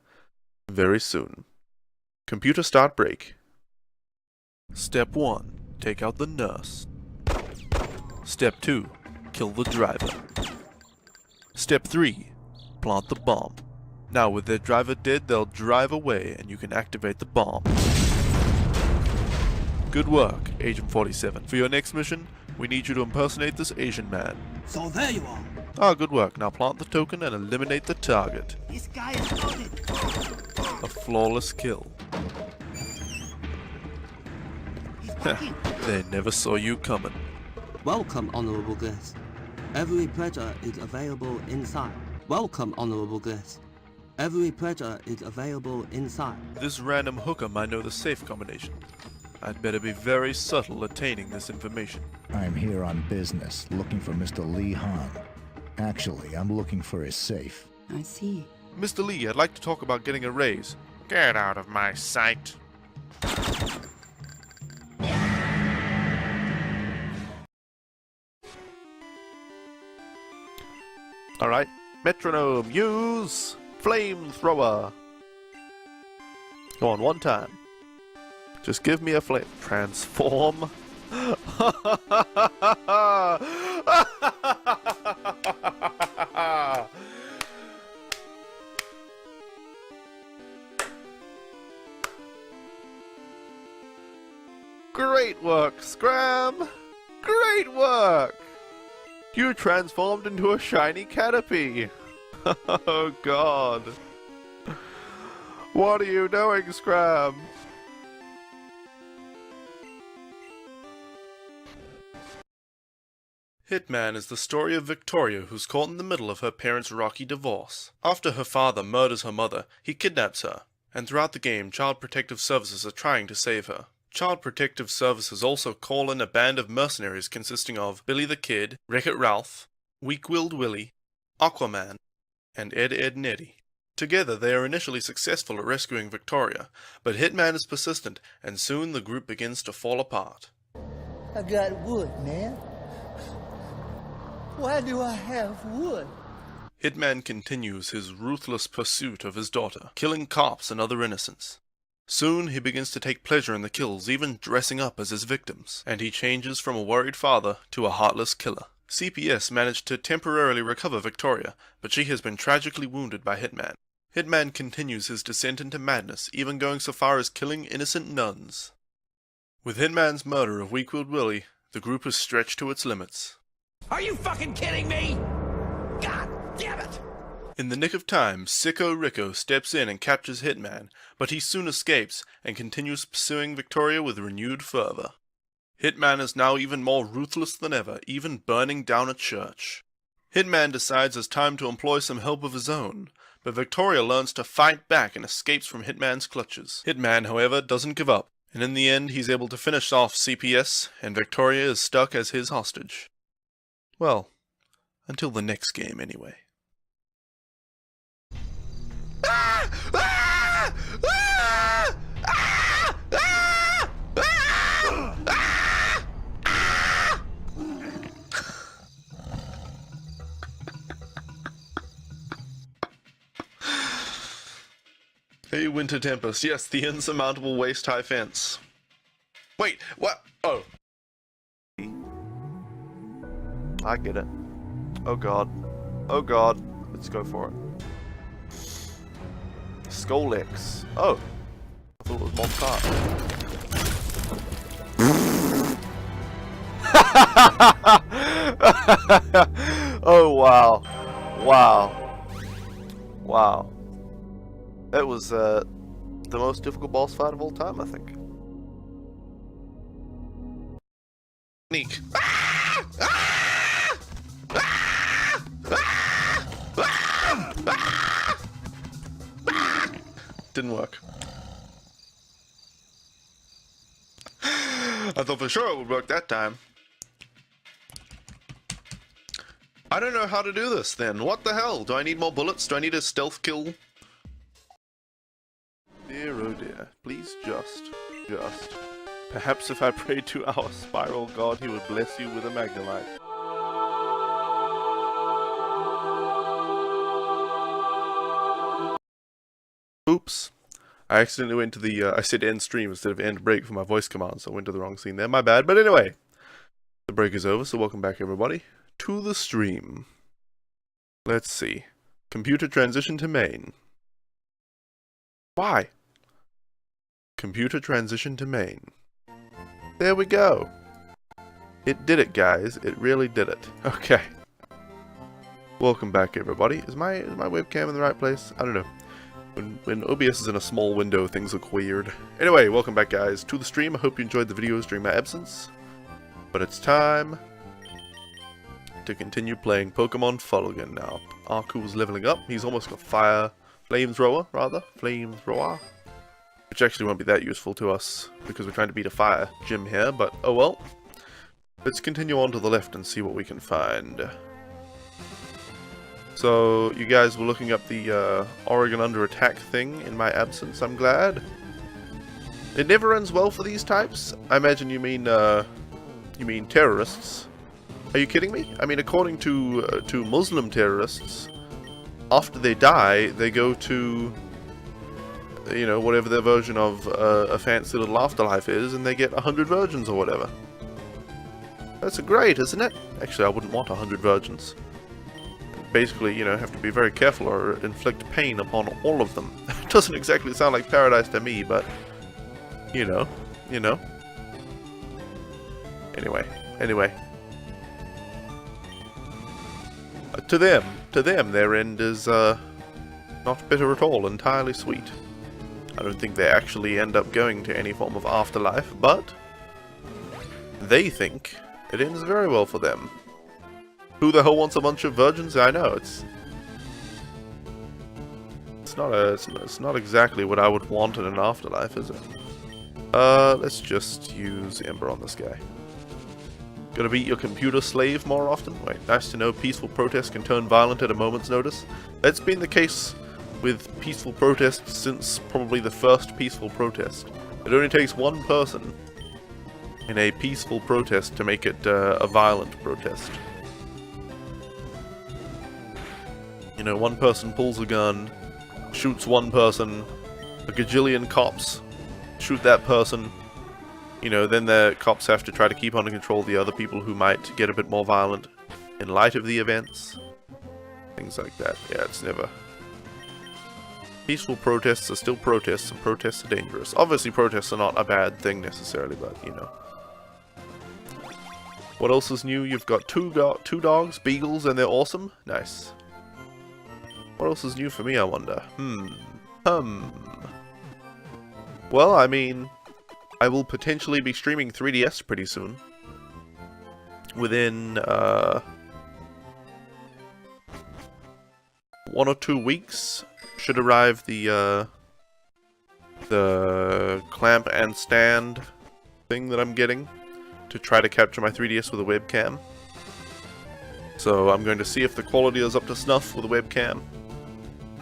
very soon. Computer start break. Step 1. take out the nurse. Step 2, kill the driver. Step 3, plant the bomb. Now with their driver dead, they'll drive away and you can activate the bomb. Good work, Agent 47. For your next mission, we need you to impersonate this Asian man. So there you are. Ah, good work. Now plant the token and eliminate the target. This guy is loaded. A flawless kill. He's working. They never saw you coming. Welcome, honorable guest. Every pleasure is available inside. Welcome, honorable guest. Every pleasure is available inside. This random hooker might know the safe combination. I'd better be very subtle attaining this information. I'm here on business, looking for Mr. Lee Han. Actually, I'm looking for his safe. I see. Mr. Lee, I'd like to talk about getting a raise. Get out of my sight. Alright, metronome, use flamethrower. Go on, one time. Just give me a flame. Transform. Great work, Scram! Great work! You transformed into a shiny canopy! Oh god. What are you doing, Scram? Hitman is the story of Victoria, who's caught in the middle of her parents' rocky divorce. After her father murders her mother, he kidnaps her, and throughout the game, Child Protective Services are trying to save her. Child Protective Services also call in a band of mercenaries consisting of Billy the Kid, Wreck-It Ralph, Weak-Willed Willie, Aquaman, and Ed Neddy. Together, they are initially successful at rescuing Victoria, but Hitman is persistent, and soon the group begins to fall apart. I got wood, man. Why do I have wood? Hitman continues his ruthless pursuit of his daughter, killing cops and other innocents. Soon he begins to take pleasure in the kills, even dressing up as his victims, and he changes from a worried father to a heartless killer. CPS managed to temporarily recover Victoria, but she has been tragically wounded by Hitman. Hitman continues his descent into madness, even going so far as killing innocent nuns. With Hitman's murder of Weak-Willed Willie, the group is stretched to its limits. Are you fucking kidding me? God damn it! In the nick of time, Sicko Rico steps in and captures Hitman, but he soon escapes and continues pursuing Victoria with renewed fervor. Hitman is now even more ruthless than ever, even burning down a church. Hitman decides it's time to employ some help of his own, but Victoria learns to fight back and escapes from Hitman's clutches. Hitman, however, doesn't give up, and in the end he's able to finish off CPS, and Victoria is stuck as his hostage. Well, until the next game anyway. Hey, Winter Tempest. Yes, the insurmountable waist-high fence. Wait, what? Oh. I get it. Oh god. Oh god. Let's go for it. Skolex. Oh. I thought it was Mob Cart. Oh wow. Wow. Wow. That was the most difficult boss fight of all time, I think. Sneak. Didn't work. I thought for sure it would work that time. I don't know how to do this then. What the hell? Do I need more bullets? Do I need a stealth kill? Dear oh dear. Please just. Perhaps if I prayed to our spiral god, he would bless you with a magnolite. Oops. I accidentally went to the, I said end stream instead of end break for my voice command, so I went to the wrong scene there. My bad. But anyway, the break is over, so welcome back everybody to the stream. Let's see. Computer transition to main. Why? Computer transition to main. There we go. It did it, guys. It really did it. Okay. Welcome back, everybody. Is my webcam in the right place? I don't know. When OBS is in a small window, things look weird. Anyway, welcome back, guys, to the stream. I hope you enjoyed the videos during my absence. But it's time to continue playing Pkmn Fuligin now. Aku's leveling up. He's almost got flamethrower, which actually won't be that useful to us because we're trying to beat a fire gym here, but oh well. Let's continue on to the left and see what we can find. So, you guys were looking up the Oregon under attack thing in my absence, I'm glad. It never ends well for these types. I imagine you mean terrorists. Are you kidding me? I mean, according to Muslim terrorists, after they die, they go to, you know, whatever their version of a fancy little afterlife is, and they get 100 virgins or whatever. That's great, isn't it? Actually, I wouldn't want 100 virgins. Basically, you know, have to be very careful or inflict pain upon all of them. It doesn't exactly sound like paradise to me, but, you know. Anyway. To them, their end is, not bitter at all, entirely sweet. I don't think they actually end up going to any form of afterlife, but they think it ends very well for them. Who the hell wants a bunch of virgins? I know, it's not exactly what I would want in an afterlife, is it? Let's just use Ember on this guy. Gonna beat your computer slave more often? Wait, nice to know peaceful protest can turn violent at a moment's notice. That's been the case with peaceful protests since probably the first peaceful protest. It only takes one person in a peaceful protest to make it a violent protest. You know, one person pulls a gun, shoots one person, a gajillion cops shoot that person. You know, then the cops have to try to keep under control the other people who might get a bit more violent in light of the events. Things like that. Yeah, it's never... Peaceful protests are still protests, and protests are dangerous. Obviously, protests are not a bad thing necessarily, but, you know. What else is new? You've got two dogs, beagles, and they're awesome. Nice. What else is new for me, I wonder? Well, I mean, I will potentially be streaming 3DS pretty soon. Within, 1 or 2 weeks should arrive the clamp and stand thing that I'm getting to try to capture my 3DS with a webcam. So I'm going to see if the quality is up to snuff with a webcam.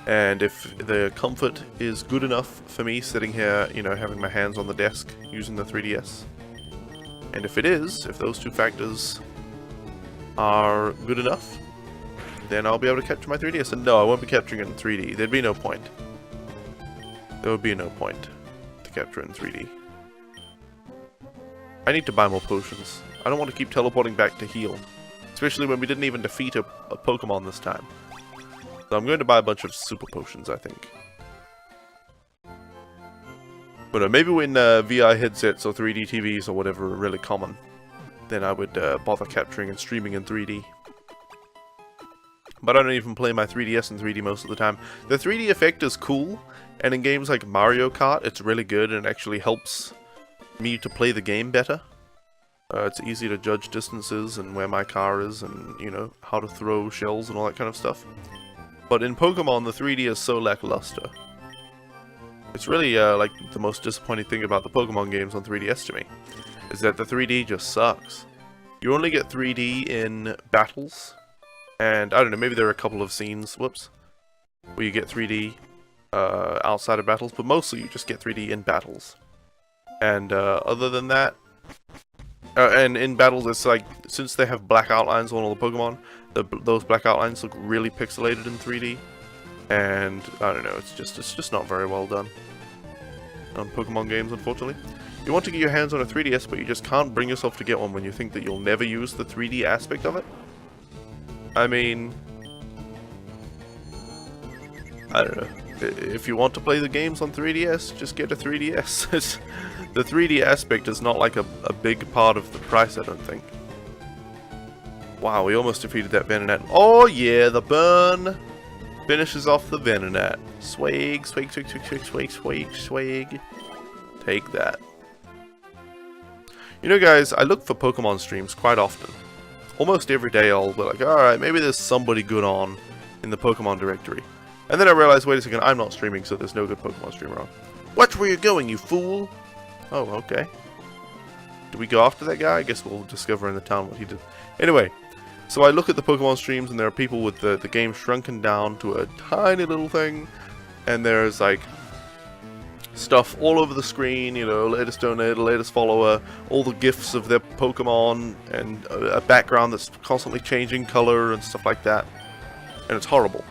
And if the comfort is good enough for me sitting here, you know, having my hands on the desk using the 3DS. And if it is, if those two factors are good enough, then I'll be able to capture my 3DS. And no, I won't be capturing it in 3D. There'd be no point. There would be no point to capture it in 3D. I need to buy more potions. I don't want to keep teleporting back to heal. Especially when we didn't even defeat a Pokemon this time. So I'm going to buy a bunch of super potions, I think. But maybe when VR headsets or 3D TVs or whatever are really common, then I would bother capturing and streaming in 3D. But I don't even play my 3DS in 3D most of the time. The 3D effect is cool, and in games like Mario Kart, it's really good and it actually helps me to play the game better. It's easy to judge distances and where my car is and, you know, how to throw shells and all that kind of stuff. But in Pokemon, the 3D is so lackluster. It's really, like, the most disappointing thing about the Pokemon games on 3DS to me, is that the 3D just sucks. You only get 3D in battles, and, I don't know, maybe there are a couple of scenes, whoops, where you get 3D outside of battles, but mostly you just get 3D in battles. And, other than that, and in battles, it's like, since they have black outlines on all the Pokemon, those black outlines look really pixelated in 3D, and I don't know, it's just not very well done. on Pokemon games, unfortunately. You want to get your hands on a 3DS, but you just can't bring yourself to get one when you think that you'll never use the 3D aspect of it? I mean, I don't know. If you want to play the games on 3DS, just get a 3DS. The 3D aspect is not like a big part of the price, I don't think. Wow, we almost defeated that Venonat. Oh yeah, the burn finishes off the Venonat. Swag, swag, swag, swag, swag, swag, swag, swag. Take that. You know guys, I look for Pokemon streams quite often. Almost every day I'll be like, alright, maybe there's somebody good on in the Pokemon directory. And then I realize, wait a second, I'm not streaming, so there's no good Pokemon streamer on. Watch where you're going, you fool! Oh, okay. Do we go after that guy? I guess we'll discover in the town what he did. Anyway, so I look at the Pokemon streams, and there are people with the game shrunken down to a tiny little thing, and there's like stuff all over the screen, you know, latest donator, latest follower, all the gifs of their Pokemon, and a background that's constantly changing color and stuff like that. And it's horrible.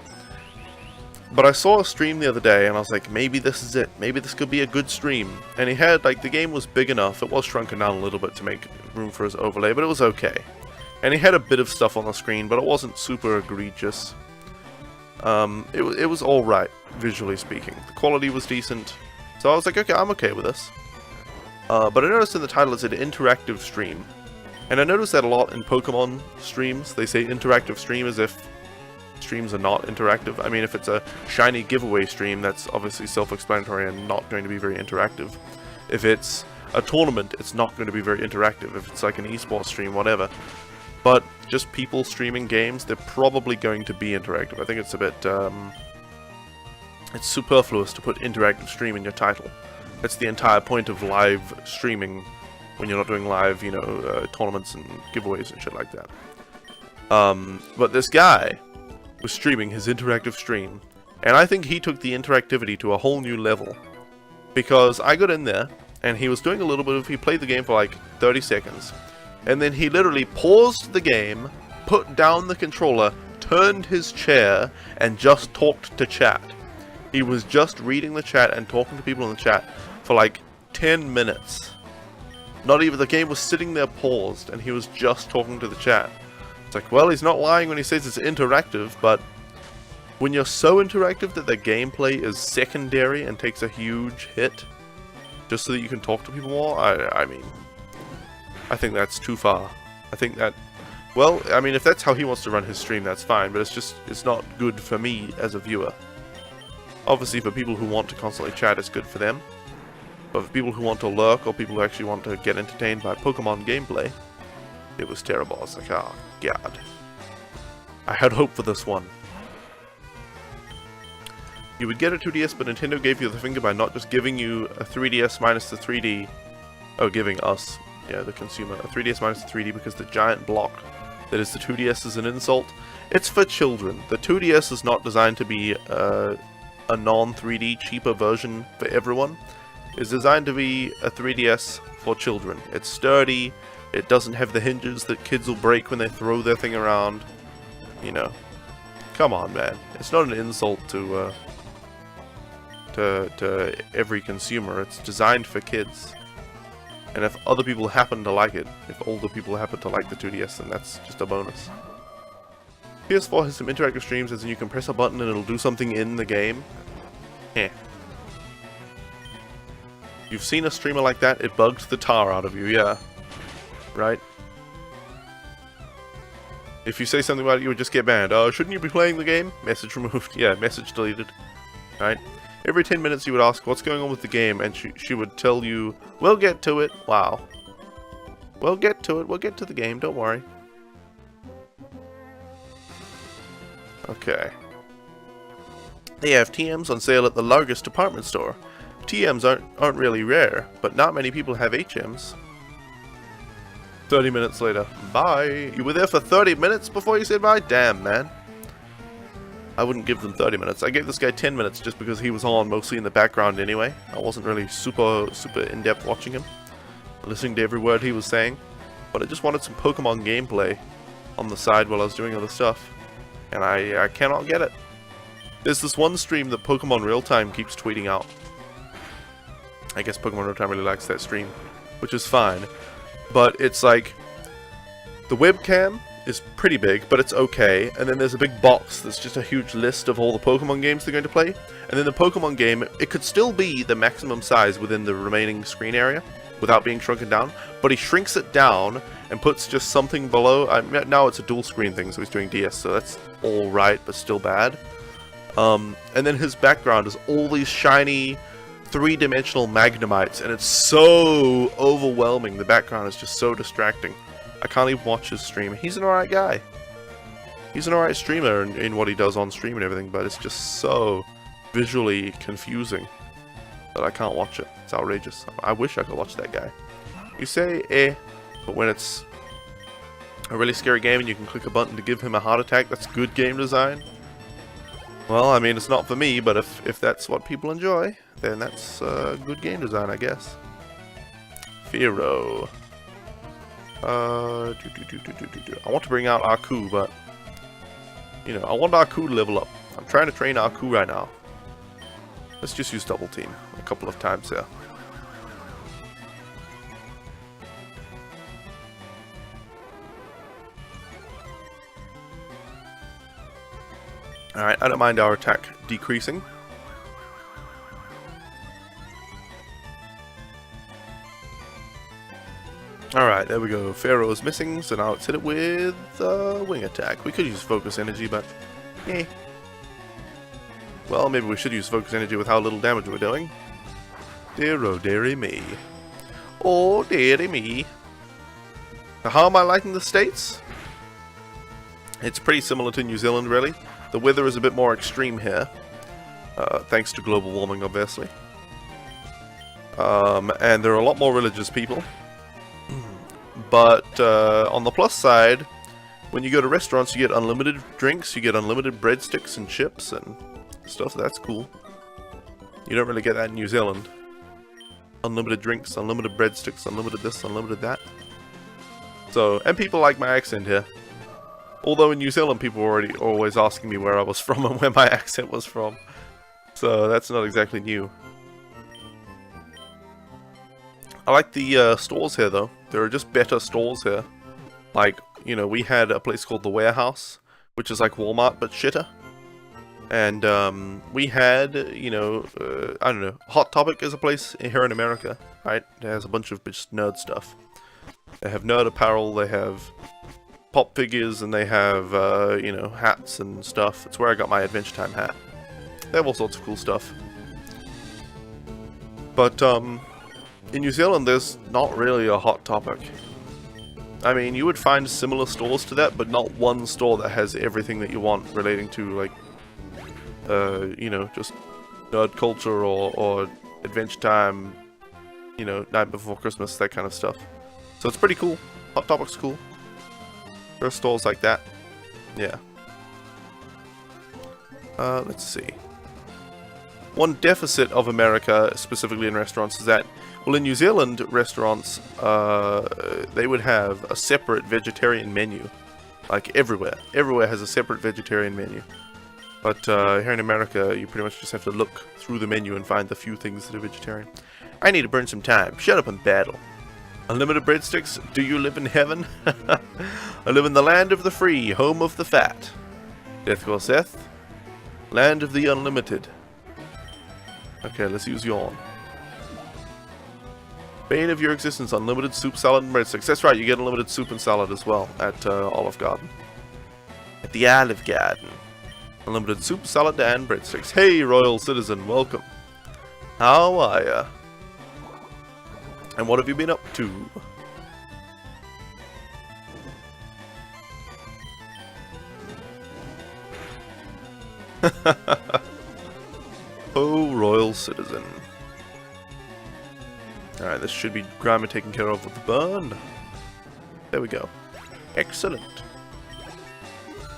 But I saw a stream the other day, and I was like, maybe this is it. Maybe this could be a good stream. And he had, like, the game was big enough. It was shrunken down a little bit to make room for his overlay, but it was okay. And he had a bit of stuff on the screen, but it wasn't super egregious. It was alright, visually speaking. The quality was decent. So I was like, okay, I'm okay with this. But I noticed in the title it said interactive stream. And I noticed that a lot in Pokemon streams. They say interactive stream as if streams are not interactive. I mean, if it's a shiny giveaway stream, that's obviously self-explanatory and not going to be very interactive. If it's a tournament, it's not going to be very interactive. If it's like an esports stream, whatever. But just people streaming games, they're probably going to be interactive. I think it's a bit, it's superfluous to put interactive stream in your title. That's the entire point of live streaming when you're not doing live, you know, tournaments and giveaways and shit like that. But this guy was streaming his interactive stream, and I think he took the interactivity to a whole new level, because I got in there and he was doing a little bit of, he played the game for like 30 seconds, and then he literally paused the game, put down the controller, turned his chair, and just talked to chat. He was just reading the chat and talking to people in the chat for like 10 minutes. Not even, the game was sitting there paused, and he was just talking to the chat. It's like, well, he's not lying when he says it's interactive, but when you're so interactive that the gameplay is secondary and takes a huge hit, just so that you can talk to people more, I mean, I think that's too far. I think that, well, I mean, if that's how he wants to run his stream, that's fine, but it's not good for me as a viewer. Obviously, for people who want to constantly chat, it's good for them. But for people who want to lurk, or people who actually want to get entertained by Pokemon gameplay, it was terrible. I was like, oh, God. I had hope for this one. You would get a 2DS, but Nintendo gave you the finger by not just giving you a 3DS minus the 3D. Oh, giving us, yeah, the consumer, a 3DS minus the 3D because the giant block that is the 2DS is an insult. It's for children. The 2DS is not designed to be a non-3D, cheaper version for everyone. It's designed to be a 3DS for children. It's sturdy. It doesn't have the hinges that kids will break when they throw their thing around. You know, come on, man. It's not an insult to every consumer. It's designed for kids. And if other people happen to like it, if older people happen to like the 2DS, then that's just a bonus. PS4 has some interactive streams, as in you can press a button and it'll do something in the game. Eh. You've seen a streamer like that, it bugged the tar out of you, yeah. Right? If you say something about it, you would just get banned. Oh, shouldn't you be playing the game? Message removed. Yeah, message deleted. Right? Every 10 minutes you would ask, what's going on with the game? And she would tell you, we'll get to it. Wow. We'll get to it. We'll get to the game. Don't worry. Okay. They have TMs on sale at the largest department store. TMs aren't really rare, but not many people have HMs. 30 minutes later. Bye. You were there for 30 minutes before you said bye? Damn, man. I wouldn't give them 30 minutes. I gave this guy 10 minutes just because he was on mostly in the background anyway. I wasn't really super in-depth watching him, listening to every word he was saying. But I just wanted some Pokemon gameplay on the side while I was doing other stuff. And I cannot get it. There's this one stream that Pokemon Real Time keeps tweeting out. I guess Pokemon Rotom really likes that stream, which is fine. But it's like, the webcam is pretty big, but it's okay. And then there's a big box that's just a huge list of all the Pokemon games they're going to play. And then the Pokemon game, it could still be the maximum size within the remaining screen area without being shrunken down. But he shrinks it down and puts just something below. Now it's a dual screen thing, so he's doing DS, so that's alright, but still bad. And then his background is all these shiny, three-dimensional Magnemites, and it's so overwhelming. The background is just so distracting. I can't even watch his stream. He's an alright guy. He's an alright streamer in what he does on stream and everything, but it's just so visually confusing that I can't watch it. It's outrageous. I wish I could watch that guy. You say, eh, but when it's a really scary game and you can click a button to give him a heart attack, that's good game design. Well, I mean, it's not for me, but if that's what people enjoy, then that's good game design, I guess. Firo. I want to bring out Aku, but, you know, I want Aku to level up. I'm trying to train Aku right now. Let's just use Double Team a couple of times here. Alright, I don't mind our attack decreasing. Alright, there we go. Pharaoh is missing, so now let's hit it with wing attack. We could use focus energy, but eh. Well, maybe we should use focus energy with how little damage we're doing. Dear oh dearie me. Oh dearie me. Now, how am I liking the States? It's pretty similar to New Zealand, really. The weather is a bit more extreme here, thanks to global warming, obviously. And there are a lot more religious people. But on the plus side, when you go to restaurants, you get unlimited drinks, you get unlimited breadsticks and chips and stuff. That's cool. You don't really get that in New Zealand. Unlimited drinks, unlimited breadsticks, unlimited this, unlimited that. So, and people like my accent here. Although in New Zealand, people were always asking me where I was from and where my accent was from. So that's not exactly new. I like the stores here, though. There are just better stores here. Like, you know, we had a place called The Warehouse, which is like Walmart, but shitter. And we had, you know, I don't know, Hot Topic is a place here in America, right? It has a bunch of just nerd stuff. They have nerd apparel, they have pop figures, and they have, you know, hats and stuff. It's where I got my Adventure Time hat. They have all sorts of cool stuff. But, in New Zealand, there's not really a Hot Topic. I mean, you would find similar stores to that, but not one store that has everything that you want relating to, like, you know, just nerd culture or Adventure Time, you know, Night Before Christmas, that kind of stuff. So it's pretty cool. Hot Topic's cool. There are stores like that. Yeah. Let's see. One deficit of America, specifically in restaurants, is that, well, in New Zealand restaurants, they would have a separate vegetarian menu. Like, everywhere. Everywhere has a separate vegetarian menu. But here in America, you pretty much just have to look through the menu and find the few things that are vegetarian. I need to burn some time. Shut up and battle. Unlimited breadsticks? Do you live in heaven? I live in the land of the free, home of the fat. Death or Seth? Land of the unlimited. Okay, let's use yawn. Bane of your existence, unlimited soup, salad, and breadsticks. That's right, you get unlimited soup and salad as well at Olive Garden. At the Olive Garden. Unlimited soup, salad, and breadsticks. Hey, Royal Citizen, welcome. How are ya? And what have you been up to? Oh, Royal Citizen. Alright, this should be Grima taken care of with the burn. There we go. Excellent.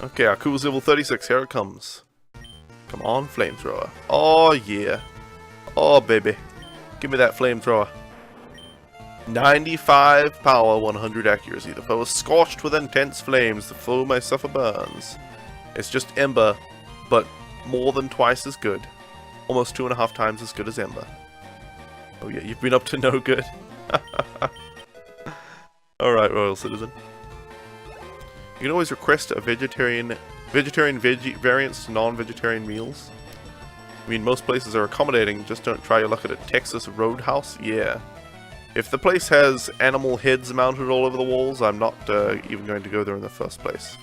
Okay, Aku's level 36, here it comes. Come on, flamethrower. Oh, yeah. Oh, baby. Give me that flamethrower. 95 power, 100 accuracy. The foe is scorched with intense flames. The foe may suffer burns. It's just Ember, but more than twice as good. Almost 2.5 times as good as Ember. Oh yeah, you've been up to no good. Alright, Royal Citizen. You can always request a vegetarian veggie variants to non-vegetarian meals. I mean, most places are accommodating, just don't try your luck at a Texas Roadhouse. Yeah. If the place has animal heads mounted all over the walls, I'm not even going to go there in the first place.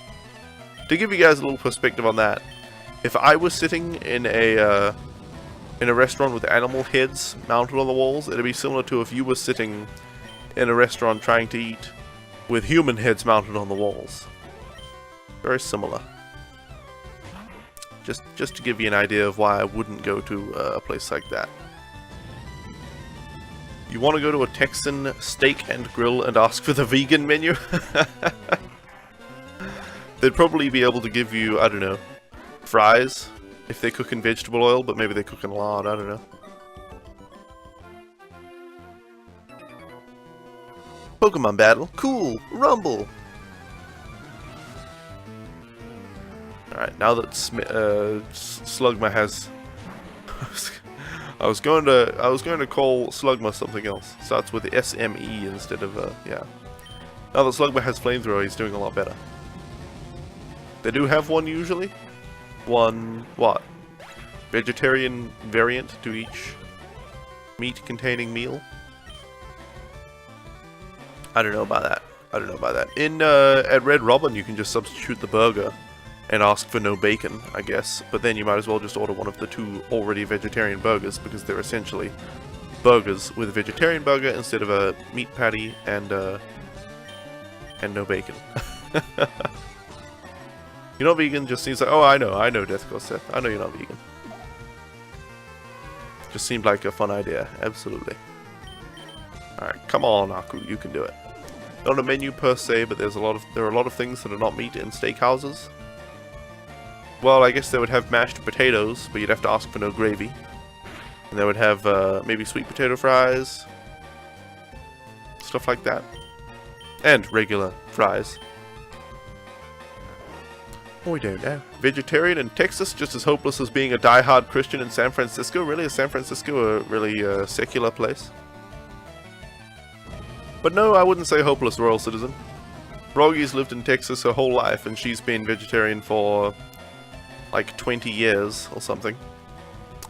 To give you guys a little perspective on that, if I was sitting in a restaurant with animal heads mounted on the walls, it'd be similar to if you were sitting in a restaurant trying to eat with human heads mounted on the walls. Very similar. Just to give you an idea of why I wouldn't go to a place like that. You want to go to a Texan steak and grill and ask for the vegan menu? They'd probably be able to give you, I don't know, fries if they cook in vegetable oil, but maybe they cook in lard, I don't know. Pokemon battle, cool, rumble. Alright, now that Slugma has... I was going to call Slugma something else. Starts with SME instead of, yeah. Now that Slugma has Flamethrower, he's doing a lot better. They do have one usually. One, what? Vegetarian variant to each meat-containing meal? I don't know about that. I don't know about that. In, at Red Robin, you can just substitute the burger and ask for no bacon, I guess. But then you might as well just order one of the two already vegetarian burgers, because they're essentially burgers with a vegetarian burger instead of a meat patty and no bacon. You're not vegan, just seems like, oh, I know, Death Ghost Seth. I know you're not vegan. Just seemed like a fun idea, absolutely. Alright, come on, Aku, you can do it. Not a menu per se, but there are a lot of things that are not meat in steakhouses. Well, I guess they would have mashed potatoes, but you'd have to ask for no gravy. And they would have maybe sweet potato fries, stuff like that, and regular fries. We don't know. Vegetarian in Texas, just as hopeless as being a die-hard Christian in San Francisco. Really, is San Francisco a really secular place? But no, I wouldn't say hopeless, Royal Citizen. Rogi's lived in Texas her whole life, and she's been vegetarian for like 20 years or something.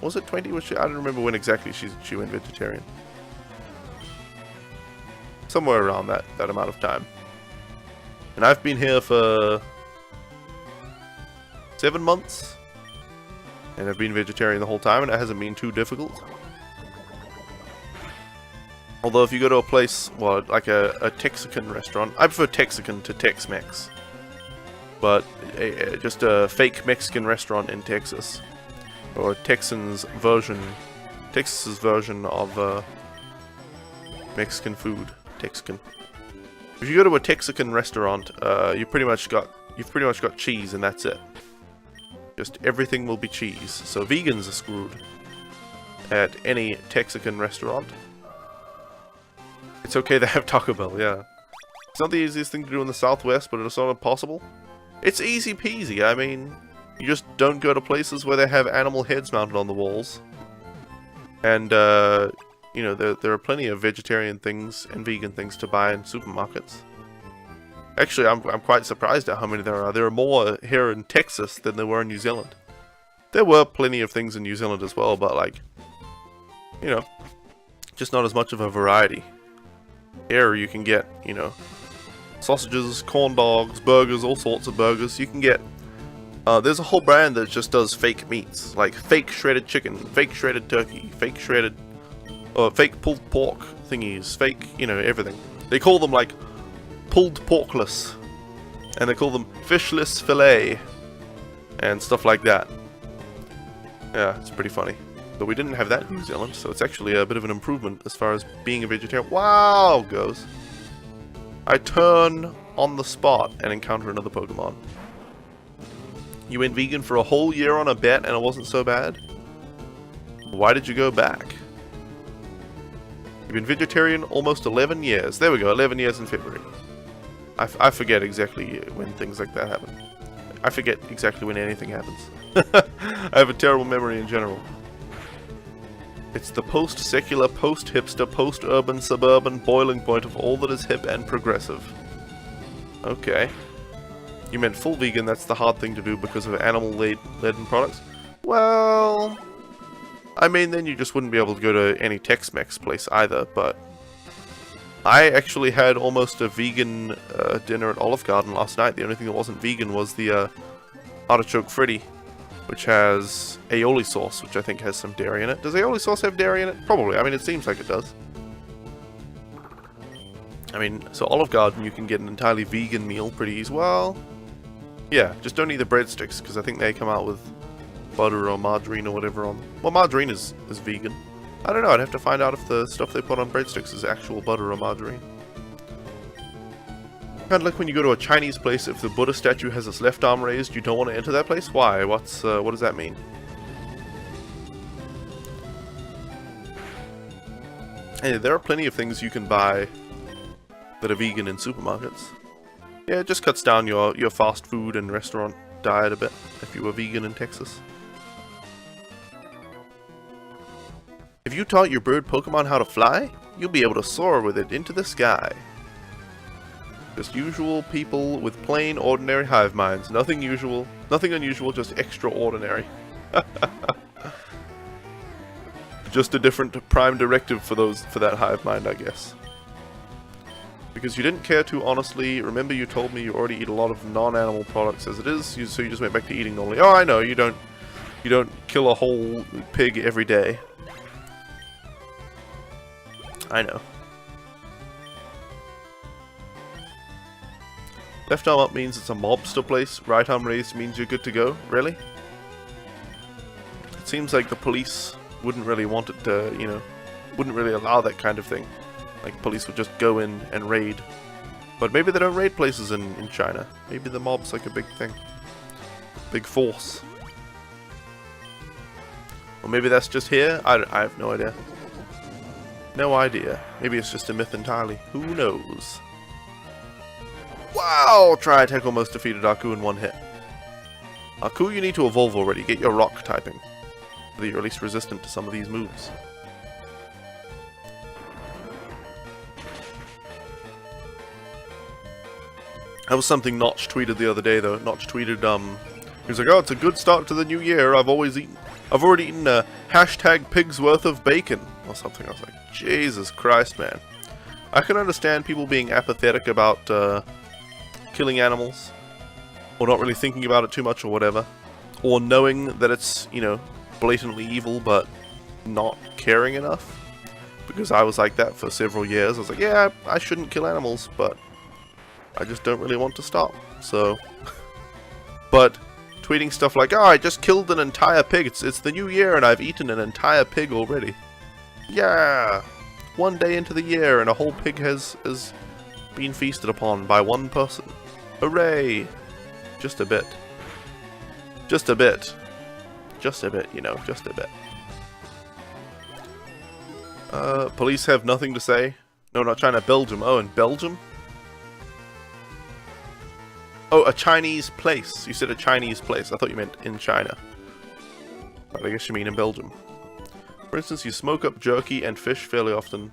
Was it 20? Was she? I don't remember when exactly she went vegetarian. Somewhere around that amount of time. And I've been here for 7 months, and I've been vegetarian the whole time, and it hasn't been too difficult. Although if you go to a place, well, like a Texican restaurant, I prefer Texican to Tex-Mex. But just a fake Mexican restaurant in Texas, or Texas's version of Mexican food, Texican. If you go to a Texican restaurant, you've pretty much got cheese, and that's it. Just everything will be cheese. So vegans are screwed at any Texican restaurant. It's okay to have Taco Bell, yeah. It's not the easiest thing to do in the Southwest, but it's not impossible. It's easy peasy. I mean, you just don't go to places where they have animal heads mounted on the walls. And, you know, there are plenty of vegetarian things and vegan things to buy in supermarkets. Actually, I'm quite surprised at how many there are. There are more here in Texas than there were in New Zealand. There were plenty of things in New Zealand as well, but like, you know, just not as much of a variety. Here you can get, you know, sausages, corn dogs, burgers, all sorts of burgers. You can get, there's a whole brand that just does fake meats, like fake shredded chicken, fake shredded turkey, fake shredded, fake pulled pork thingies, fake, you know, everything. They call them like pulled porkless, and they call them fishless fillet, and stuff like that. Yeah, it's pretty funny. But we didn't have that in New Zealand, so it's actually a bit of an improvement as far as being a vegetarian. Wow, goes. I turn on the spot and encounter another Pokemon. You went vegan for a whole year on a bet and it wasn't so bad? Why did you go back? You've been vegetarian almost 11 years. There we go, 11 years in February. I forget exactly when things like that happen. I forget exactly when anything happens. I have a terrible memory in general. It's the post-secular, post-hipster, post-urban, suburban boiling point of all that is hip and progressive. Okay. You meant full vegan, that's the hard thing to do because of animal-laden products? Well... I mean, then you just wouldn't be able to go to any Tex-Mex place either, but... I actually had almost a vegan dinner at Olive Garden last night. The only thing that wasn't vegan was the artichoke fritty, which has aioli sauce, which I think has some dairy in it. Does aioli sauce have dairy in it? Probably. I mean, it seems like it does. I mean, so Olive Garden, you can get an entirely vegan meal pretty easy. Well, yeah, just don't eat the breadsticks, because I think they come out with butter or margarine or whatever on... Well, margarine is vegan. I don't know, I'd have to find out if the stuff they put on breadsticks is actual butter or margarine. Kind of like when you go to a Chinese place, if the Buddha statue has its left arm raised, you don't want to enter that place? Why? What does that mean? Hey, there are plenty of things you can buy that are vegan in supermarkets. Yeah, it just cuts down your fast food and restaurant diet a bit, if you were vegan in Texas. If you taught your bird Pokemon how to fly, you'll be able to soar with it into the sky. Just usual people with plain, ordinary hive minds. Nothing usual, nothing unusual, just extraordinary. Just a different prime directive for that hive mind, I guess. Because you didn't care to honestly, remember you told me you already eat a lot of non-animal products as it is, so you just went back to eating normally. Oh, I know, you don't kill a whole pig every day. I know. Left arm up means it's a mobster place. Right arm raised means you're good to go. Really? It seems like the police wouldn't really want it to, you know, wouldn't really allow that kind of thing. Like, police would just go in and raid. But maybe they don't raid places in China. Maybe the mob's like a big thing. Big force. Or maybe that's just here? I have no idea. No idea. Maybe it's just a myth entirely. Who knows? Wow! Tri-Attack almost defeated Aku in one hit. Aku, you need to evolve already. Get your rock typing. So that you're at least resistant to some of these moves. That was something Notch tweeted the other day, though. Notch tweeted, he was like, oh, it's a good start to the new year. I've already eaten a hashtag pig's worth of bacon. Or something. I was like, Jesus Christ, man. I can understand people being apathetic about killing animals, or not really thinking about it too much or whatever, or knowing that it's, you know, blatantly evil but not caring enough, because I was like that for several years. I was like, yeah, I shouldn't kill animals, but I just don't really want to stop, so... But tweeting stuff like, oh, I just killed an entire pig, it's the new year and I've eaten an entire pig already. Yeah! One day into the year and a whole pig has been feasted upon by one person. Hooray! Just a bit. Just a bit. Just a bit, you know, just a bit. Police have nothing to say. No, not China, Belgium. Oh, in Belgium? Oh, a Chinese place. You said a Chinese place. I thought you meant in China. But I guess you mean in Belgium. For instance, you smoke up jerky and fish fairly often.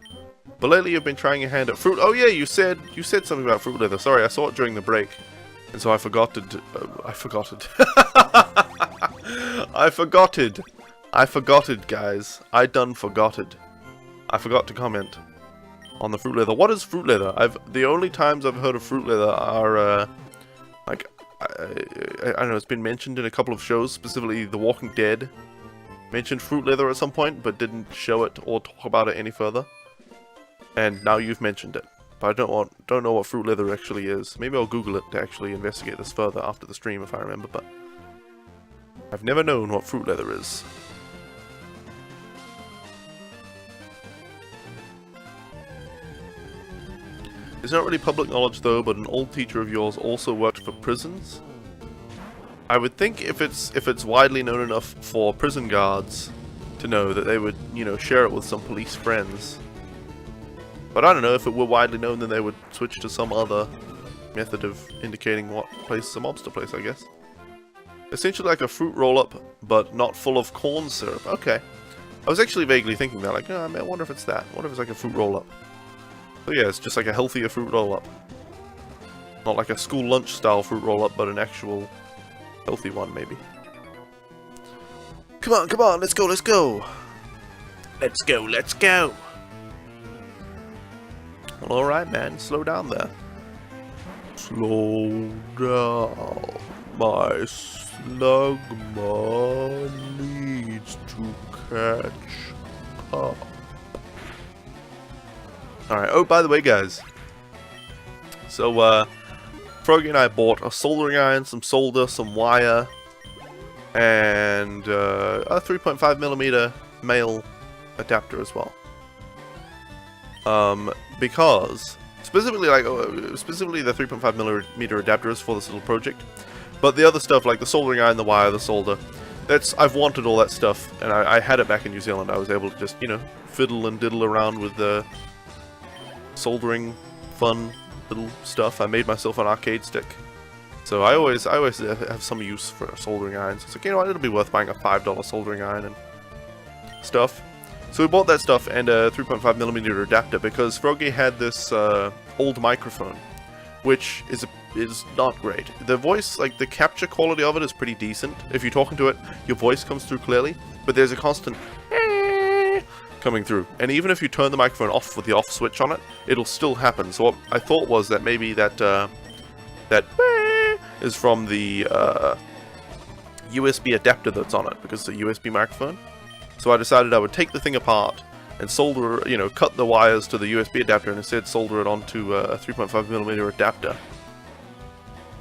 But lately you've been trying your hand at fruit. Oh yeah, you said something about fruit leather. Sorry, I saw it during the break. And so I forgot it. I forgot it, guys. I done forgot it. I forgot to comment on the fruit leather. What is fruit leather? The only times I've heard of fruit leather are like I don't know. It's been mentioned in a couple of shows, specifically The Walking Dead. Mentioned fruit leather at some point, but didn't show it or talk about it any further. And now you've mentioned it, but I don't know what fruit leather actually is. Maybe I'll Google it to actually investigate this further after the stream if I remember. But I've never known what fruit leather is. It's not really public knowledge though, but an old teacher of yours also worked for prisons. I would think if it's widely known enough for prison guards to know that they would, you know, share it with some police friends. But I don't know, if it were widely known, then they would switch to some other method of indicating what place is a mobster place, I guess. Essentially like a fruit roll-up, but not full of corn syrup. Okay. I was actually vaguely thinking that, like, oh, I wonder if it's that. I wonder if it's like a fruit roll-up. So yeah, it's just like a healthier fruit roll-up. Not like a school lunch style fruit roll-up, but an actual healthy one, maybe. Come on, let's go, let's go! Let's go, let's go! Well, alright, man, slow down there. Slow down. My slugma needs to catch up. Alright, oh, by the way, guys. So, Froggy and I bought a soldering iron, some solder, some wire, and a 3.5mm male adapter as well. Because specifically the 3.5mm adapter is for this little project, but the other stuff like the soldering iron, the wire, the solder, I've wanted all that stuff, and I had it back in New Zealand. I was able to just, you know, fiddle and diddle around with the soldering fun little stuff. I made myself an arcade stick. So I always have some use for soldering irons. It's like, you know what, it'll be worth buying a $5 soldering iron and stuff. So we bought that stuff and a 3.5mm adapter because Froggy had this old microphone, which is not great. The voice, like the capture quality of it is pretty decent. If you're talking to it, your voice comes through clearly, but there's a constant coming through. And even if you turn the microphone off with the off switch on it, it'll still happen. So what I thought was that maybe that is from the USB adapter that's on it, because it's a USB microphone. So I decided I would take the thing apart and solder, you know, cut the wires to the USB adapter and instead solder it onto a 3.5mm adapter.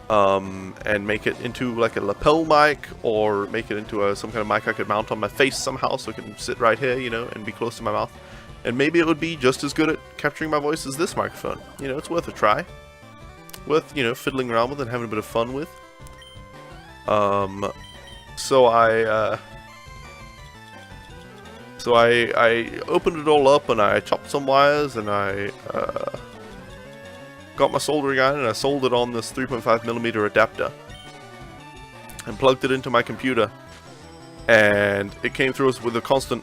And make it into like a lapel mic, or make it into some kind of mic I could mount on my face somehow so it can sit right here, you know, and be close to my mouth. And maybe it would be just as good at capturing my voice as this microphone. You know, it's worth a try. Worth, you know, fiddling around with and having a bit of fun with. So I opened it all up and I chopped some wires and I got my soldering iron and I soldered on this 3.5mm adapter and plugged it into my computer, and it came through us with a constant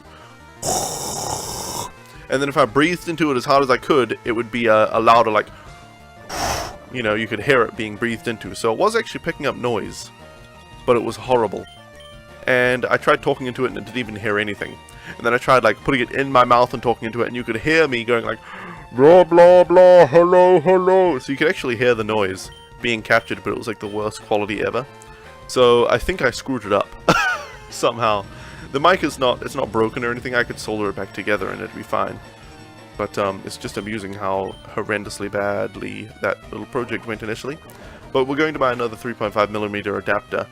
and then if I breathed into it as hard as I could, it would be a louder, like, you know, you could hear it being breathed into. So it was actually picking up noise, but it was horrible. And I tried talking into it and it didn't even hear anything. And then I tried like putting it in my mouth and talking into it, and you could hear me going like blah blah blah, hello hello. So you could actually hear the noise being captured, but it was like the worst quality ever. So I think I screwed it up somehow. The mic is it's not broken or anything. I could solder it back together and it'd be fine. But it's just amusing how horrendously badly that little project went initially. But we're going to buy another 3.5mm adapter,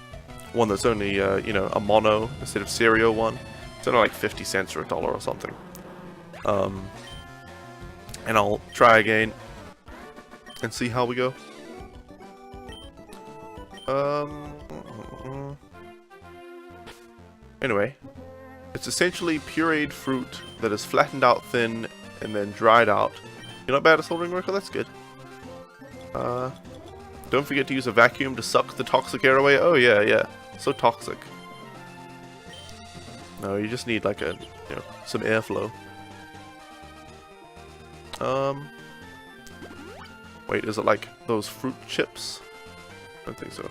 one that's only you know, a mono instead of stereo one. It's only like 50 cents or $1 or something. And I'll try again and see how we go. Anyway, it's essentially pureed fruit that is flattened out thin and then dried out. You're not bad at soldering work? Oh, that's good. Don't forget to use a vacuum to suck the toxic air away. Oh yeah, yeah. So toxic. No, you just need like a, you know, some airflow. Wait, is it like those fruit chips? I don't think so.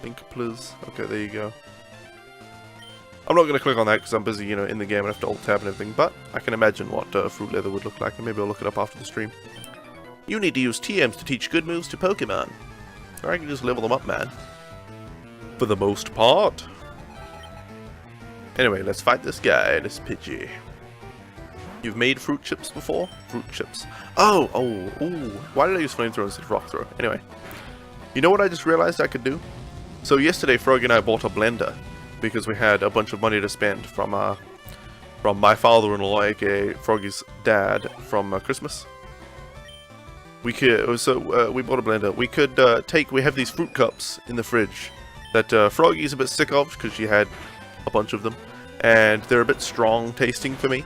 Think please. Okay, there you go. I'm not going to click on that because I'm busy, you know, in the game and have to alt tab and everything, but I can imagine what fruit leather would look like, and maybe I'll look it up after the stream. You need to use TMs to teach good moves to Pokemon. Or I can just level them up, man. For the most part. Anyway, let's fight this guy, this Pidgey. You've made fruit chips before? Fruit chips. Oh, ooh. Why did I use flamethrower instead of rock throw? Anyway. You know what I just realized I could do? So yesterday, Froggy and I bought a blender, because we had a bunch of money to spend from my father-in-law, aka Froggy's dad, from Christmas. We bought a blender. We could we have these fruit cups in the fridge that Froggy's a bit sick of because she had a bunch of them, and they're a bit strong tasting for me.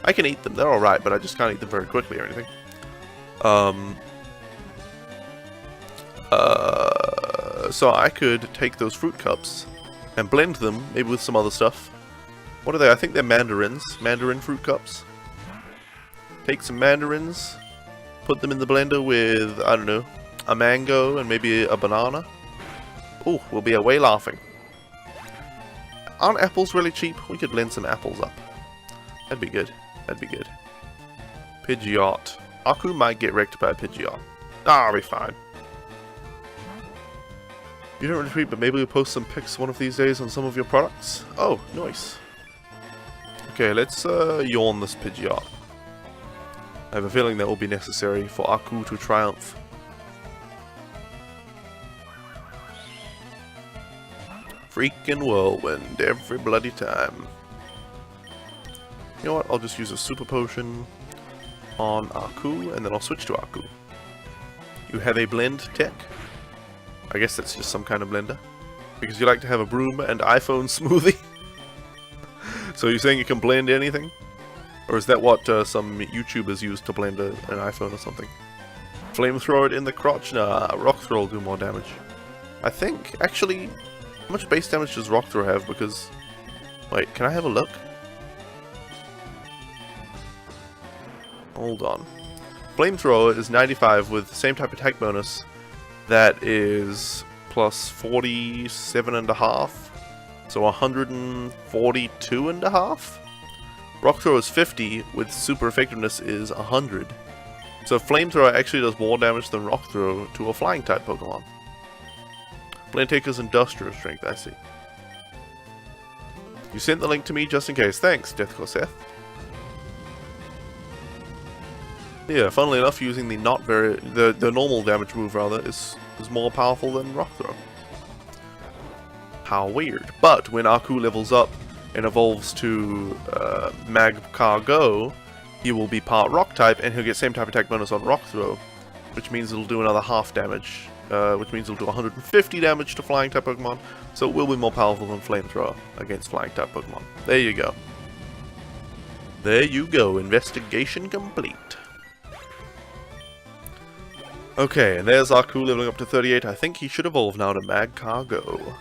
I can eat them, they're alright, but I just can't eat them very quickly or anything. So I could take those fruit cups and blend them, maybe with some other stuff, What are they? I think they're mandarins. Mandarin fruit cups. Take some mandarins, put them in the blender with, I don't know, a mango and maybe a banana. Ooh, we'll be away laughing. Aren't apples really cheap? We could blend some apples up. That'd be good. That'd be good. Pidgeot. Aku might get wrecked by a Pidgeot. Ah, I'll be fine. You don't retweet, but maybe we'll post some pics one of these days on some of your products. Oh, nice. Okay, let's yawn this Pidgeot. I have a feeling that will be necessary for Aku to triumph. Freaking whirlwind every bloody time. You know what? I'll just use a super potion on Aku, and then I'll switch to Aku. You have a blend tech? I guess that's just some kind of blender. Because you like to have a broom and iPhone smoothie? So you're saying you can blend anything? Or is that what some YouTubers use to blend an iPhone or something? Flamethrower it in the crotch? Nah, rock throw will do more damage. I think, actually, how much base damage does rock throw have? Because, wait, can I have a look? Hold on. Flamethrower is 95 with the same type of attack bonus. That is plus 47.5. So 142.5. Rock throw is 50 with super effectiveness is 100. So flamethrower actually does more damage than rock throw to a flying type Pokemon. Blend Taker's industrial strength, I see. You sent the link to me just in case. Thanks, Deathcore Seth. Yeah, funnily enough, using the the normal damage move rather is more powerful than rock throw. How weird. But when Aku levels up and evolves to Magcargo, he will be part rock type and he'll get same type attack bonus on rock throw, which means it'll do another half damage, which means it'll do 150 damage to flying type Pokemon, so it will be more powerful than flamethrower against flying type Pokemon. There you go. There you go, investigation complete. Okay, and there's Aku leveling up to 38. I think he should evolve now to Magcargo.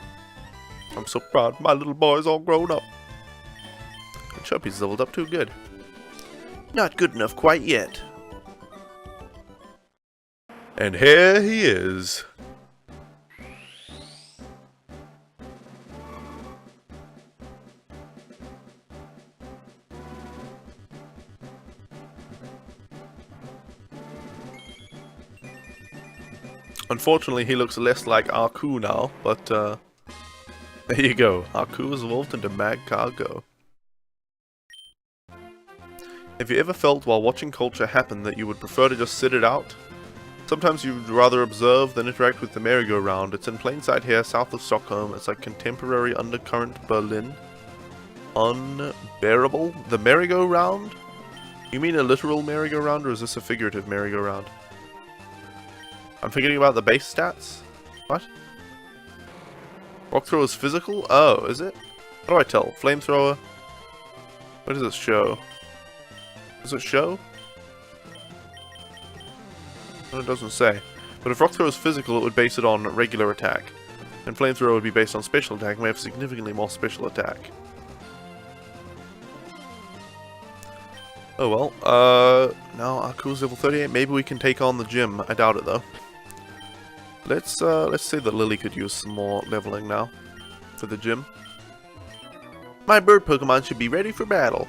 I'm so proud, my little boy's all grown up. And Chubby's leveled up too good. Not good enough quite yet. And here he is. Unfortunately, he looks less like Aku now, but there you go. Aku is evolved into Magcargo. Have you ever felt while watching culture happen that you would prefer to just sit it out? Sometimes you'd rather observe than interact with the merry-go-round. It's in plain sight here, south of Stockholm. It's like contemporary undercurrent Berlin. Unbearable? The merry-go-round? You mean a literal merry-go-round, or is this a figurative merry-go-round? I'm forgetting about the base stats? What? Rock throw is physical? Oh, is it? How do I tell? Flamethrower? What does it show? Does it show? Well, it doesn't say. But if Rock Throw is physical, it would base it on regular attack. And Flamethrower would be based on special attack, and we have significantly more special attack. Oh well, now Aku's level 38, maybe we can take on the gym. I doubt it though. Let's say that Lily could use some more leveling now for the gym. My bird Pokemon should be ready for battle.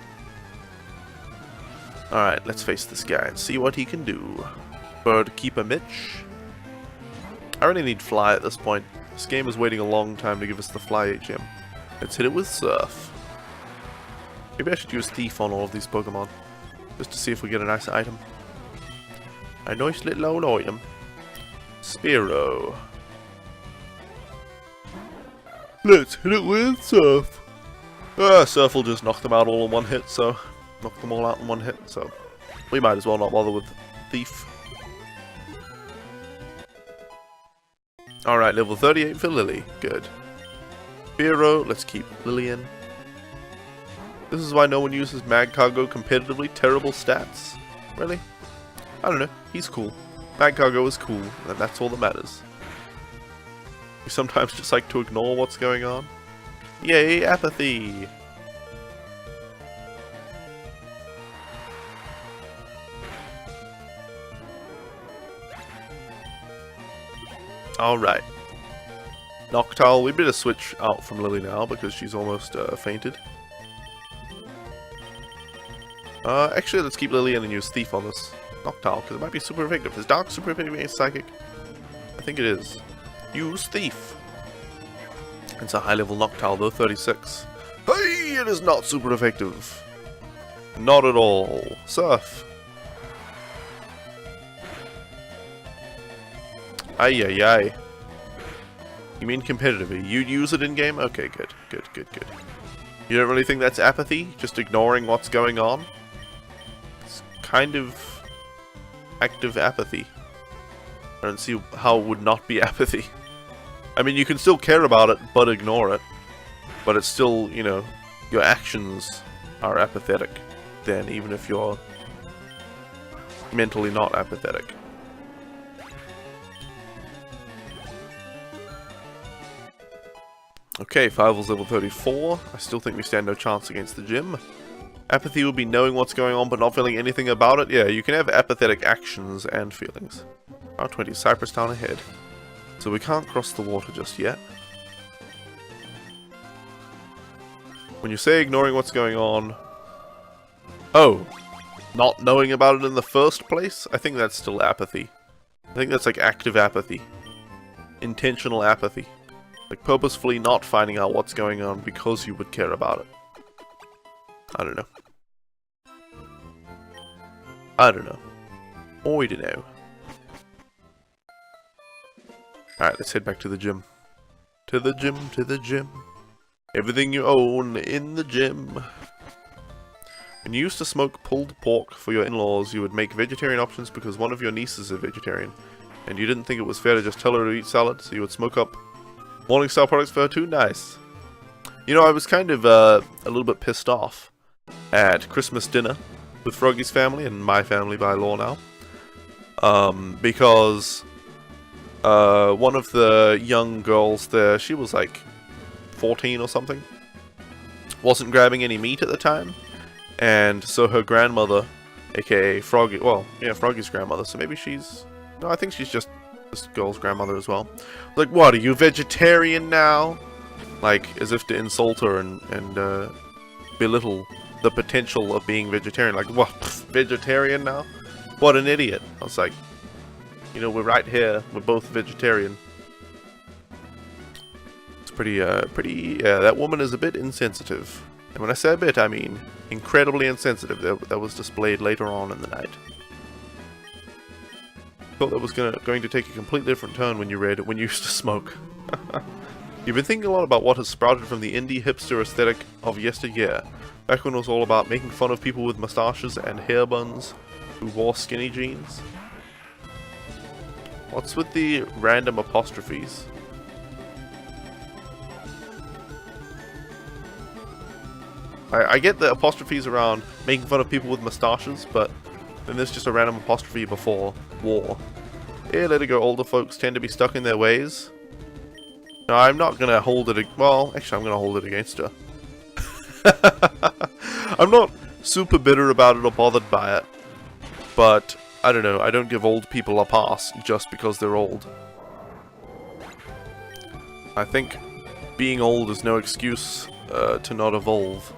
Alright, let's face this guy and see what he can do. Bird Keeper Mitch. I really need Fly at this point. This game is waiting a long time to give us the Fly HM. Let's hit it with Surf. Maybe I should use Thief on all of these Pokemon. Just to see if we get a nice item. A nice little old item. Spearow. Let's hit it with Surf. Surf will just knock them out all in one hit, so... knock them all out in one hit, so... we might as well not bother with Thief. Alright, level 38 for Lily. Good. Spearow, let's keep Lily in. This is why no one uses Magcargo competitively. Terrible stats. Really? I don't know. He's cool. Magcargo is cool, and that's all that matters. We sometimes just like to ignore what's going on. Yay, apathy! Alright. Noctowl, we better switch out from Lily now because she's almost fainted. Actually, let's keep Lily in and use Thief on this Noctowl because it might be super effective. Is Dark super effective against Psychic? I think it is. Use Thief. It's a high level Noctowl though, 36. Hey, it is not super effective. Not at all. Surf. Ay ay ay. You mean competitively? You'd use it in game? Okay, good. Good, good, good. You don't really think that's apathy? Just ignoring what's going on? It's kind of active apathy. I don't see how it would not be apathy. I mean, you can still care about it, but ignore it. But it's still, you know, your actions are apathetic then, even if you're mentally not apathetic. Okay, Fivel's level 34. I still think we stand no chance against the gym. Apathy would be knowing what's going on but not feeling anything about it. Yeah, you can have apathetic actions and feelings. Route 20, Cypress Town ahead. So we can't cross the water just yet. When you say ignoring what's going on... Oh! Not knowing about it in the first place? I think that's still apathy. I think that's like active apathy. Intentional apathy. Like purposefully not finding out what's going on because you would care about it. I don't know. I don't know. I don't know. Alright, let's head back to the gym. To the gym, to the gym. Everything you own in the gym. When you used to smoke pulled pork for your in-laws, you would make vegetarian options because one of your nieces is a vegetarian. And you didn't think it was fair to just tell her to eat salad, so you would smoke up Morningstar products for her too? Nice. You know, I was kind of a little bit pissed off at Christmas dinner with Froggy's family and my family by law now. Because one of the young girls there, she was like 14 or something, wasn't grabbing any meat at the time. And so her grandmother, aka Froggy, well, yeah, Froggy's grandmother, so maybe she's, no, I think she's just this girl's grandmother as well. Like, what, are you vegetarian now? Like, as if to insult her and belittle the potential of being vegetarian. Like, what, vegetarian now? What an idiot. I was like, you know, we're right here, we're both vegetarian. It's pretty, yeah, that woman is a bit insensitive. And when I say a bit, I mean incredibly insensitive. That was displayed later on in the night. Thought that was going to take a completely different turn when you read it, when you used to smoke. You've been thinking a lot about what has sprouted from the indie hipster aesthetic of yesteryear, back when it was all about making fun of people with moustaches and hair buns who wore skinny jeans. What's with the random apostrophes? I get the apostrophes around making fun of people with moustaches, but then there's just a random apostrophe before war. Yeah, let it go, older folks tend to be stuck in their ways. No, I'm not gonna hold it, well, actually I'm gonna hold it against her. I'm not super bitter about it or bothered by it, but I don't know, I don't give old people a pass just because they're old. I think being old is no excuse to not evolve.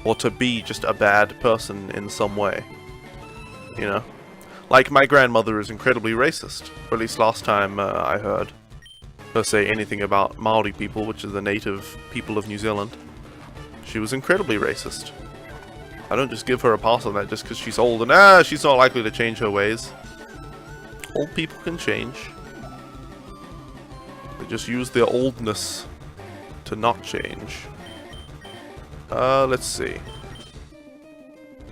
Or to be just a bad person in some way. You know? Like, my grandmother is incredibly racist. Or at least last time I heard her say anything about Maori people, which is the native people of New Zealand. She was incredibly racist. I don't just give her a pass on that just because she's old and, she's not likely to change her ways. Old people can change. They just use their oldness to not change. Let's see.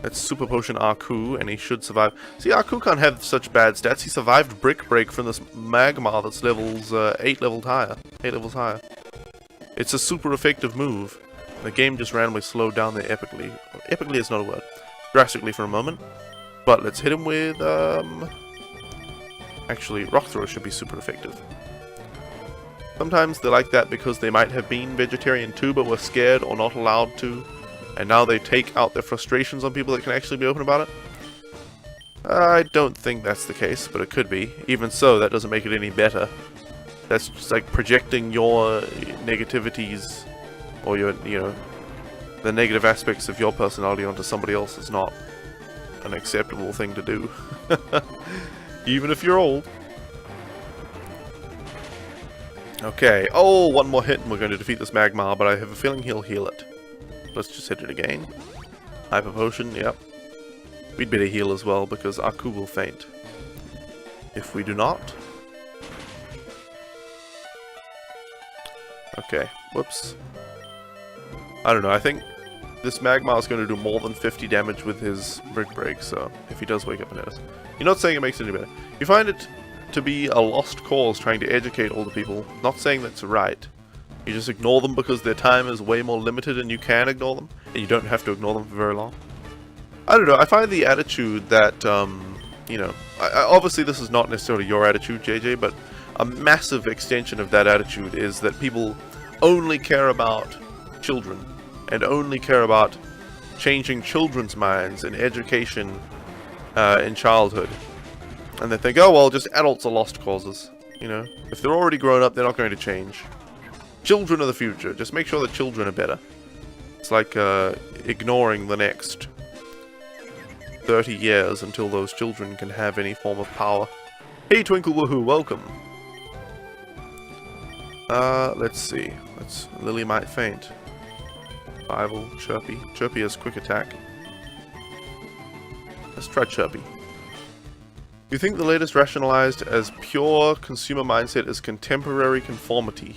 Let's Super Potion Arku, and he should survive. See, Arku can't have such bad stats. He survived Brick Break from this Magmar that's levels 8 levels higher. It's a super effective move. The game just randomly slowed down there epically. Epically is not a word. Drastically for a moment. But let's hit him with, actually, Rock Throw should be super effective. Sometimes they're like that because they might have been vegetarian too, but were scared or not allowed to. And now they take out their frustrations on people that can actually be open about it. I don't think that's the case, but it could be. Even so, that doesn't make it any better. That's just like projecting your negativities, or your, the negative aspects of your personality onto somebody else is not an acceptable thing to do. Even if you're old. Okay. Oh, one more hit and we're going to defeat this Magmar, but I have a feeling he'll heal it. Let's just hit it again. Hyper Potion, yep. We'd better heal as well, because Aku will faint. If we do not... Okay, whoops. I don't know, I think this Magmar is going to do more than 50 damage with his Brick Break, so if he does wake up and hit us. You're not saying it makes it any better. You find it to be a lost cause trying to educate older people, not saying that's right. You just ignore them because their time is way more limited and you can ignore them, and you don't have to ignore them for very long. I don't know, I find the attitude that, obviously this is not necessarily your attitude, JJ, but a massive extension of that attitude is that people only care about children, and only care about changing children's minds in education in childhood. And they think, oh well, just adults are lost causes. If they're already grown up, they're not going to change. Children are the future. Just make sure the children are better. It's like ignoring the next 30 years until those children can have any form of power. Hey Twinkle Woohoo, welcome! Let's see. Lily might faint. Survival, Chirpy. Chirpy has quick attack. Let's try Chirpy. You think the latest rationalized as pure consumer mindset is contemporary conformity.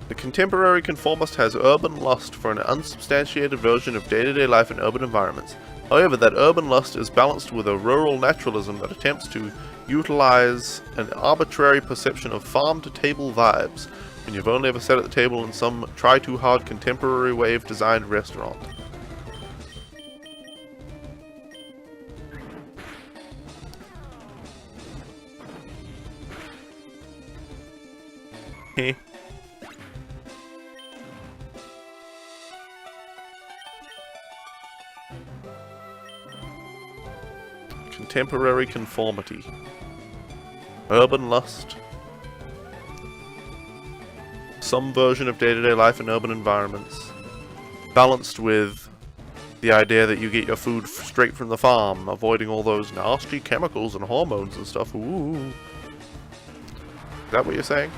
The contemporary conformist has urban lust for an unsubstantiated version of day-to-day life in urban environments. However, that urban lust is balanced with a rural naturalism that attempts to utilize an arbitrary perception of farm-to-table vibes when you've only ever sat at the table in some try-too-hard contemporary wave-designed restaurant. Heh. Contemporary conformity. Urban lust. Some version of day-to-day life in urban environments. Balanced with the idea that you get your food straight from the farm, avoiding all those nasty chemicals and hormones and stuff. Ooh. Is that what you're saying?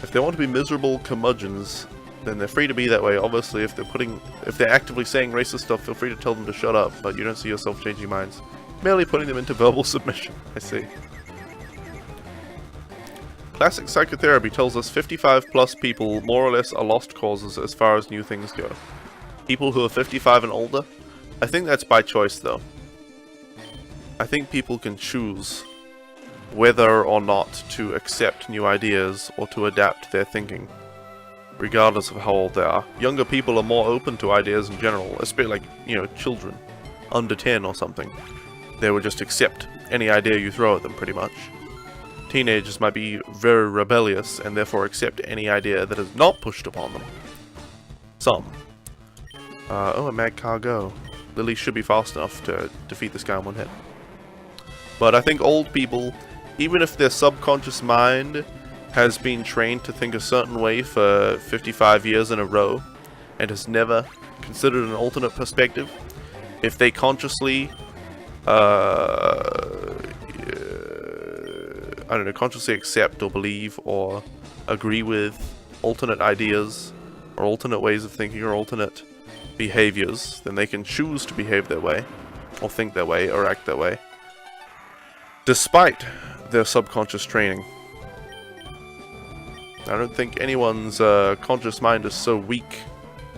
If they want to be miserable curmudgeons, then they're free to be that way. Obviously, if they're actively saying racist stuff, feel free to tell them to shut up, but you don't see yourself changing minds. Merely putting them into verbal submission. I see. Classic psychotherapy tells us 55 plus people more or less are lost causes as far as new things go. People who are 55 and older? I think that's by choice though. I think people can choose whether or not to accept new ideas or to adapt their thinking, regardless of how old they are. Younger people are more open to ideas in general, especially like, children under 10 or something. They would just accept any idea you throw at them, pretty much. Teenagers might be very rebellious and therefore accept any idea that is not pushed upon them. Some. Oh, a mad cargo. Lily should be fast enough to defeat this guy in one hit. But I think old people, even if their subconscious mind has been trained to think a certain way for 55 years in a row and has never considered an alternate perspective, if they consciously consciously accept or believe or agree with alternate ideas or alternate ways of thinking or alternate behaviors, then they can choose to behave their way or think their way or act their way despite their subconscious training. I don't think anyone's conscious mind is so weak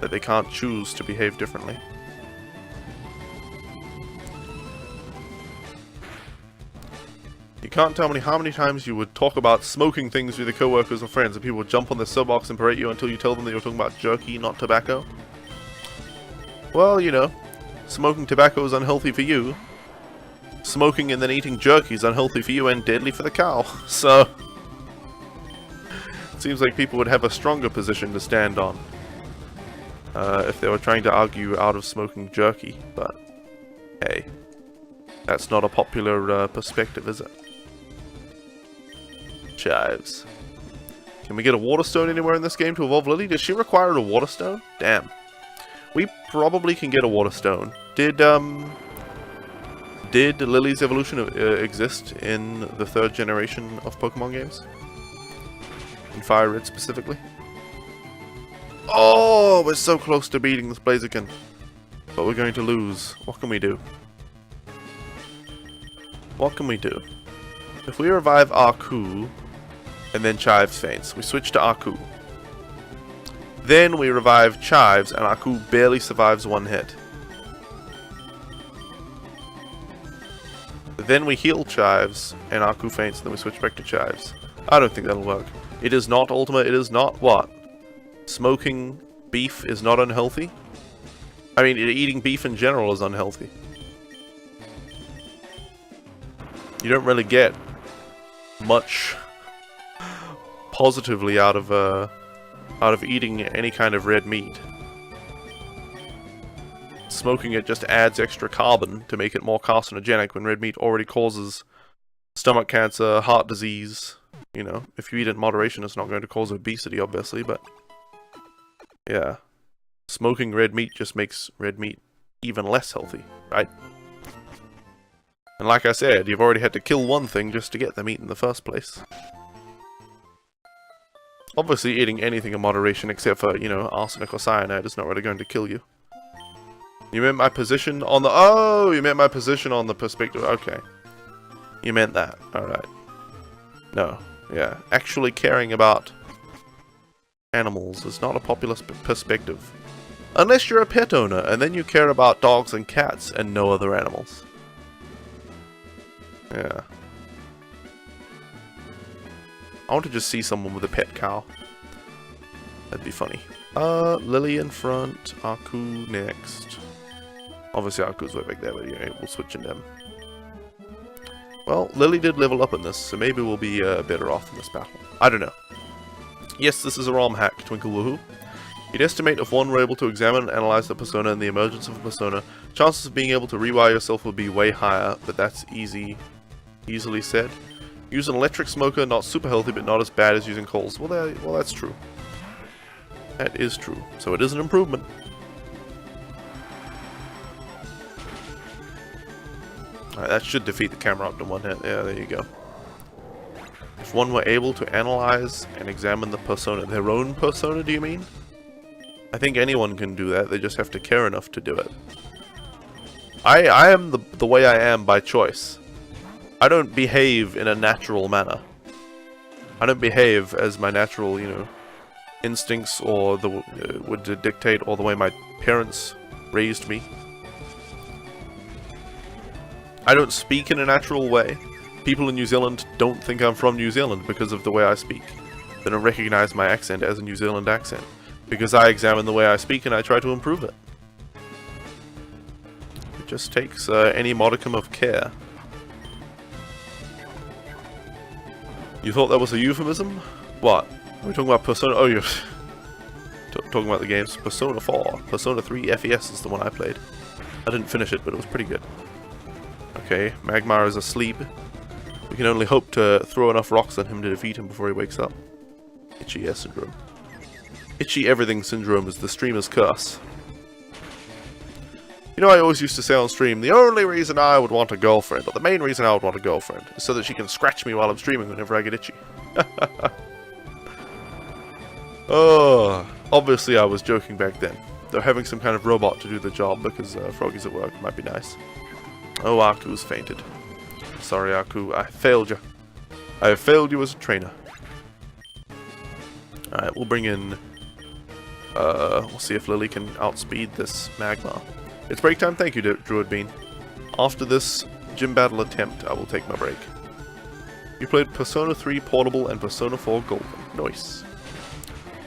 that they can't choose to behave differently. You can't tell me how many times you would talk about smoking things with your coworkers or friends and people would jump on their soapbox and berate you until you tell them that you're talking about jerky, not tobacco. Well, smoking tobacco is unhealthy for you. Smoking and then eating jerky is unhealthy for you and deadly for the cow. So, it seems like people would have a stronger position to stand on if they were trying to argue out of smoking jerky, but hey. That's not a popular perspective, is it? Chives. Can we get a water stone anywhere in this game to evolve Lily? Does she require a water stone? Damn. We probably can get a water stone. Did Lily's evolution exist in the 3rd generation of Pokemon games? In FireRed specifically? Oh, we're so close to beating this Blaziken. But we're going to lose. What can we do? What can we do? If we revive Aku, and then Chives faints, we switch to Aku. Then we revive Chives, and Aku barely survives 1 hit. Then we heal Chives, and Aku faints, and then we switch back to Chives. I don't think that'll work. It is not Ultima, it is not what? Smoking beef is not unhealthy? I mean, eating beef in general is unhealthy. You don't really get much positively out of eating any kind of red meat. Smoking it just adds extra carbon to make it more carcinogenic when red meat already causes stomach cancer, heart disease. You know, if you eat it in moderation, it's not going to cause obesity, obviously, but yeah. Smoking red meat just makes red meat even less healthy, right? And like I said, you've already had to kill one thing just to get the meat in the first place. Obviously, eating anything in moderation except for, you know, arsenic or cyanide is not really going to kill you. You meant my position on the... Oh, you meant my position on the perspective. Okay. You meant that. Alright. No. Yeah. Actually caring about animals is not a popular perspective. Unless you're a pet owner, and then you care about dogs and cats and no other animals. Yeah. I want to just see someone with a pet cow. That'd be funny. Lily in front, Aku next. Obviously Aku's way back there, but yeah, we'll switch in them. Well, Lily did level up in this, so maybe we'll be better off in this battle. I don't know. Yes, this is a ROM hack, Twinkle Woohoo. You'd estimate if one were able to examine and analyze the persona and the emergence of a persona, chances of being able to rewire yourself would be way higher, but that's easily said. Use an electric smoker, not super healthy, but not as bad as using coals. Well, that's true. That is true. So it is an improvement. Alright, that should defeat the camera up to 1 hit. Yeah, there you go. If one were able to analyze and examine the persona, their own persona, do you mean? I think anyone can do that, they just have to care enough to do it. I am the way I am by choice. I don't behave in a natural manner. I don't behave as my natural, you know, instincts or would dictate, or the way my parents raised me. I don't speak in a natural way. People in New Zealand don't think I'm from New Zealand because of the way I speak. They don't recognize my accent as a New Zealand accent. Because I examine the way I speak and I try to improve it. It just takes any modicum of care. You thought that was a euphemism? What? Are we talking about Persona? Oh, you're talking about the games. Persona 4. Persona 3 FES is the one I played. I didn't finish it, but it was pretty good. Okay, Magmar is asleep. We can only hope to throw enough rocks at him to defeat him before he wakes up. Itchy S syndrome. Itchy everything syndrome is the streamer's curse. You know, I always used to say on stream, the only reason I would want a girlfriend, or the main reason I would want a girlfriend, is so that she can scratch me while I'm streaming whenever I get itchy. Oh, obviously I was joking back then. Though having some kind of robot to do the job because Froggy's at work might be nice. Oh, Aku's fainted. Sorry, Aku, I failed you. I have failed you as a trainer. Alright, we'll bring in... we'll see if Lily can outspeed this Magmar. It's break time, thank you, Druid Bean. After this gym battle attempt, I will take my break. You played Persona 3 Portable and Persona 4 Golden. Nice.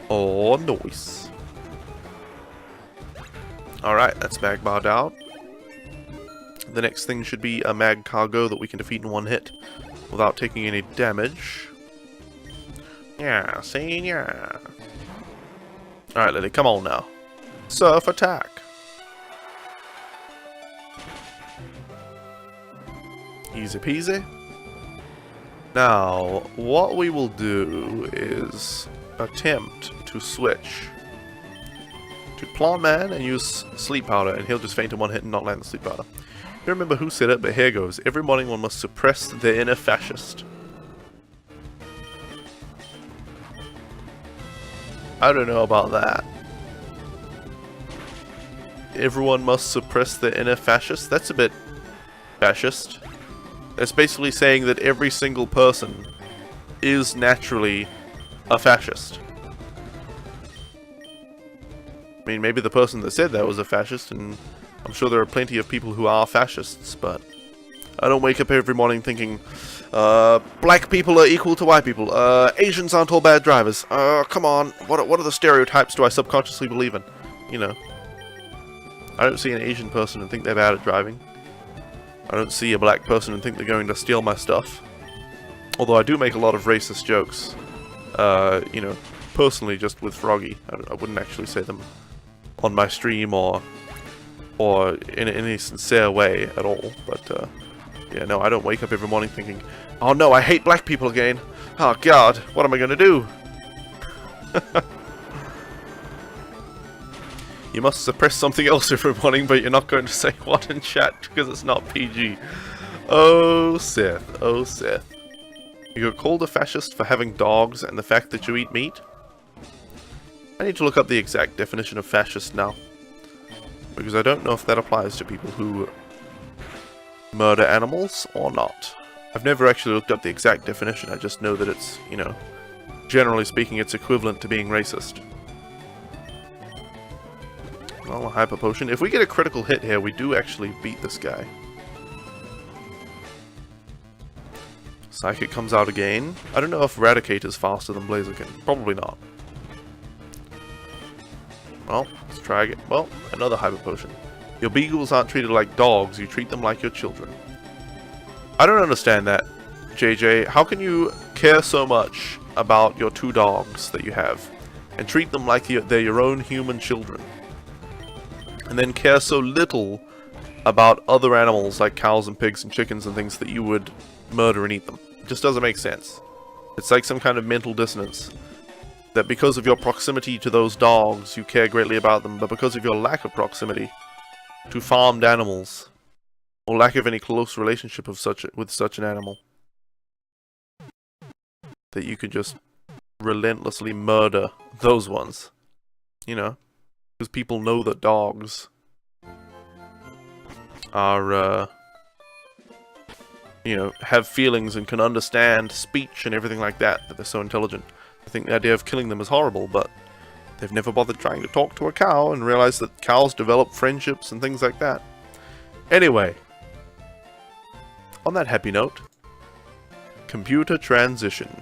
Oh, nice. Alright, that's Magmar down. The next thing should be a Mag Cargo that we can defeat in 1 hit without taking any damage. Yeah, see, yeah. Alright, Lily, come on now. Surf attack. Easy peasy. Now, what we will do is attempt to switch to Plant Man and use Sleep Powder, and he'll just faint in one hit and not land the Sleep Powder. I don't remember who said it, but here goes. Every morning one must suppress the inner fascist. I don't know about that. Everyone must suppress the inner fascist? That's a bit fascist. That's basically saying that every single person is naturally a fascist. I mean, maybe the person that said that was a fascist, and I'm sure there are plenty of people who are fascists, but I don't wake up every morning thinking, black people are equal to white people, Asians aren't all bad drivers, come on, what are the stereotypes do I subconsciously believe in? You know. I don't see an Asian person and think they're bad at driving. I don't see a black person and think they're going to steal my stuff. Although I do make a lot of racist jokes. You know, personally just with Froggy. I wouldn't actually say them on my stream or in any sincere way at all. But, yeah, no, I don't wake up every morning thinking, oh no, I hate black people again. Oh god, what am I going to do? You must suppress something else every morning, but you're not going to say what in chat because it's not PG. Oh, Seth. Oh, Seth. You got called a fascist for having dogs and the fact that you eat meat? I need to look up the exact definition of fascist now. Because I don't know if that applies to people who murder animals or not. I've never actually looked up the exact definition, I just know that it's, you know, generally speaking, it's equivalent to being racist. Well, a hyper potion. If we get a critical hit here, we do actually beat this guy. Psychic comes out again. I don't know if Eradicate is faster than Blaziken. Probably not. Well, let's try again. Well, another hyper potion. Your beagles aren't treated like dogs, you treat them like your children. I don't understand that, JJ. How can you care so much about your two dogs that you have and treat them like they're your own human children? And then care so little about other animals like cows and pigs and chickens and things that you would murder and eat them. It just doesn't make sense. It's like some kind of mental dissonance. That because of your proximity to those dogs, you care greatly about them, but because of your lack of proximity to farmed animals, or lack of any close relationship with such an animal, that you could just relentlessly murder those ones. You know? Because people know that dogs are, you know, have feelings and can understand speech and everything like that, that they're so intelligent. I think the idea of killing them is horrible, but they've never bothered trying to talk to a cow and realize that cows develop friendships and things like that. Anyway, on that happy note, computer transition.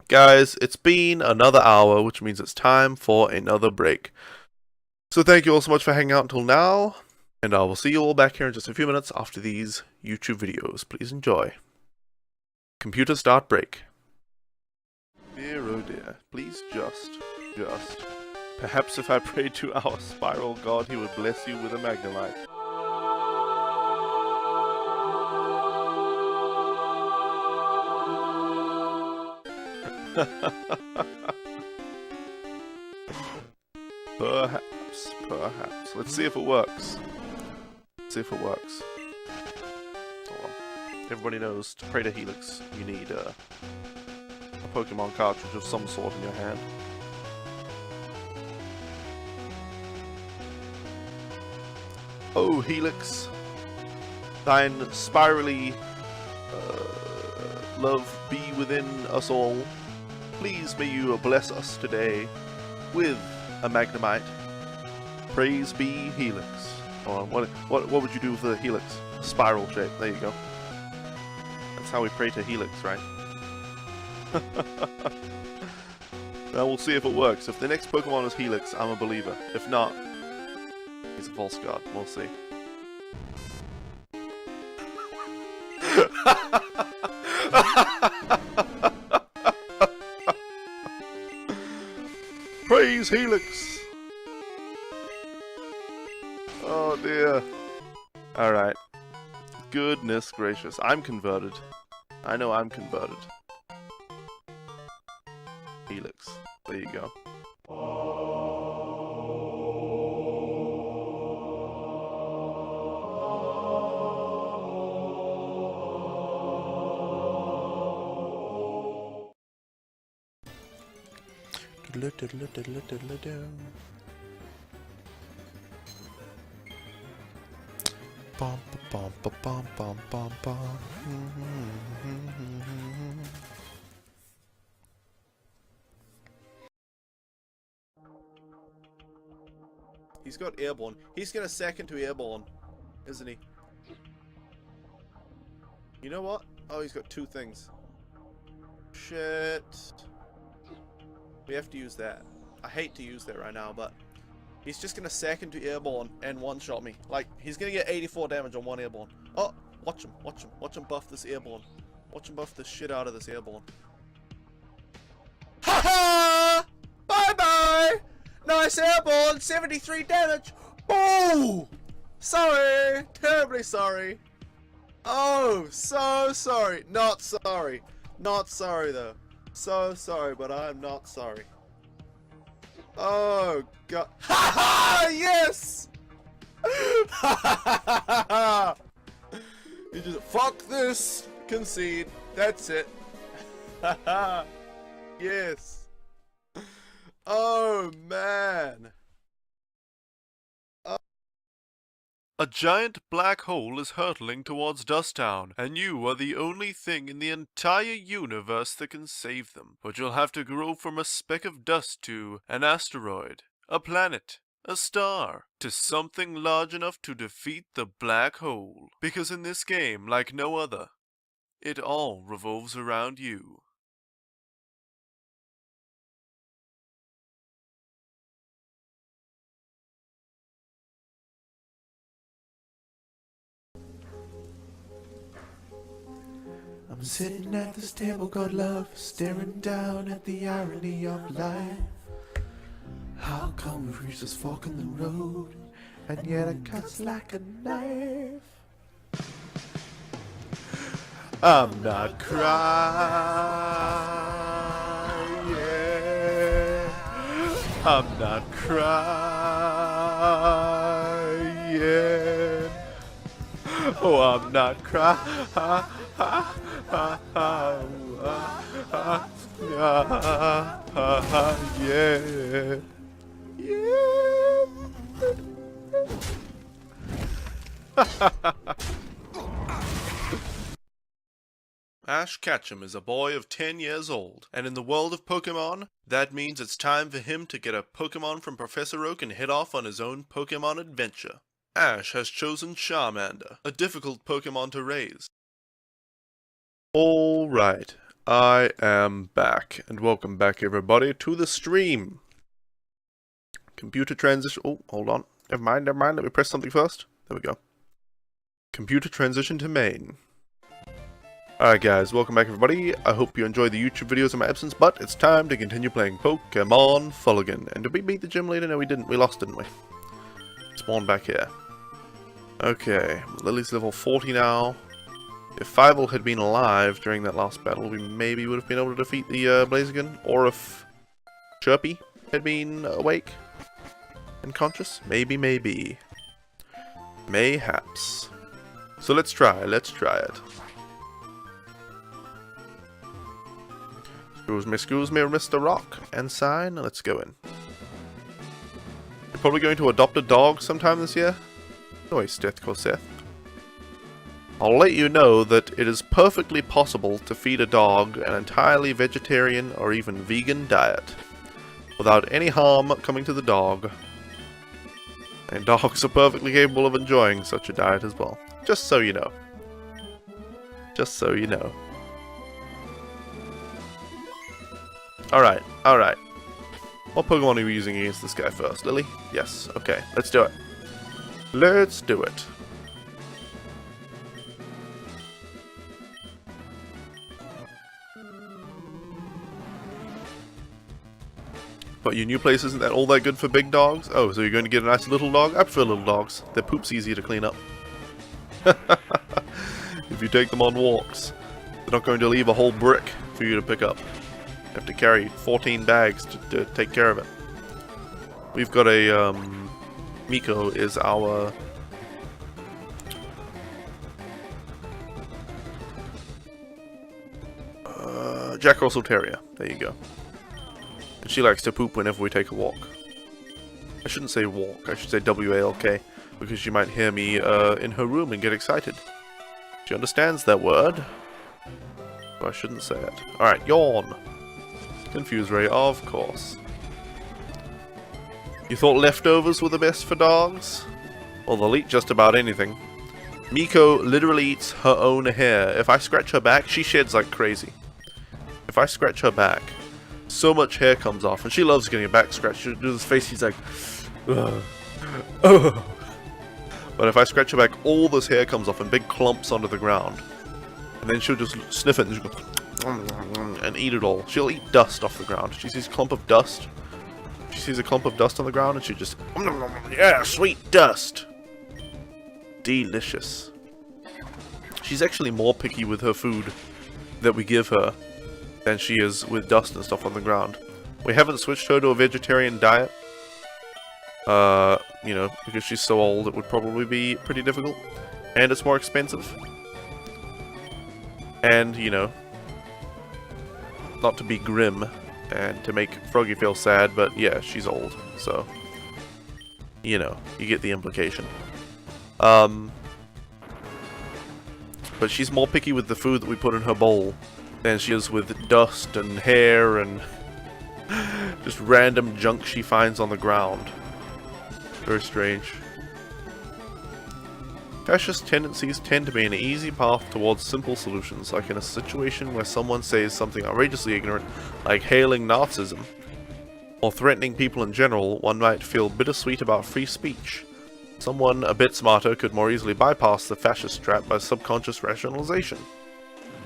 Guys, it's been another hour, which means it's time for another break. So thank you all so much for hanging out until now, and I will see you all back here in just a few minutes after these YouTube videos. Please enjoy. Computer start break. Dear oh dear, please just. Perhaps if I prayed to our spiral god, he would bless you with a magnemite. Perhaps. Let's see if it works. Hold on. Everybody knows to pray to Helix, you need a Pokemon cartridge of some sort in your hand. Oh, Helix, thine spirally love be within us all. Please may you bless us today with a Magnemite. Praise be Helix. Hold on, what would you do with the Helix? Spiral shape. There you go. That's how we pray to Helix, right? Now we'll see if it works. If the next Pokemon is Helix, I'm a believer. If not, he's a false god. We'll see. Praise Helix! Oh dear. Alright. Goodness gracious. I'm converted. I know I'm converted. Helix. There you go. Bum, bum, bum, bum, bum, bum, bum. He's got airborne. He's gonna second to airborne, isn't he? You know what? Oh, he's got two things. Shit. We have to use that. I hate to use that right now, but he's just gonna second to airborne and one-shot me. Like, he's gonna get 84 damage on one airborne. Oh, watch him, watch him. Watch him buff this airborne. Watch him buff the shit out of this airborne. Ha ha! Bye-bye! Nice airborne, 73 damage! Oh! Sorry! Terribly sorry. Oh, so sorry. Not sorry. Not sorry, though. So sorry, but I'm not sorry. Oh, God. Ha ha! Yes! Ha ha ha ha! You just, fuck this! Concede. That's it. Ha ha! Yes! Oh, man! A giant black hole is hurtling towards Dusttown, and you are the only thing in the entire universe that can save them. But you'll have to grow from a speck of dust to an asteroid, a planet, a star, to something large enough to defeat the black hole. Because in this game, like no other, it all revolves around you. I'm sitting at this table called love, staring down at the irony of life. How come we've reached this fork in the road, and yet it cuts like a knife? I'm not crying. I'm not crying. Oh, I'm not crying. Yeah. Ash Ketchum is a boy of 10 years old, and in the world of Pokemon, that means it's time for him to get a Pokemon from Professor Oak and head off on his own Pokemon adventure. Ash has chosen Charmander, a difficult Pokemon to raise. Alright, I am back, and welcome back everybody to the stream. Computer transition, oh, hold on, never mind, let me press something first. There we go. Computer transition to main. Alright guys, welcome back everybody. I hope you enjoyed the YouTube videos in my absence, but it's time to continue playing Pkmn Fuligin. And did we beat the gym leader? No we didn't, we lost didn't we? Spawn back here. Okay, Lily's level 40 now. If Fievel had been alive during that last battle, we maybe would have been able to defeat the Blaziken. Or if Chirpy had been awake and conscious. Maybe. Mayhaps. So let's try it. Excuse me, Mr. Rock and sign. Let's go in. You're probably going to adopt a dog sometime this year? No, Seth. I'll let you know that it is perfectly possible to feed a dog an entirely vegetarian or even vegan diet without any harm coming to the dog. And dogs are perfectly capable of enjoying such a diet as well. Just so you know. Alright. What Pokemon are we using against this guy first? Lily? Yes. Okay, let's do it. But your new place isn't that all that good for big dogs? Oh, so you're going to get a nice little dog? I prefer little dogs. Their poop's easier to clean up. if you take them on walks. They're not going to leave a whole brick for you to pick up. You have to carry 14 bags to take care of it. We've got a, Miko is our... Jack Russell Terrier. There you go. And she likes to poop whenever we take a walk. I shouldn't say walk, I should say W-A-L-K, because she might hear me in her room and get excited. She understands that word. So I shouldn't say it. Alright, yawn. Confuse Ray, of course. You thought leftovers were the best for dogs? Well, they'll eat just about anything. Miko literally eats her own hair. If I scratch her back, she sheds like crazy. If I scratch her back, so much hair comes off, and she loves getting her back scratched. She'll do this face, she's like, ugh, ugh. But if I scratch her back, all this hair comes off in big clumps onto the ground. And then she'll just sniff it and she'll go, and eat it all. She'll eat dust off the ground. She sees a clump of dust. She sees a clump of dust on the ground and she just, yeah, sweet dust. Delicious. She's actually more picky with her food that we give her than she is with dust and stuff on the ground. We haven't switched her to a vegetarian diet. You know, because she's so old, it would probably be pretty difficult. And it's more expensive. And, you know, not to be grim and to make Froggy feel sad, but yeah, she's old, so, you know, you get the implication. But she's more picky with the food that we put in her bowl than she is with dust and hair and just random junk she finds on the ground. Very strange. Fascist tendencies tend to be an easy path towards simple solutions, like in a situation where someone says something outrageously ignorant, like hailing Nazism, or threatening people in general. One might feel bittersweet about free speech. Someone a bit smarter could more easily bypass the fascist trap by subconscious rationalization.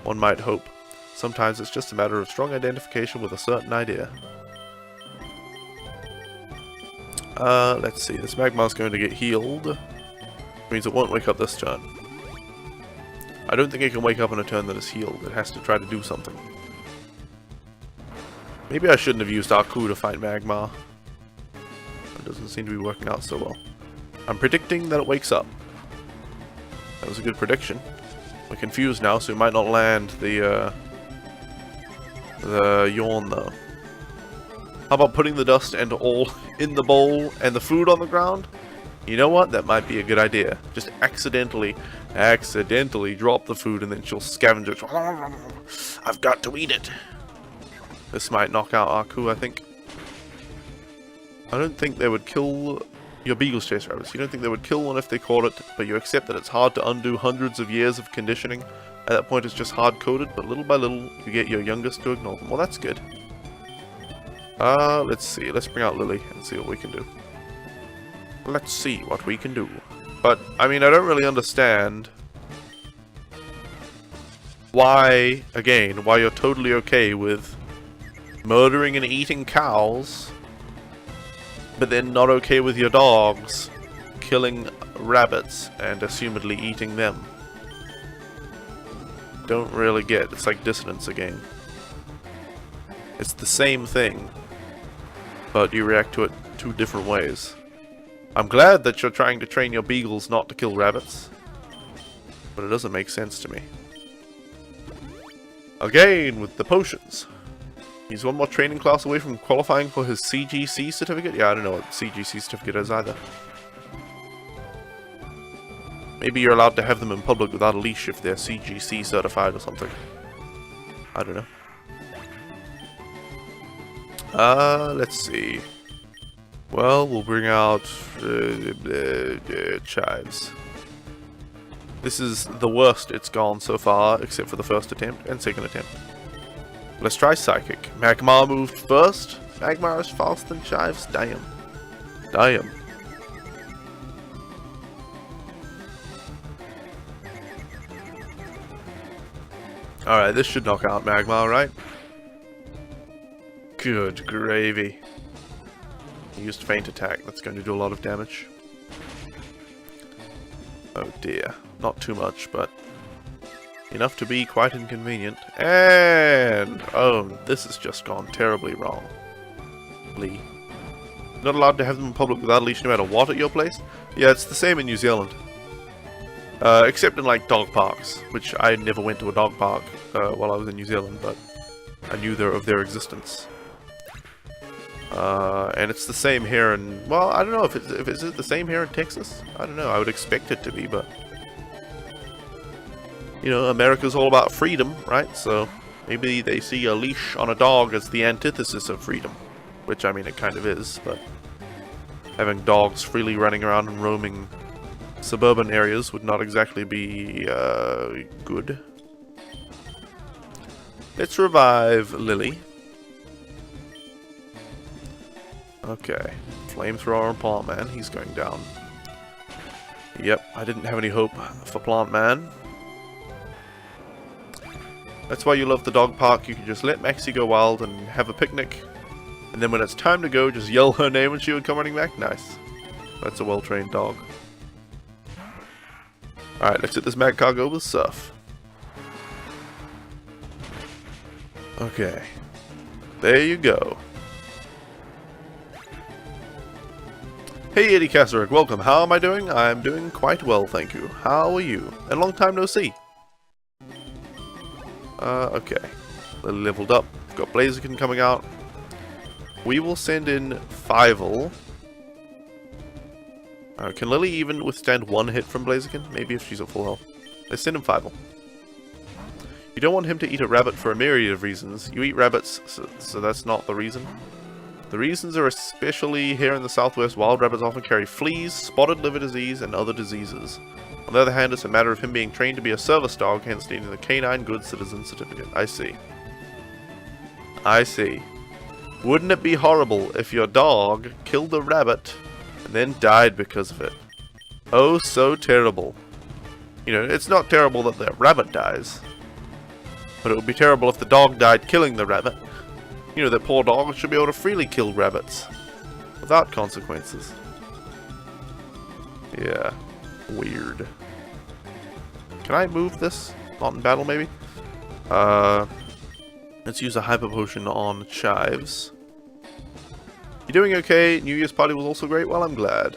One might hope. Sometimes it's just a matter of strong identification with a certain idea. Let's see, this Magmar's going to get healed. Means it won't wake up this turn. I don't think it can wake up on a turn that is healed. It has to try to do something. Maybe I shouldn't have used Aku to fight Magmar. It doesn't seem to be working out so well. I'm predicting that it wakes up. That was a good prediction. We're confused now, so we might not land the yawn though. How about putting the dust and all in the bowl and the food on the ground? You know what? That might be a good idea. Just accidentally drop the food and then she'll scavenge it. I've got to eat it. This might knock out Aku, I think. I don't think they would kill your Beagles chase rabbits. You don't think they would kill one if they caught it, but you accept that it's hard to undo hundreds of years of conditioning. At that point it's just hard-coded, but little by little you get your youngest to ignore them. Well, that's good. Let's see. Let's bring out Lily and see what we can do. Let's see what we can do. But, I mean, I don't really understand why, again, why you're totally okay with murdering and eating cows, but then not okay with your dogs killing rabbits and assumedly eating them. Don't really get. It's like dissonance again. It's the same thing, but you react to it two different ways. I'm glad that you're trying to train your beagles not to kill rabbits, but it doesn't make sense to me. Again, with the potions. He's one more training class away from qualifying for his CGC certificate? Yeah, I don't know what CGC certificate is either. Maybe you're allowed to have them in public without a leash if they're CGC certified or something. I don't know. Let's see. Well, we'll bring out chives. This is the worst it's gone so far, except for the first attempt and second attempt. Let's try Psychic. Magmar moved first. Magmar is faster than Chives. Damn. Damn. Alright, this should knock out Magmar, right? Good gravy. He used Feint Attack. That's going to do a lot of damage. Oh dear. Not too much, but Enough to be quite inconvenient. And... oh, this has just gone terribly wrong. Lee. Not allowed to have them in public without a leash no matter what at your place? Yeah, it's the same in New Zealand. Except in, like, dog parks, which I never went to a dog park while I was in New Zealand, but I knew of their existence. And it's the same here in... well, I don't know if it's the same here in Texas? I don't know, I would expect it to be, but... you know, America's all about freedom, right? So, maybe they see a leash on a dog as the antithesis of freedom. Which, I mean, it kind of is, but... having dogs freely running around and roaming suburban areas would not exactly be, good. Let's revive Lily. Okay. Flamethrower and Plant Man, he's going down. Yep, I didn't have any hope for Plant Man. That's why you love the dog park. You can just let Maxie go wild and have a picnic. And then when it's time to go, just yell her name and she would come running back. Nice. That's a well-trained dog. Alright, let's hit this mag cargo with Surf. Okay. There you go. Hey Eddie Kasserek, welcome. How am I doing? I'm doing quite well, thank you. How are you? And long time no see. Okay. Leveled up. Got Blaziken coming out. We will send in Fievel. Can Lily even withstand one hit from Blaziken? Maybe if she's at full health. Let's send in Fievel. You don't want him to eat a rabbit for a myriad of reasons. You eat rabbits, so that's not the reason. The reasons are especially here in the southwest, wild rabbits often carry fleas, spotted liver disease, and other diseases. On the other hand, it's a matter of him being trained to be a service dog, hence needing the Canine Good Citizen certificate. I see. I see. Wouldn't it be horrible if your dog killed a rabbit and then died because of it? Oh, so terrible. You know, it's not terrible that the rabbit dies, but it would be terrible if the dog died killing the rabbit. You know, that poor dog should be able to freely kill rabbits without consequences. Yeah, weird. Can I move this? Not in battle, maybe? Let's use a Hyper Potion on Chives. You doing okay? New Year's party was also great? Well, I'm glad.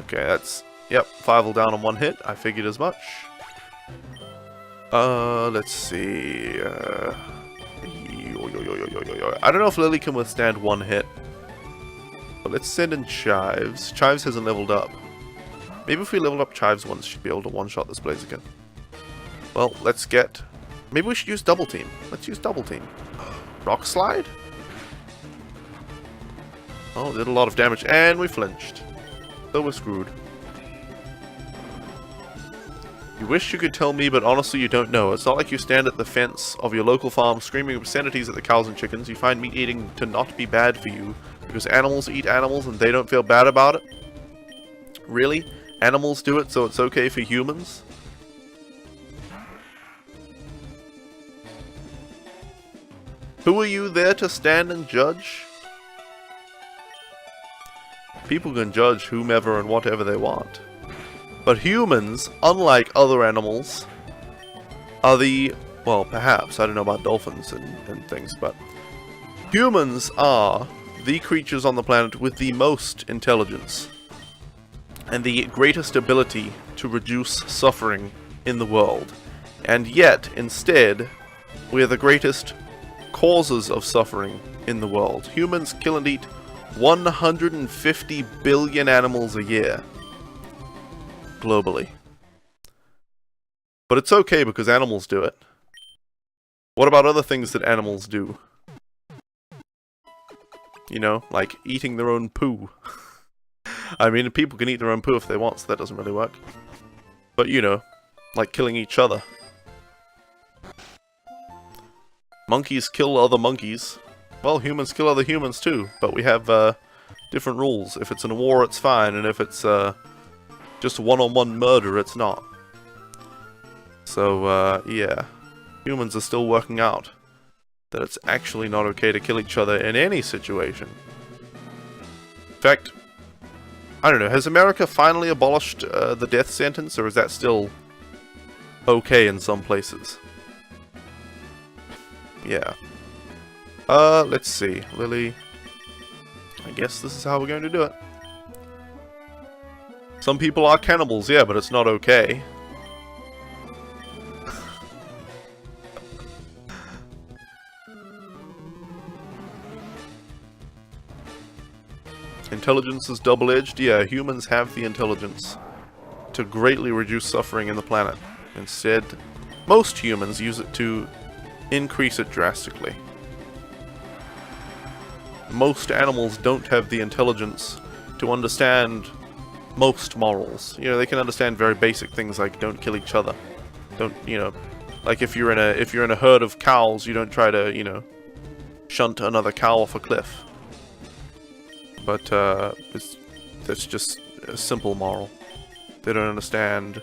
Okay, that's... yep, Fievel down on one hit. I figured as much. Let's see... I don't know if Lily can withstand one hit. But let's send in Chives. Chives hasn't leveled up. Maybe if we leveled up Chives once, she'd be able to one-shot this Blaziken. Well, let's get... maybe we should use Double Team. Let's use Double Team. Rock Slide? Oh, did a lot of damage, and we flinched. So we're screwed. You wish you could tell me, but honestly you don't know. It's not like you stand at the fence of your local farm screaming obscenities at the cows and chickens. You find meat eating to not be bad for you, because animals eat animals and they don't feel bad about it. Really? Animals do it, so it's okay for humans? Who are you there to stand and judge? People can judge whomever and whatever they want. But humans, unlike other animals, are the... well, perhaps, I don't know about dolphins and things, but... humans are the creatures on the planet with the most intelligence. And the greatest ability to reduce suffering in the world. And yet, instead, we are the greatest causes of suffering in the world. Humans kill and eat 150 billion animals a year. Globally. But it's okay because animals do it. What about other things that animals do? You know, like eating their own poo. I mean, people can eat their own poo if they want, so that doesn't really work. But you know, like killing each other. Monkeys kill other monkeys. Well, humans kill other humans too, but we have different rules. If it's in a war, it's fine, and if it's just one-on-one murder, it's not. So, yeah. Humans are still working out that it's actually not okay to kill each other in any situation. In fact, I don't know, has America finally abolished the death sentence, or is that still okay in some places? Yeah. Let's see. Lily. I guess this is how we're going to do it. Some people are cannibals, yeah, but it's not okay. Intelligence is double-edged. Yeah, humans have the intelligence to greatly reduce suffering in the planet. Instead, most humans use it to increase it drastically. Most animals don't have the intelligence to understand most morals. You know, they can understand very basic things like don't kill each other. Don't, you know, like if you're in a herd of cows, you don't try to, you know, shunt another cow off a cliff. But that's just a simple moral. They don't understand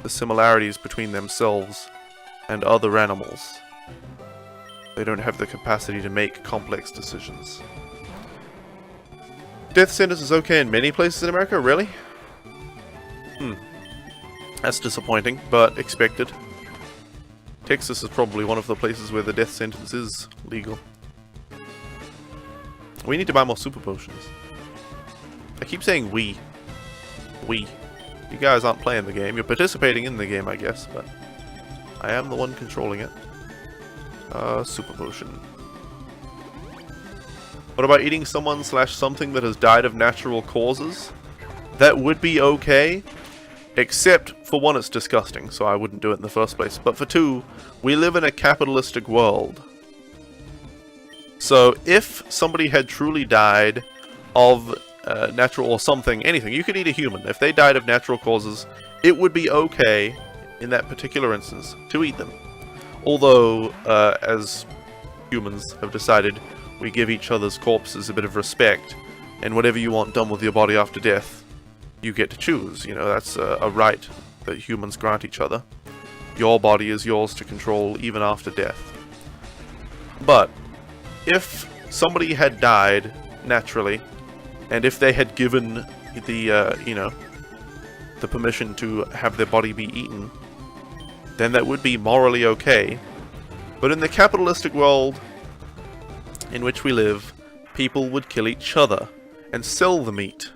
the similarities between themselves and other animals. They don't have the capacity to make complex decisions. Death sentence is okay in many places in America, really? That's disappointing, but expected. Texas is probably one of the places where the death sentence is legal. We need to buy more super potions. I keep saying we. We. You guys aren't playing the game. You're participating in the game, I guess, but I am the one controlling it. Super potion. What about eating someone / something that has died of natural causes? That would be okay, except for one, it's disgusting, so I wouldn't do it in the first place. But for two, we live in a capitalistic world. So if somebody had truly died of natural or something, anything, you could eat a human. If they died of natural causes, it would be okay in that particular instance to eat them. Although, as humans have decided, we give each other's corpses a bit of respect, and whatever you want done with your body after death, you get to choose. You know, that's a right that humans grant each other. Your body is yours to control even after death. But if somebody had died naturally, and if they had given the, you know, the permission to have their body be eaten, then that would be morally okay. But in the capitalistic world in which we live, people would kill each other and sell the meat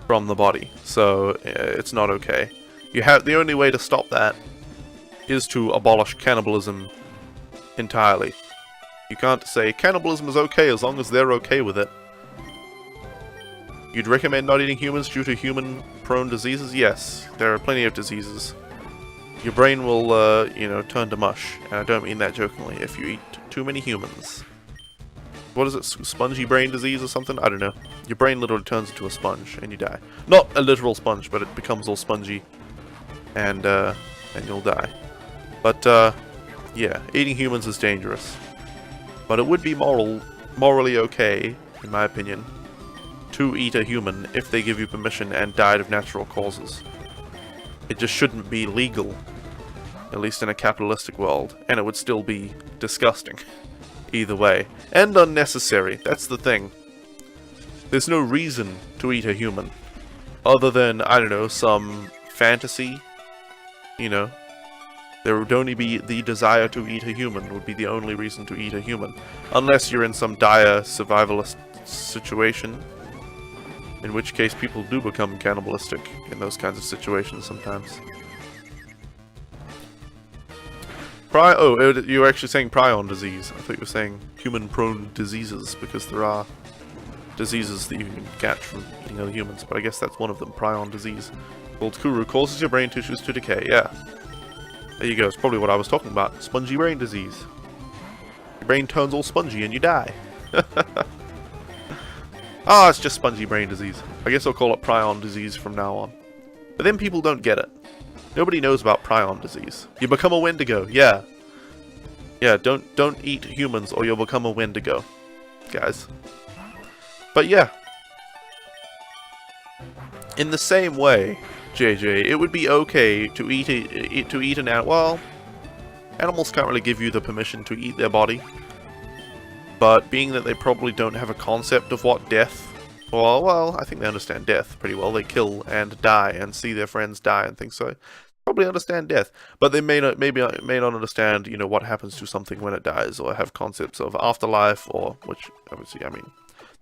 from the body. So it's not okay. The only way to stop that is to abolish cannibalism entirely. You can't say cannibalism is okay as long as they're okay with it. You'd recommend not eating humans due to human-prone diseases? Yes, there are plenty of diseases. Your brain will, you know, turn to mush, and I don't mean that jokingly, if you eat too many humans. What is it, spongy brain disease or something? I don't know. Your brain literally turns into a sponge, and you die. Not a literal sponge, but it becomes all spongy, and you'll die. But, yeah, eating humans is dangerous. But it would be morally okay, in my opinion, to eat a human if they give you permission and died of natural causes. It just shouldn't be legal, at least in a capitalistic world, and it would still be disgusting either way. And unnecessary, that's the thing. There's no reason to eat a human, other than, I don't know, some fantasy, you know. There would only be the desire to eat a human would be the only reason to eat a human. Unless you're in some dire survivalist situation, in which case people do become cannibalistic in those kinds of situations sometimes. You were actually saying prion disease. I thought you were saying human-prone diseases, because there are diseases that you can catch from eating other humans, but I guess that's one of them, prion disease. Called Kuru, causes your brain tissues to decay, yeah. There you go, it's probably what I was talking about. Spongy brain disease. Your brain turns all spongy and you die. Ah, it's just spongy brain disease. I guess I'll call it prion disease from now on. But then people don't get it. Nobody knows about prion disease. You become a Wendigo, yeah. Yeah, don't eat humans or you'll become a Wendigo, guys. But yeah. In the same way, JJ, it would be okay to eat an animal. Well, animals can't really give you the permission to eat their body. But being that they probably don't have a concept of what death Well, I think they understand death pretty well. They kill and die and see their friends die and things, so probably understand death. But they may not understand, you know, what happens to something when it dies, or have concepts of afterlife, or, which, obviously, I mean,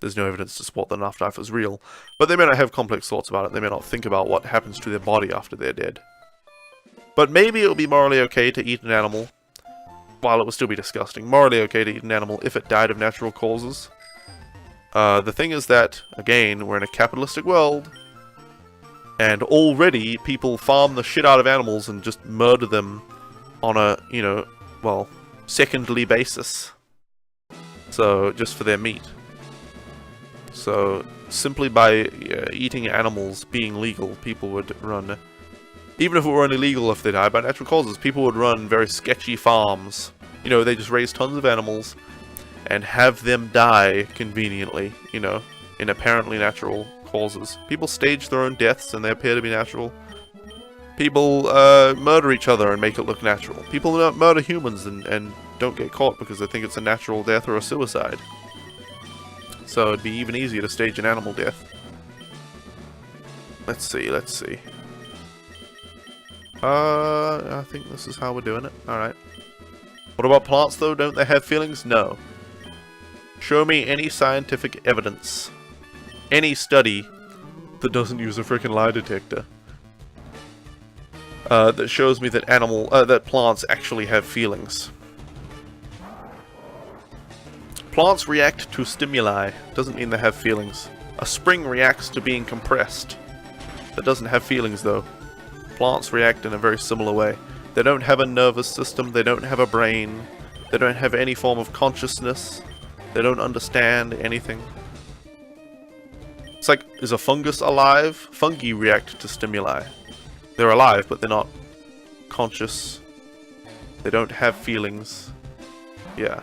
there's no evidence to support that an afterlife is real. But they may not have complex thoughts about it. They may not think about what happens to their body after they're dead. But maybe it would be morally okay to eat an animal, while it would still be disgusting, morally okay to eat an animal if it died of natural causes. The thing is that, again, we're in a capitalistic world, and already people farm the shit out of animals and just murder them on a, you know, well, secondly basis. So, just for their meat. So, simply by eating animals being legal, people would run, even if it were only legal if they died by natural causes, people would run very sketchy farms. You know, they just raise tons of animals and have them die conveniently, you know, in apparently natural causes. People stage their own deaths and they appear to be natural. People murder each other and make it look natural. People don't murder humans and don't get caught because they think it's a natural death or a suicide. So it'd be even easier to stage an animal death. Let's see. I think this is how we're doing it. Alright. What about plants though? Don't they have feelings? No. Show me any scientific evidence, any study that doesn't use a freaking lie detector, that shows me that that plants actually have feelings. Plants react to stimuli. Doesn't mean they have feelings. A spring reacts to being compressed. That doesn't have feelings though. Plants react in a very similar way. They don't have a nervous system. They don't have a brain. They don't have any form of consciousness. They don't understand anything. It's like, is a fungus alive? Fungi react to stimuli. They're alive, but they're not conscious. They don't have feelings. Yeah.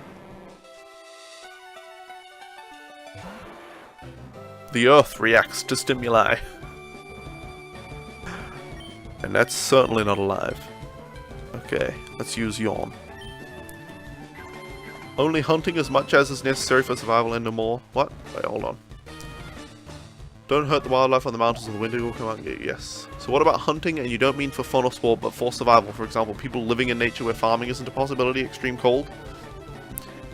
The earth reacts to stimuli. And that's certainly not alive. Okay, let's use yawn. Only hunting as much as is necessary for survival and no more. What? Wait, hold on. Don't hurt the wildlife on the mountains or the winter will come out and get you. Yes. So what about hunting, and you don't mean for fun or sport, but for survival? For example, people living in nature where farming isn't a possibility, extreme cold.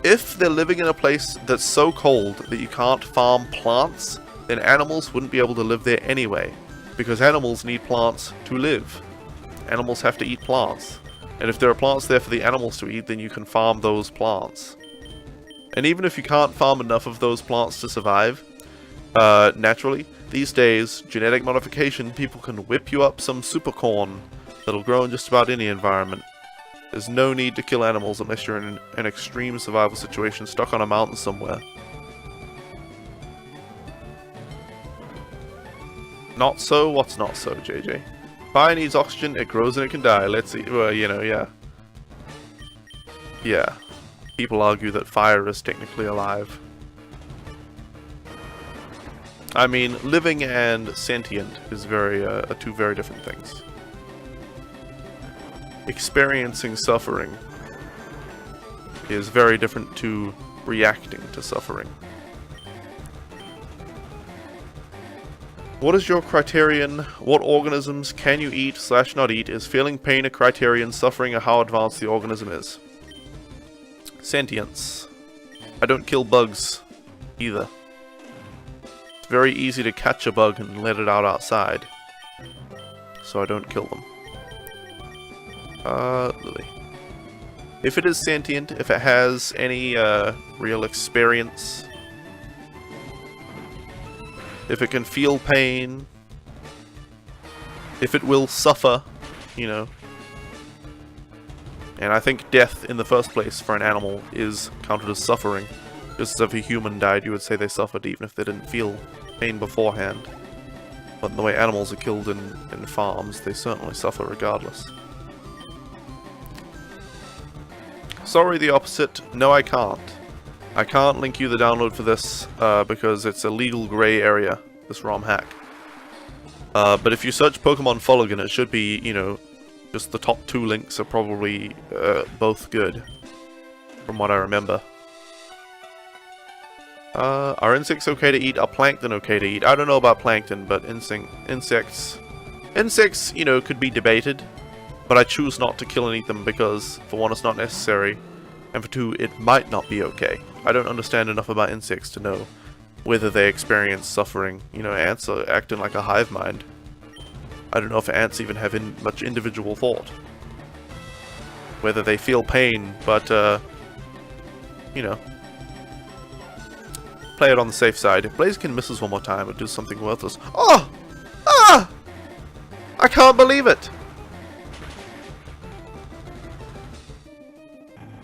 If they're living in a place that's so cold that you can't farm plants, then animals wouldn't be able to live there anyway. Because animals need plants to live. Animals have to eat plants. And if there are plants there for the animals to eat, then you can farm those plants. And even if you can't farm enough of those plants to survive, naturally, these days, genetic modification, people can whip you up some super corn that'll grow in just about any environment. There's no need to kill animals unless you're in an extreme survival situation stuck on a mountain somewhere. Not so? What's not so, JJ? Fire needs oxygen, it grows and it can die. Let's see. Well, you know, yeah. Yeah. People argue that fire is technically alive. I mean, living and sentient is are two very different things. Experiencing suffering is very different to reacting to suffering. What is your criterion? What organisms can you eat / not eat? Is feeling pain a criterion, suffering, or how advanced the organism is? Sentience. I don't kill bugs either. It's very easy to catch a bug and let it out outside. So I don't kill them. Lily. If it is sentient, if it has any real experience, if it can feel pain, if it will suffer, you know. And I think death in the first place for an animal is counted as suffering. Just as if a human died, you would say they suffered even if they didn't feel pain beforehand. But in the way animals are killed in farms, they certainly suffer regardless. Sorry, the opposite. No, I can't. I can't link you the download for this because it's a legal grey area, this ROM hack. But if you search Pkmn Fuligin, it should be, you know, just the top 2 links are probably both good, from what I remember. Are insects okay to eat? Are plankton okay to eat? I don't know about plankton, but insects, you know, could be debated. But I choose not to kill and eat them because, for one, it's not necessary, and for two, it might not be okay. I don't understand enough about insects to know whether they experience suffering. You know, ants are acting like a hive mind. I don't know if ants even have much individual thought. Whether they feel pain, but, you know. Play it on the safe side. If Blaziken misses one more time, it does something worthless. Oh! Ah! I can't believe it!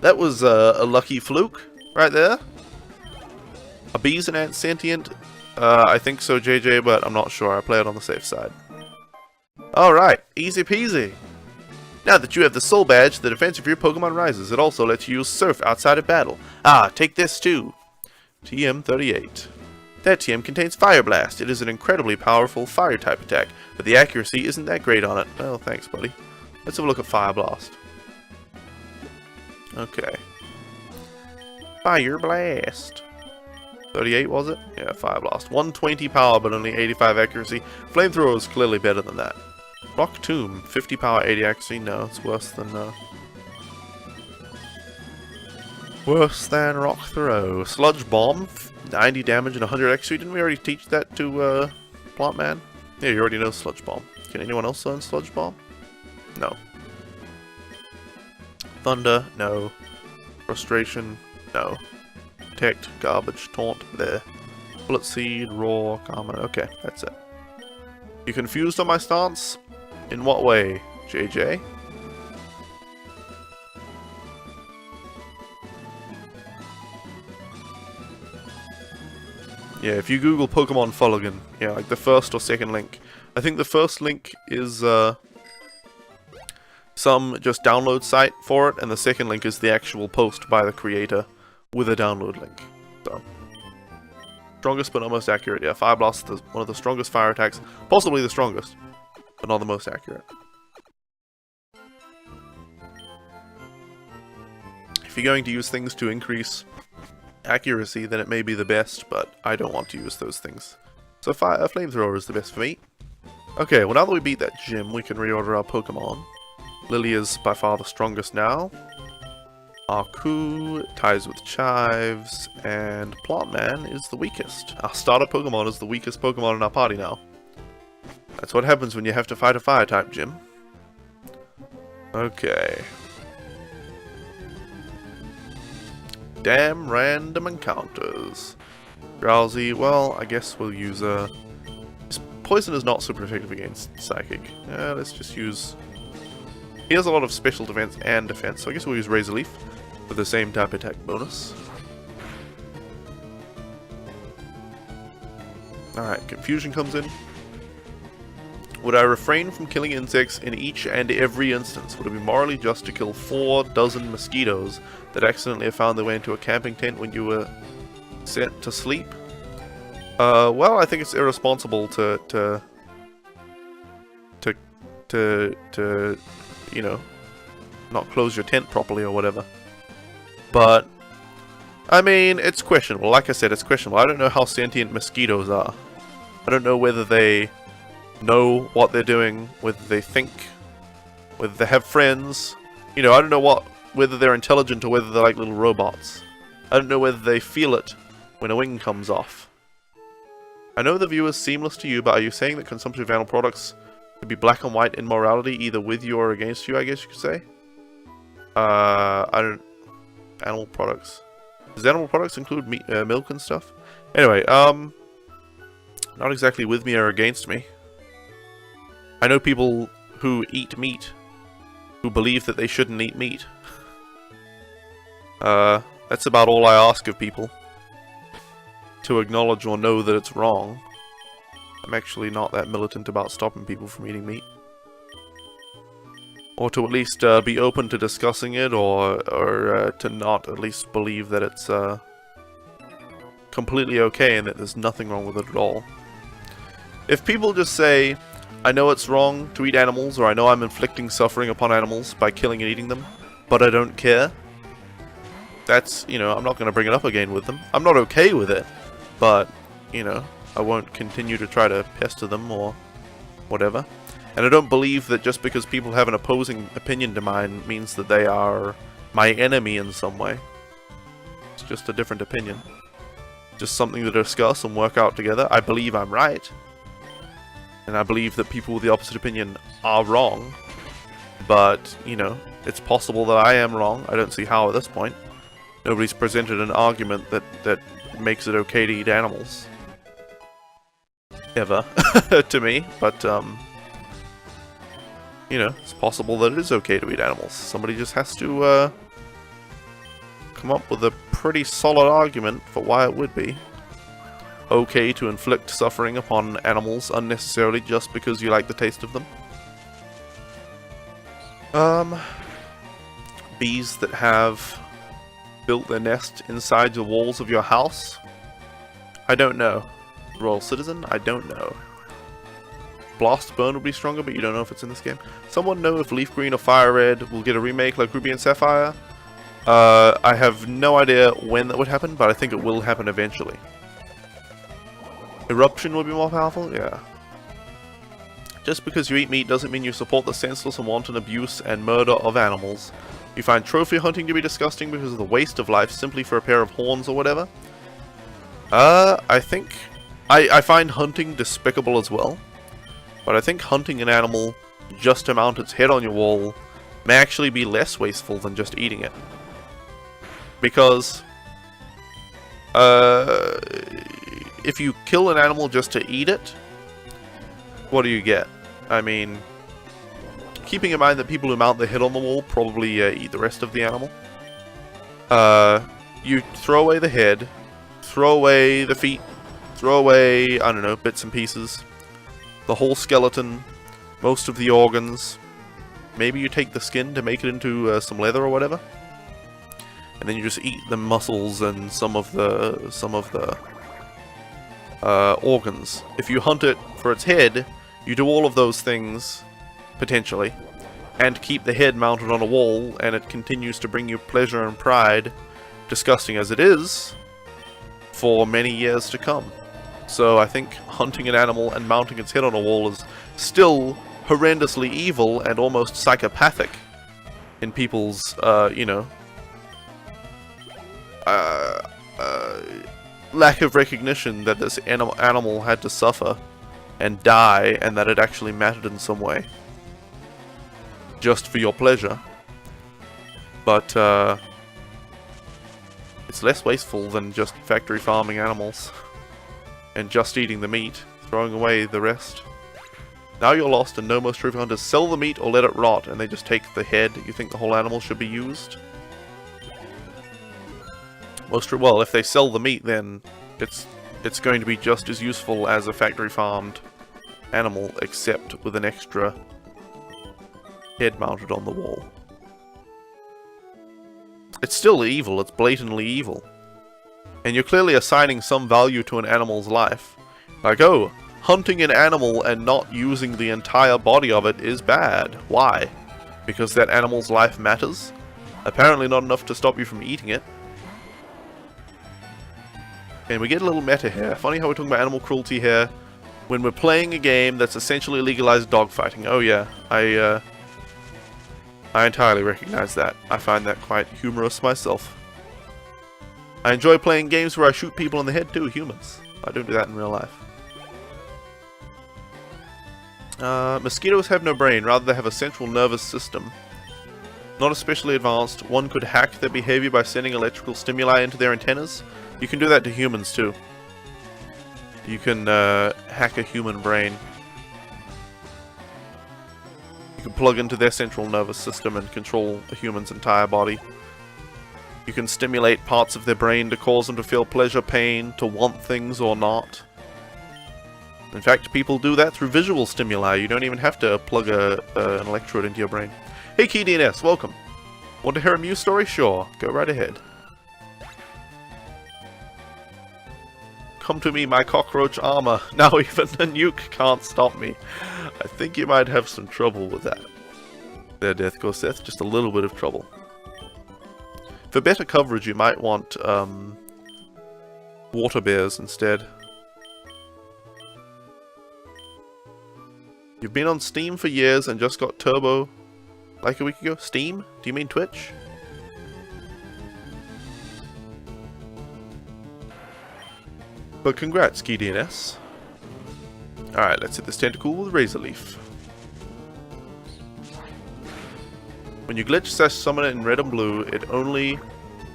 That was a lucky fluke right there. Are bees and ants sentient? I think so, JJ, but I'm not sure. I play it on the safe side. Alright, easy peasy. Now that you have the soul badge, the defense of your Pokemon rises. It also lets you use Surf outside of battle. Ah, take this too. TM38. That TM contains Fire Blast. It is an incredibly powerful fire type attack, but the accuracy isn't that great on it. Well, thanks, buddy. Let's have a look at Fire Blast. Okay. Fire Blast. 38 was it? Yeah, Fire Blast. 120 power, but only 85 accuracy. Flamethrower is clearly better than that. Rock Tomb, 50 power, 80 accuracy. No, it's worse than Rock Throw. Sludge Bomb, 90 damage and 100 accuracy. Didn't we already teach that to Plant Man? Yeah, you already know Sludge Bomb. Can anyone else learn Sludge Bomb? No. Thunder, no. Frustration, no. Protect, garbage, taunt, there. Bullet Seed, Raw, Karma, okay, that's it. You confused on my stance? In what way, JJ? Yeah, if you Google Pkmn Fuligin, yeah, like the first or second link. I think the first link is, some just download site for it, and the second link is the actual post by the creator with a download link. So, strongest but not most accurate. Yeah, Fire Blast is one of the strongest fire attacks, possibly the strongest, but not the most accurate. If you're going to use things to increase accuracy, then it may be the best, but I don't want to use those things. So Flamethrower is the best for me. Okay, well now that we beat that gym, we can reorder our Pokemon. Lily is by far the strongest now. Arku ties with Chives, and Plantman is the weakest. Our starter Pokemon is the weakest Pokemon in our party now. That's what happens when you have to fight a Fire-type gym. Okay. Damn random encounters. Drowsy, well, I guess we'll use Poison is not super effective against Psychic. Let's just use... He has a lot of special defense and defense, so I guess we'll use Razor Leaf for the same type attack bonus. Alright, Confusion comes in. Would I refrain from killing insects in each and every instance? Would it be morally just to kill 4 dozen mosquitoes that accidentally have found their way into a camping tent when you were sent to sleep? Well, I think it's irresponsible to you know, not close your tent properly or whatever. But, I mean, it's questionable. Like I said, it's questionable. I don't know how sentient mosquitoes are. I don't know whether they know what they're doing, whether they think, whether they have friends. You know, I don't know whether they're intelligent or whether they're like little robots. I don't know whether they feel it when a wing comes off. I know the view is seamless to you, but are you saying that consumption of animal products could be black and white in morality, either with you or against you, I guess you could say? I don't... Animal products. Does animal products include meat, milk and stuff? Anyway, not exactly with me or against me. I know people who eat meat, who believe that they shouldn't eat meat. That's about all I ask of people. To acknowledge or know that it's wrong. I'm actually not that militant about stopping people from eating meat. Or to at least be open to discussing it, or to not at least believe that it's completely okay and that there's nothing wrong with it at all. If people just say, I know it's wrong to eat animals, or I know I'm inflicting suffering upon animals by killing and eating them, but I don't care, that's, you know, I'm not going to bring it up again with them. I'm not okay with it. but, you know, I won't continue to try to pester them or whatever. And I don't believe that just because people have an opposing opinion to mine means that they are my enemy in some way. It's just a different opinion. Just something to discuss and work out together. I believe I'm right. And I believe that people with the opposite opinion are wrong. But, you know, it's possible that I am wrong. I don't see how at this point. Nobody's presented an argument that makes it okay to eat animals. Ever. To me. But, you know, it's possible that it is okay to eat animals. Somebody just has to, come up with a pretty solid argument for why it would be okay to inflict suffering upon animals unnecessarily just because you like the taste of them. Bees that have built their nest inside the walls of your house? I don't know. Royal Citizen? I don't know. Blast Burn will be stronger, but you don't know if it's in this game. Someone know if Leaf Green or Fire Red will get a remake like Ruby and Sapphire? I have no idea when that would happen, but I think it will happen eventually. Eruption will be more powerful? Yeah. Just because you eat meat doesn't mean you support the senseless and wanton abuse and murder of animals. You find trophy hunting to be disgusting because of the waste of life simply for a pair of horns or whatever? I think... I find hunting despicable as well. But I think hunting an animal just to mount its head on your wall may actually be less wasteful than just eating it. Because... if you kill an animal just to eat it, what do you get? I mean, keeping in mind that people who mount their head on the wall probably eat the rest of the animal. You throw away the head, throw away the feet, throw away, I don't know, bits and pieces, the whole skeleton, most of the organs. Maybe you take the skin to make it into some leather or whatever, and then you just eat the muscles and some of the organs. If you hunt it for its head, you do all of those things, potentially, and keep the head mounted on a wall, and it continues to bring you pleasure and pride, disgusting as it is, for many years to come. So I think hunting an animal and mounting its head on a wall is still horrendously evil and almost psychopathic in people's, you know, lack of recognition that this animal had to suffer and die, and that it actually mattered in some way. Just for your pleasure. But, it's less wasteful than just factory farming animals. And just eating the meat, throwing away the rest. Now you're lost and no most trophy hunters sell the meat or let it rot, and they just take the head. You think the whole animal should be used? Well, if they sell the meat, then it's going to be just as useful as a factory farmed animal, except with an extra head mounted on the wall. It's still evil, it's blatantly evil. And you're clearly assigning some value to an animal's life. Like, oh, hunting an animal and not using the entire body of it is bad. Why? Because that animal's life matters? Apparently not enough to stop you from eating it. And we get a little meta here. Funny how we're talking about animal cruelty here when we're playing a game that's essentially legalized dogfighting. Oh yeah, I entirely recognize that. I find that quite humorous myself. I enjoy playing games where I shoot people in the head too, humans. I don't do that in real life. Mosquitoes have no brain, rather they have a central nervous system. Not especially advanced. One could hack their behavior by sending electrical stimuli into their antennas. You can do that to humans too. You can hack a human brain. You can plug into their central nervous system and control a human's entire body. You can stimulate parts of their brain to cause them to feel pleasure, pain, to want things or not. In fact, people do that through visual stimuli. You don't even have to plug an electrode into your brain. Hey KeyDNS, welcome. Want to hear a Mew story? Sure, go right ahead. Come to me, my cockroach armor. Now even the nuke can't stop me. I think you might have some trouble with that. There, Death Ghost Seth, just a little bit of trouble. For better coverage, you might want, water bears instead. You've been on Steam for years and just got Turbo like a week ago? Steam? Do you mean Twitch? But congrats, Key DNS. Alright, let's hit this tentacle with Razor Leaf. When you glitch summon it in red and blue, it only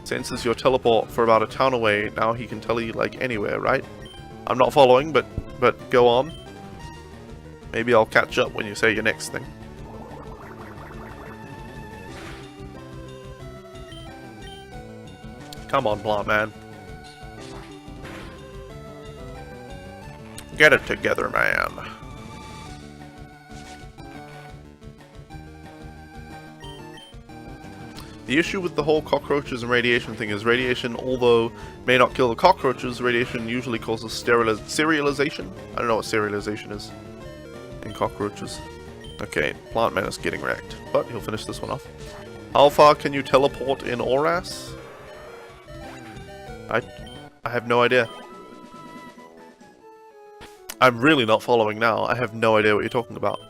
senses your teleport for about a town away. Now he can tele like anywhere, right? I'm not following, but go on. Maybe I'll catch up when you say your next thing. Come on, Plant Man. Get it together, man. The issue with the whole cockroaches and radiation thing is radiation, although may not kill the cockroaches, radiation usually causes serialization. I don't know what serialization is in cockroaches. Okay, Plant Man is getting wrecked, but he'll finish this one off. How far can you teleport in Oras? I have no idea. I'm really not following now. I have no idea what you're talking about.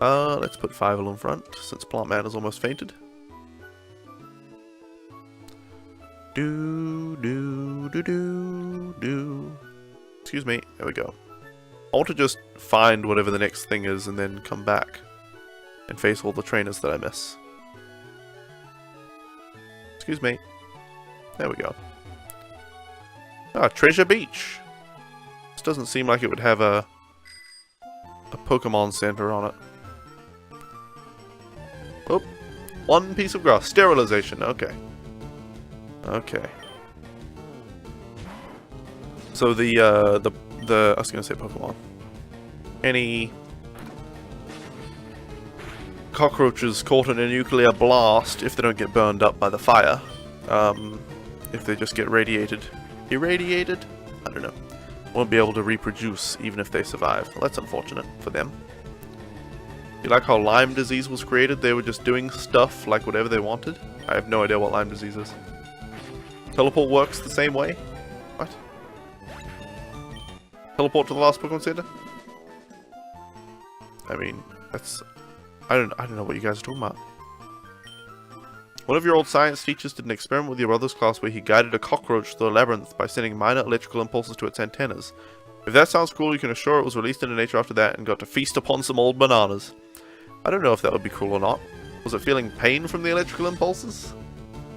Let's put Fievel in front, since Plant Man has almost fainted. Excuse me. There we go. I want to just find whatever the next thing is and then come back and face all the trainers that I miss. Excuse me. There we go. Ah, Treasure Beach. This doesn't seem like it would have a Pokemon Center on it. Oh, one piece of grass. Sterilization. Okay. Okay. So the I was gonna say Pokemon. Any cockroaches caught in a nuclear blast, if they don't get burned up by the fire, if they just get irradiated, I don't know, won't be able to reproduce even if they survive. Well, that's unfortunate for them. You like how Lyme disease was created? They were just doing stuff like whatever they wanted? I have no idea what Lyme disease is. Teleport works the same way? What? Teleport to the last Pokemon Center? I mean, that's... I don't know what you guys are talking about. One of your old science teachers did an experiment with your brother's class where he guided a cockroach through a labyrinth by sending minor electrical impulses to its antennas. If that sounds cool, you can assure it was released into nature after that and got to feast upon some old bananas. I don't know if that would be cool or not. Was it feeling pain from the electrical impulses?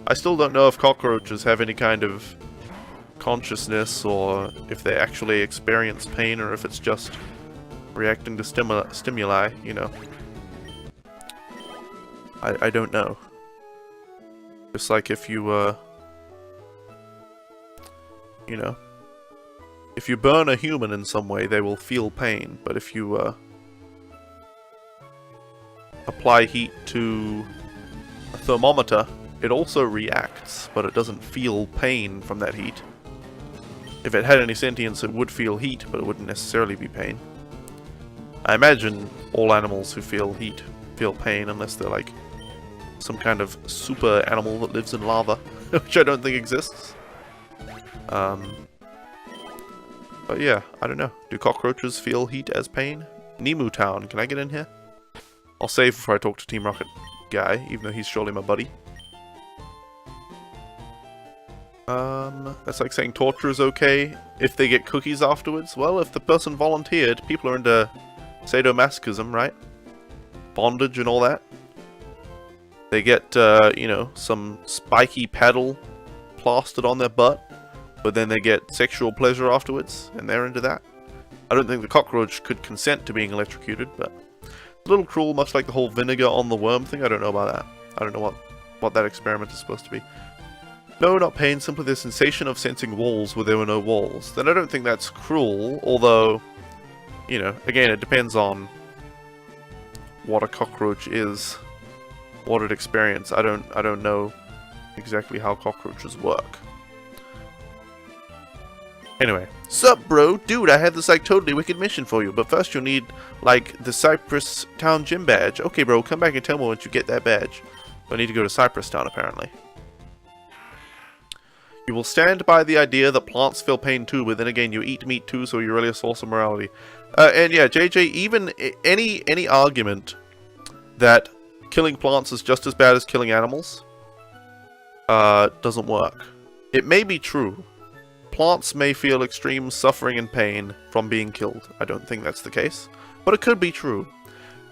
I still don't know if cockroaches have any kind of consciousness or if they actually experience pain or if it's just reacting to stimuli, you know. I don't know. Just like if you, you know, if you burn a human in some way, they will feel pain. But if you, apply heat to a thermometer, it also reacts, but it doesn't feel pain from that heat. If it had any sentience, it would feel heat, but it wouldn't necessarily be pain. I imagine all animals who feel heat feel pain, unless they're like some kind of super animal that lives in lava, which I don't think exists. But yeah, I don't know. Do cockroaches feel heat as pain? Nemu Town, can I get in here? I'll save before I talk to Team Rocket guy, even though he's surely my buddy. That's like saying torture is okay if they get cookies afterwards. Well, if the person volunteered, people are into sadomasochism, right? Bondage and all that. They get, you know, some spiky paddle plastered on their butt, but then they get sexual pleasure afterwards, and they're into that. I don't think the cockroach could consent to being electrocuted, but it's a little cruel, much like the whole vinegar on the worm thing. I don't know about that. I don't know what that experiment is supposed to be. No, not pain, simply the sensation of sensing walls where there were no walls. Then I don't think that's cruel, although, you know, again, it depends on what a cockroach is, what it experiences. I don't know exactly how cockroaches work. Anyway, sup bro? Dude, I have this like totally wicked mission for you, but first you'll need like the Cypress Town gym badge. Okay bro, come back and tell me once you get that badge. I need to go to Cypress Town apparently. You will stand by the idea that plants feel pain too, but then again, you eat meat too, so you're really a source of morality. And yeah, JJ, even any argument that killing plants is just as bad as killing animals doesn't work. It may be true. Plants may feel extreme suffering and pain from being killed. I don't think that's the case, but it could be true.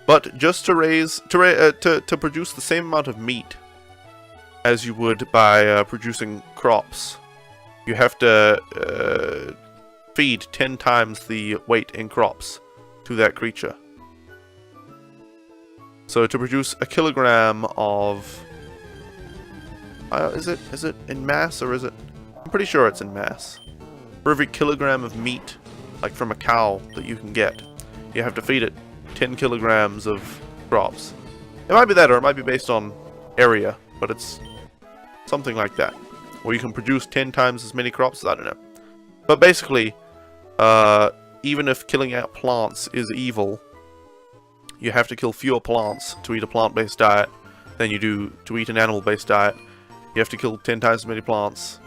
But just to produce the same amount of meat as you would by producing crops, you have to feed 10 times the weight in crops to that creature. So to produce a kilogram of... is it in mass, or is it... I'm pretty sure it's in mass. For every kilogram of meat, like from a cow, that you can get, you have to feed it 10 kilograms of crops. It might be that, or it might be based on area, but it's something like that. Or you can produce 10 times as many crops, I don't know. But basically, even if killing out plants is evil, you have to kill fewer plants to eat a plant-based diet than you do to eat an animal-based diet. You have to kill 10 times as many plants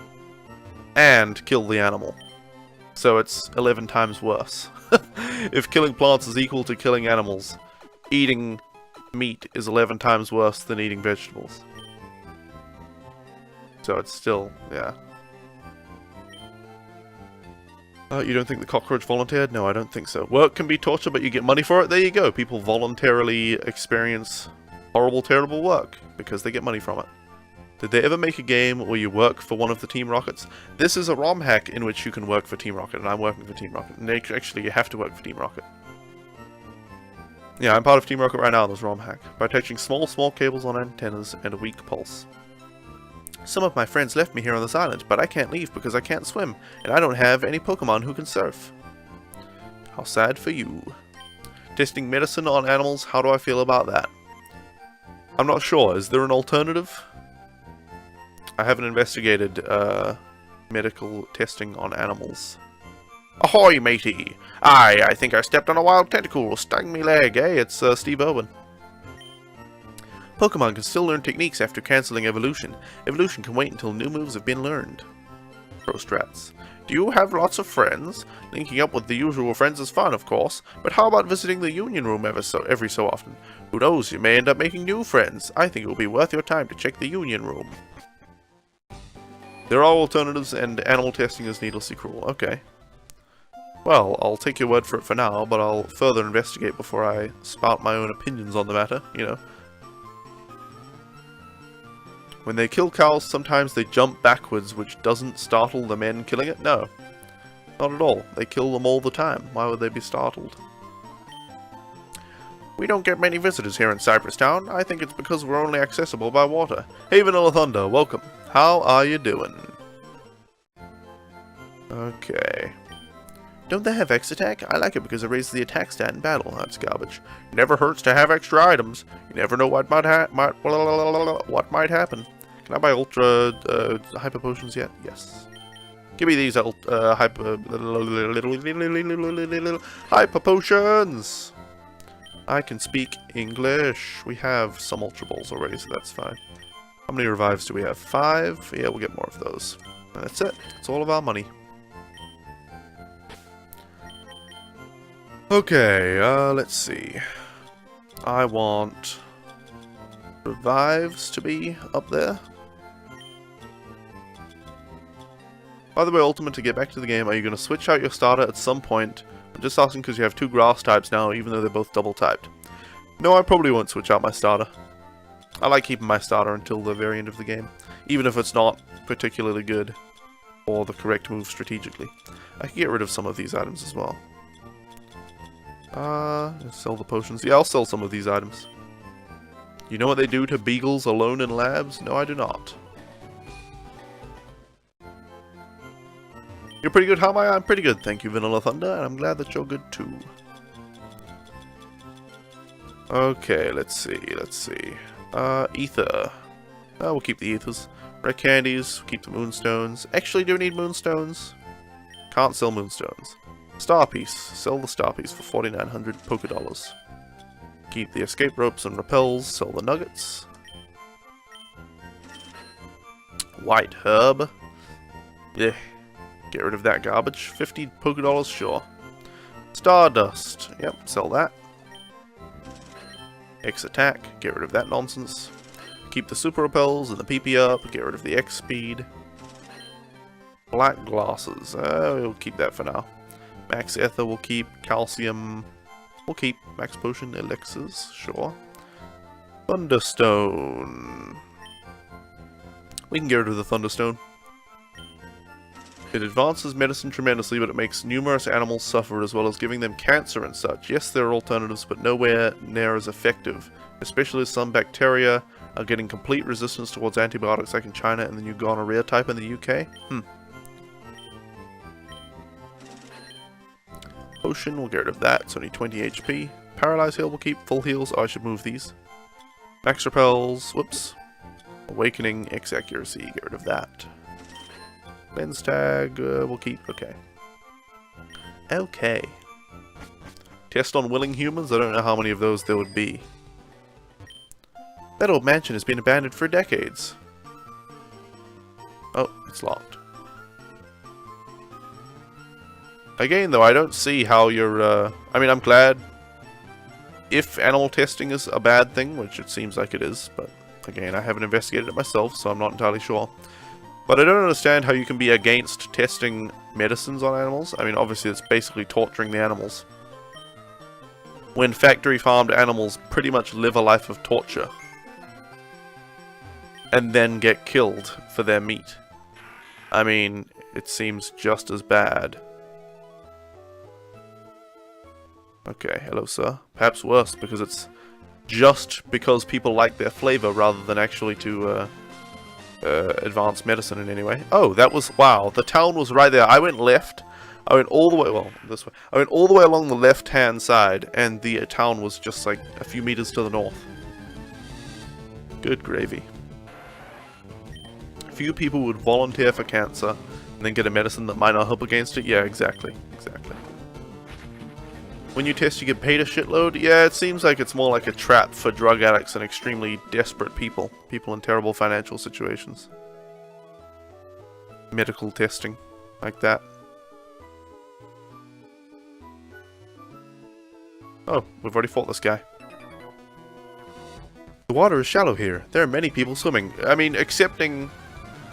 and kill the animal. So it's 11 times worse. If killing plants is equal to killing animals, eating meat is 11 times worse than eating vegetables. So it's still, yeah. You don't think the cockroach volunteered? No, I don't think so. Work can be torture, but you get money for it? There you go. People voluntarily experience horrible, terrible work because they get money from it. Did they ever make a game where you work for one of the Team Rockets? This is a ROM hack in which you can work for Team Rocket, and I'm working for Team Rocket. And actually, you have to work for Team Rocket. Yeah, I'm part of Team Rocket right now in this ROM hack, by attaching small cables on antennas and a weak pulse. Some of my friends left me here on this island, but I can't leave because I can't swim, and I don't have any Pokemon who can surf. How sad for you. Testing medicine on animals, how do I feel about that? I'm not sure, is there an alternative? I haven't investigated medical testing on animals. Ahoy, matey! I think I stepped on a wild tentacle, stung me leg, eh? It's Steve Irwin. Pokemon can still learn techniques after cancelling evolution. Evolution can wait until new moves have been learned. Pro strats. Do you have lots of friends? Linking up with the usual friends is fun, of course, but how about visiting the Union Room every so often? Who knows, you may end up making new friends. I think it will be worth your time to check the Union Room. There are alternatives, and animal testing is needlessly cruel. Okay. Well, I'll take your word for it for now, but I'll further investigate before I spout my own opinions on the matter, you know. When they kill cows, sometimes they jump backwards, which doesn't startle the men killing it? No. Not at all. They kill them all the time. Why would they be startled? We don't get many visitors here in Cypress Town. I think it's because we're only accessible by water. Hey Vanilla Thunder, welcome. How are you doing? Okay. Don't they have X attack? I like it because it raises the attack stat in battle. That's garbage. Never hurts to have extra items. You never know what might happen. Can I buy ultra hyper potions yet? Yes. Give me these hyper potions. I can speak English. We have some ultra balls already, so that's fine. How many revives do we have? 5? Yeah, we'll get more of those. And that's it. It's all of our money. Okay, let's see. I want revives to be up there. By the way, Ultimate, to get back to the game, are you going to switch out your starter at some point? I'm just asking because you have 2 grass types now, even though they're both double typed. No, I probably won't switch out my starter. I like keeping my starter until the very end of the game, even if it's not particularly good or the correct move strategically. I can get rid of some of these items as well. Sell the potions. Yeah, I'll sell some of these items. You know what they do to beagles alone in labs? No, I do not. You're pretty good, how am I? I'm pretty good, thank you, Vanilla Thunder, and I'm glad that you're good too. Okay, let's see. Ether. We'll keep the ethers. Red candies, keep the moonstones. Actually, do we need moonstones? Can't sell moonstones. Star piece. Sell the star piece for 4,900 Poké Dollars. Keep the escape ropes and repels. Sell the nuggets. White herb. Yeah. Get rid of that garbage. 50 polka dollars, sure. Stardust. Yep, sell that. X attack. Get rid of that nonsense. Keep the super repels and the PP up. Get rid of the X speed. Black glasses. We'll keep that for now. Max ether we'll keep. Calcium we'll keep. Max potion elixirs, sure. Thunderstone. We can get rid of the Thunderstone. It advances medicine tremendously, but it makes numerous animals suffer, as well as giving them cancer and such. Yes, there are alternatives, but nowhere near as effective. Especially as some bacteria are getting complete resistance towards antibiotics, like in China and the new gonorrhea type in the UK. Potion, we'll get rid of that. It's only 20 HP. Paralyze heal we'll keep. Full heals. Oh, I should move these. Max repels. Whoops. Awakening, X accuracy. Get rid of that. Lens tag, we'll keep. Okay. Okay. Test on willing humans? I don't know how many of those there would be. That old mansion has been abandoned for decades. Oh, it's locked. Again, though, I don't see how you're, I mean, I'm glad if animal testing is a bad thing, which it seems like it is, but again, I haven't investigated it myself, so I'm not entirely sure. But I don't understand how you can be against testing medicines on animals. I mean, obviously it's basically torturing the animals. When factory farmed animals pretty much live a life of torture. And then get killed for their meat. I mean, it seems just as bad. Okay, hello sir. Perhaps worse, because it's just because people like their flavor rather than actually to advance medicine in any way. Oh, that was, wow, the town was right there. I went left. I went all the way, well, this way. I went all the way along the left-hand side, and the town was just like a few meters to the north. Good gravy. Few people would volunteer for cancer and then get a medicine that might not help against it. Yeah, exactly. Exactly. When you test, you get paid a shitload. Yeah, it seems like it's more like a trap for drug addicts and extremely desperate people. People in terrible financial situations. Medical testing. Like that. Oh, we've already fought this guy. The water is shallow here. There are many people swimming. I mean, accepting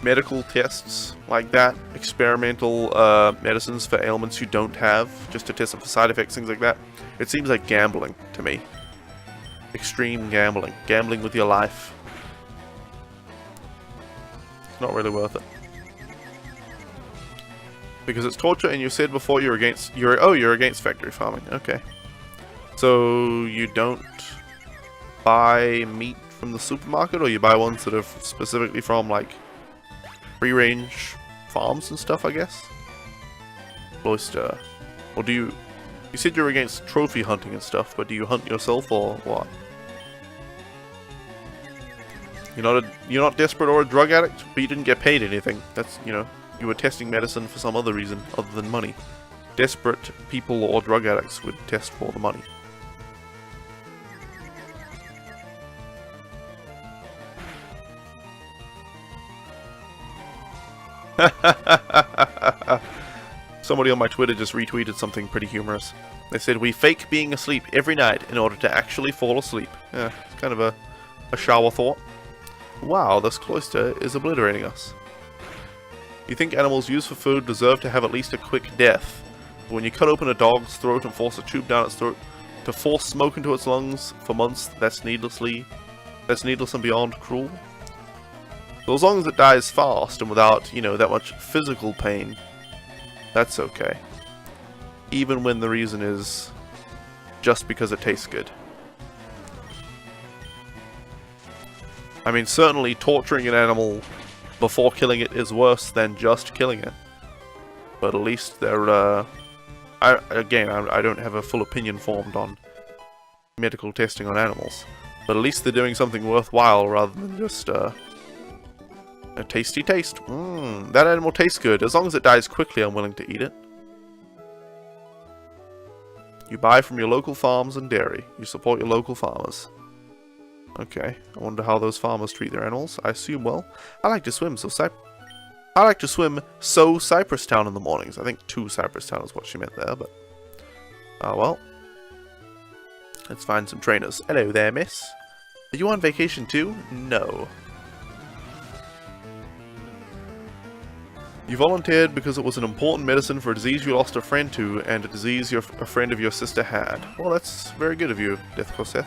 medical tests like that, experimental medicines for ailments you don't have, just to test them for side effects, things like that. It seems like gambling to me. Extreme gambling. Gambling with your life. It's not really worth it. Because it's torture, and you said before you're against factory farming. Okay. So you don't buy meat from the supermarket, or you buy ones that are specifically from like free-range farms and stuff, I guess? Cloister. Or do you... You said you're against trophy hunting and stuff, but do you hunt yourself, or what? You're not desperate or a drug addict, but you didn't get paid anything. That's, you know, you were testing medicine for some other reason other than money. Desperate people or drug addicts would test for the money. Somebody on my Twitter just retweeted something pretty humorous. They said, "We fake being asleep every night in order to actually fall asleep." Yeah, it's kind of a shower thought. Wow, this cloister is obliterating us. You think animals used for food deserve to have at least a quick death. But when you cut open a dog's throat and force a tube down its throat to force smoke into its lungs for months, that's needless and beyond cruel. So as long as it dies fast and without, you know, that much physical pain, that's okay. Even when the reason is just because it tastes good. I mean, certainly torturing an animal before killing it is worse than just killing it. But at least they're, I don't have a full opinion formed on medical testing on animals. But at least they're doing something worthwhile rather than just, a tasty taste. That animal tastes good. As long as it dies quickly, I'm willing to eat it. You buy from your local farms and dairy. You support your local farmers. Okay, I wonder how those farmers treat their animals. I assume well. I like to swim, so I like to swim So Cypress Town in the mornings. I think to Cypress Town is what she meant there, but... Oh well. Let's find some trainers. Hello there, miss. Are you on vacation too? No. You volunteered because it was an important medicine for a disease you lost a friend to, and a disease a friend of your sister had. Well, that's very good of you, Death Corseth.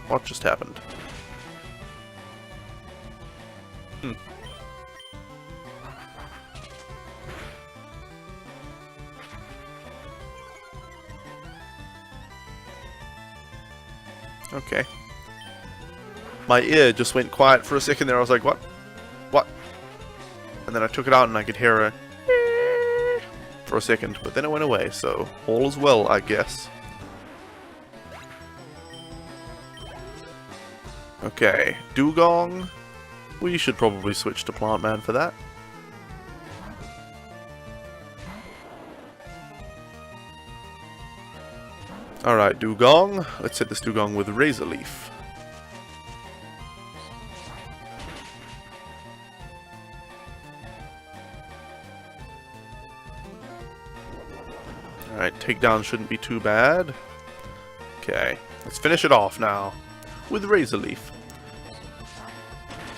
What just happened? Okay. My ear just went quiet for a second there. I was like, what? What? And then I took it out and I could hear a for a second, but then it went away, so all is well, I guess. Okay, Dugong. We should probably switch to Plant Man for that. Alright, Dugong. Let's hit this Dugong with Razor Leaf. Alright, takedown shouldn't be too bad. Okay, let's finish it off now with Razor Leaf.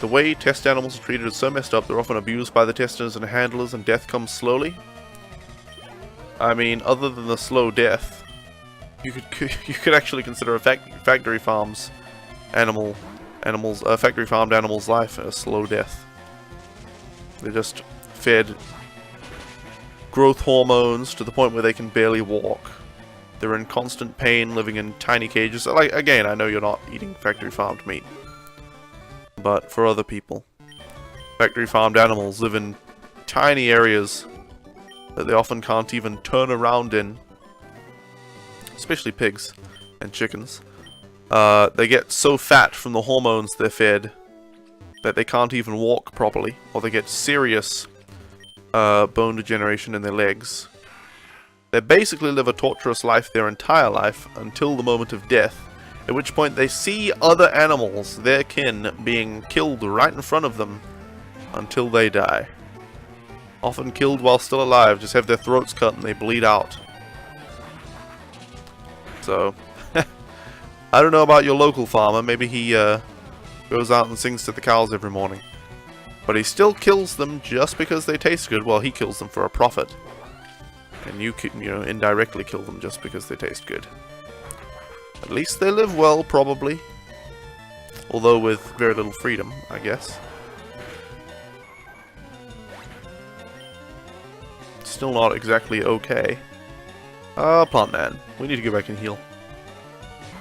The way test animals are treated is so messed up, they're often abused by the testers and handlers, and death comes slowly. I mean, other than the slow death, you could actually consider a factory farmed animal's life a slow death. They're just fed growth hormones to the point where they can barely walk. They're in constant pain, living in tiny cages. Like, again, I know you're not eating factory farmed meat, but for other people, factory farmed animals live in tiny areas that they often can't even turn around in. Especially pigs and chickens. They get so fat from the hormones they're fed that they can't even walk properly, or they get serious bone degeneration in their legs. They basically live a torturous life their entire life until the moment of death, at which point they see other animals, their kin, being killed right in front of them until they die. Often killed while still alive, just have their throats cut and they bleed out. So, I don't know about your local farmer, maybe he goes out and sings to the cows every morning. But he still kills them just because they taste good, while he kills them for a profit. And you know, indirectly kill them just because they taste good. At least they live well, probably. Although with very little freedom, I guess. Still not exactly okay. Plant Man. We need to go back and heal.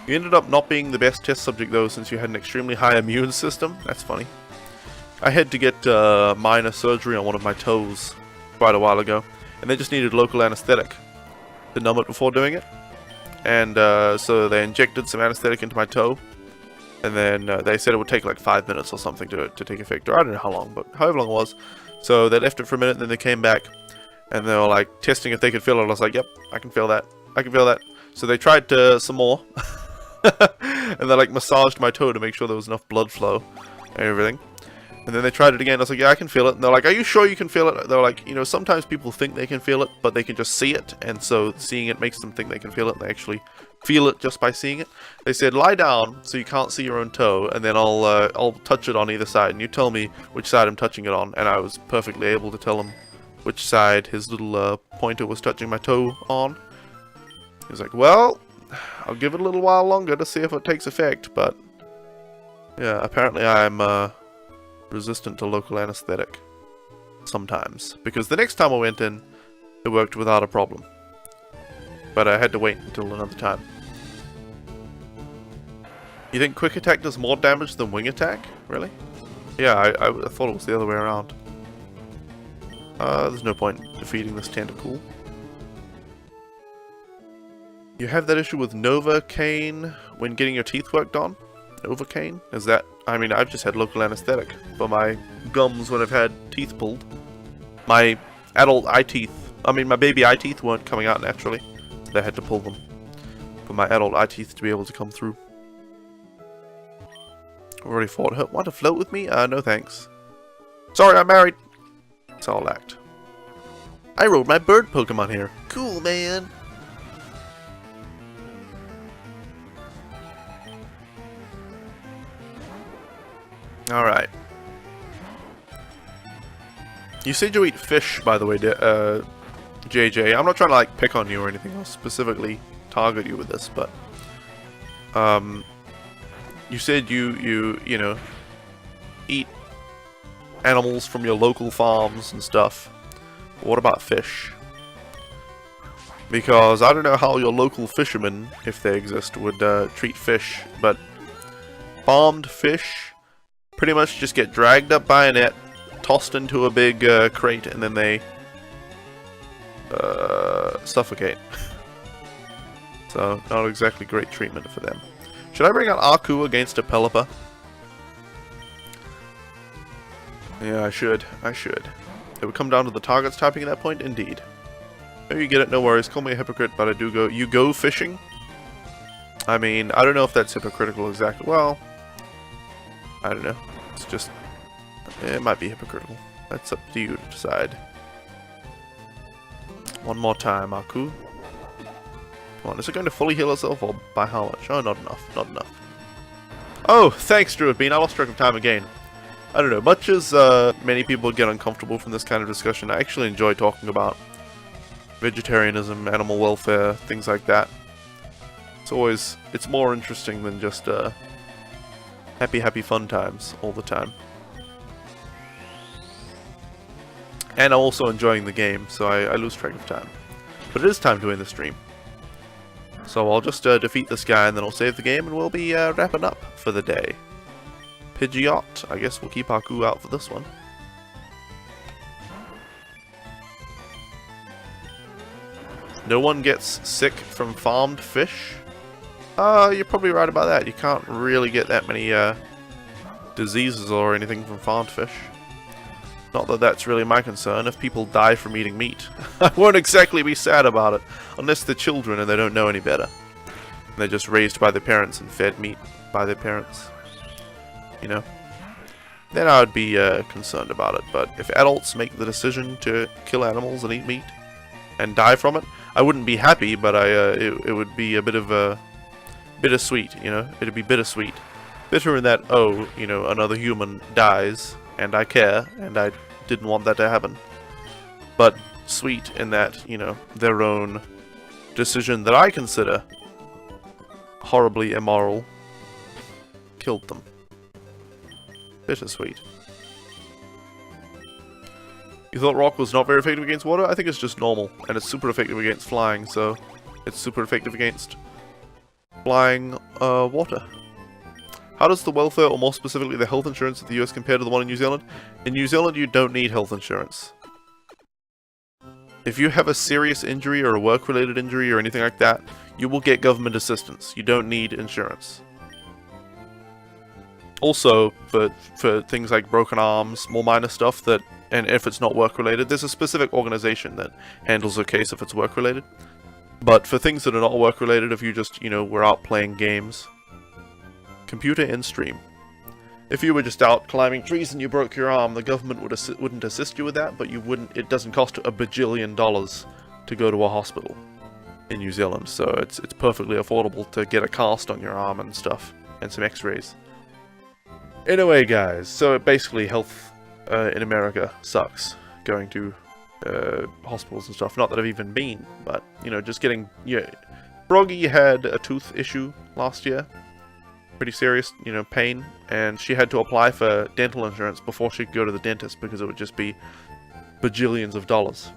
You ended up not being the best test subject though, since you had an extremely high immune system. That's funny. I had to get minor surgery on one of my toes quite a while ago, and they just needed local anesthetic to numb it before doing it. And so they injected some anesthetic into my toe, and then they said it would take like 5 minutes or something to take effect, or I don't know how long, but however long it was. So they left it for a minute, and then they came back, and they were like testing if they could feel it. I was like, yep, I can feel that. I can feel that. So they tried some more, and they like massaged my toe to make sure there was enough blood flow and everything. And then they tried it again. I was like, yeah, I can feel it. And they're like, are you sure you can feel it? They're like, you know, sometimes people think they can feel it, but they can just see it. And so seeing it makes them think they can feel it, and they actually feel it just by seeing it. They said, lie down so you can't see your own toe, and then I'll touch it on either side, and you tell me which side I'm touching it on. And I was perfectly able to tell him which side his little pointer was touching my toe on. He was like, well, I'll give it a little while longer to see if it takes effect, but yeah, apparently I'm resistant to local anesthetic sometimes, because the next time I went in, it worked without a problem, but I had to wait until another time. You think quick attack does more damage than wing attack? Really? Yeah, I thought it was the other way around. There's no point defeating this tentacle. You have that issue with Novocaine when getting your teeth worked on? Novocaine? Is that... I mean, I've just had local anesthetic for my gums when I've had teeth pulled. My adult eye teeth... I mean, my baby eye teeth weren't coming out naturally. They had to pull them for my adult eye teeth to be able to come through. Already fought her. Want to float with me? No thanks. Sorry, I'm married. It's all act. I rode my bird Pokemon here. Cool, man. Alright. You said you eat fish, by the way, JJ. I'm not trying to, like, pick on you or anything. I'll specifically target you with this, but... you said you know, eat animals from your local farms and stuff. What about fish? Because I don't know how your local fishermen, if they exist, would treat fish, but farmed fish pretty much just get dragged up by a net, tossed into a big crate, and then they suffocate. So, not exactly great treatment for them. Should I bring out Aku against a Pelipper? Yeah, I should. It would come down to the target's typing at that point? Indeed. Oh, you get it, no worries. Call me a hypocrite, but I do go... You go fishing? I mean, I don't know if that's hypocritical exactly. Well, I don't know. It's just... It might be hypocritical. That's up to you to decide. One more time, Aku. Come on, is it going to fully heal itself, or by how much? Oh, not enough. Not enough. Oh, thanks, Druid Bean. I lost track of time again. I don't know. Much as many people get uncomfortable from this kind of discussion, I actually enjoy talking about vegetarianism, animal welfare, things like that. It's more interesting than just happy fun times all the time. And I'm also enjoying the game, so I lose track of time. But it is time to end the stream. So I'll just defeat this guy and then I'll save the game and we'll be wrapping up for the day. Pidgeot. I guess we'll keep Aku out for this one. No one gets sick from farmed fish? You're probably right about that. You can't really get that many diseases or anything from farmed fish. Not that that's really my concern. If people die from eating meat, I won't exactly be sad about it. Unless they're children and they don't know any better. And they're just raised by their parents and fed meat by their parents. You know? Then I would be concerned about it. But if adults make the decision to kill animals and eat meat and die from it, I wouldn't be happy, but it would be a bit of a bittersweet, you know? It'd be bittersweet. Bitter in that, oh, you know, another human dies, and I care, and I didn't want that to happen. But sweet in that, you know, their own decision that I consider horribly immoral killed them. Bittersweet. You thought rock was not very effective against water? I think it's just normal, and it's super effective against flying, so it's super effective against flying water. How does the welfare, or more specifically the health insurance of the US compare to the one in New Zealand? In New Zealand, you don't need health insurance. If you have a serious injury or a work-related injury or anything like that, you will get government assistance. You don't need insurance. Also, for things like broken arms, more minor stuff, that, and if it's not work-related, there's a specific organization that handles a case if it's work-related. But for things that are not work-related, if you just, you know, were out playing games, computer in stream. If you were just out climbing trees and you broke your arm, the government wouldn't assist you with that, but you wouldn't. It doesn't cost $1 bajillion to go to a hospital in New Zealand, so it's perfectly affordable to get a cast on your arm and stuff, and some X-rays. Anyway, guys, so basically health in America sucks. Going to hospitals and stuff. Not that I've even been, but you know, just getting. Yeah, Froggy had a tooth issue last year. Pretty serious, you know, pain, and she had to apply for dental insurance before she could go to the dentist because it would just be bajillions of dollars.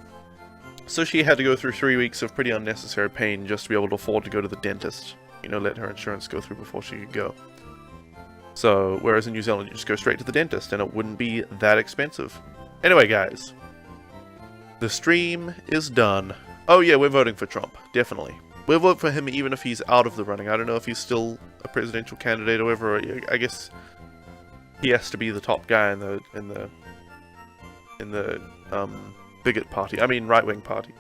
So she had to go through 3 weeks of pretty unnecessary pain just to be able to afford to go to the dentist. You know, let her insurance go through before she could go. So, whereas in New Zealand, you just go straight to the dentist and it wouldn't be that expensive. Anyway, guys, the stream is done. Oh yeah, we're voting for Trump, definitely. We'll vote for him even if he's out of the running. I don't know if he's still a presidential candidate or whatever. I guess he has to be the top guy in the bigot party. I mean, right-wing party.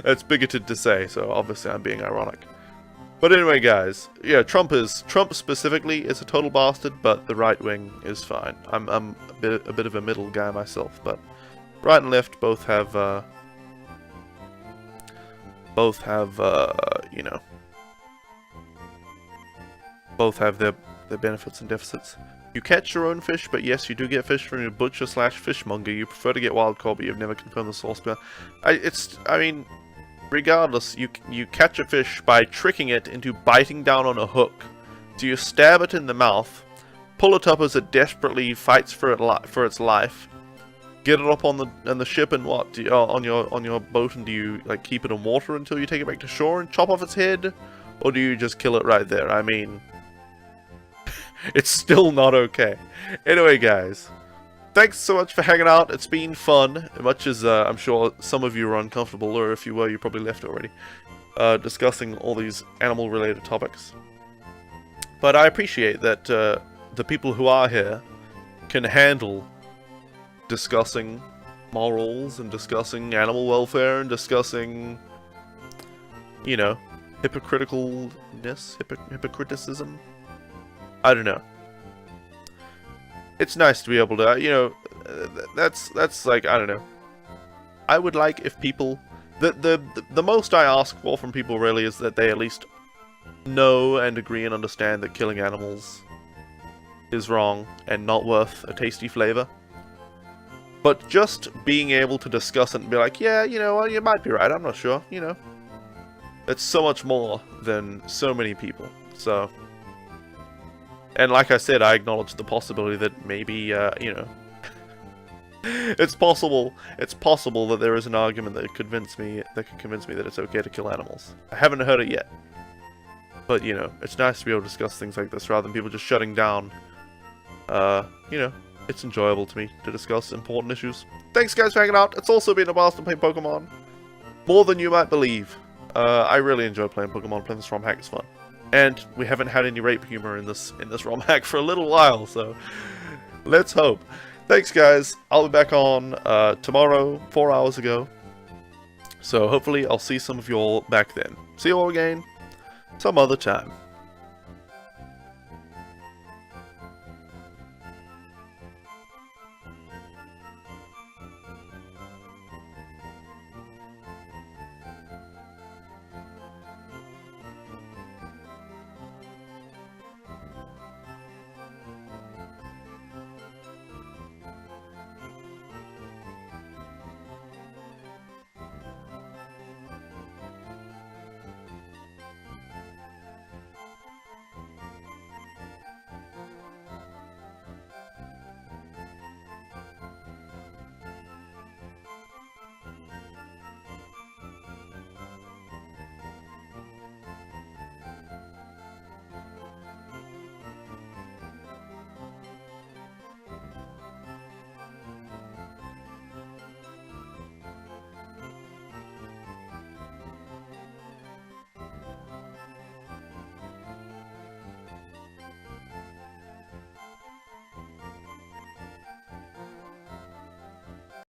It's bigoted to say, so obviously I'm being ironic. But anyway, guys, yeah, Trump specifically is a total bastard, but the right wing is fine. I'm a bit of a middle guy myself, but right and left both have you know, both have their benefits and deficits. You catch your own fish, but yes, you do get fish from your butcher/fishmonger. You prefer to get wild caught, but you've never confirmed the source. But I mean, regardless, you catch a fish by tricking it into biting down on a hook. So you stab it in the mouth, pull it up as it desperately fights for its life, get it up on the ship, and what on your boat, and do you like keep it in water until you take it back to shore and chop off its head, or do you just kill it right there? I mean, it's still not okay. Anyway, guys, thanks so much for hanging out. It's been fun, much as I'm sure some of you are uncomfortable, or if you were, you probably left already, discussing all these animal-related topics. But I appreciate that the people who are here can handle discussing morals and discussing animal welfare and discussing, you know, hypocriticism. I don't know. It's nice to be able to, you know, that's like, I don't know. I would like if people, the most I ask for from people really is that they at least know and agree and understand that killing animals is wrong and not worth a tasty flavor. But just being able to discuss it and be like, yeah, you know, you might be right, I'm not sure, you know. It's so much more than so many people, so. And like I said, I acknowledge the possibility that maybe, you know, it's possible that there is an argument that could convince me that it's okay to kill animals. I haven't heard it yet. But, you know, it's nice to be able to discuss things like this rather than people just shutting down. You know, it's enjoyable to me to discuss important issues. Thanks guys for hanging out. It's also been a blast to play Pokemon. More than you might believe. I really enjoy playing Pokemon. Playing this ROM hack is fun. And we haven't had any rape humor in this ROM hack for a little while, so let's hope. Thanks guys. I'll be back on tomorrow, 4 hours ago. So hopefully I'll see some of you all back then. See you all again some other time.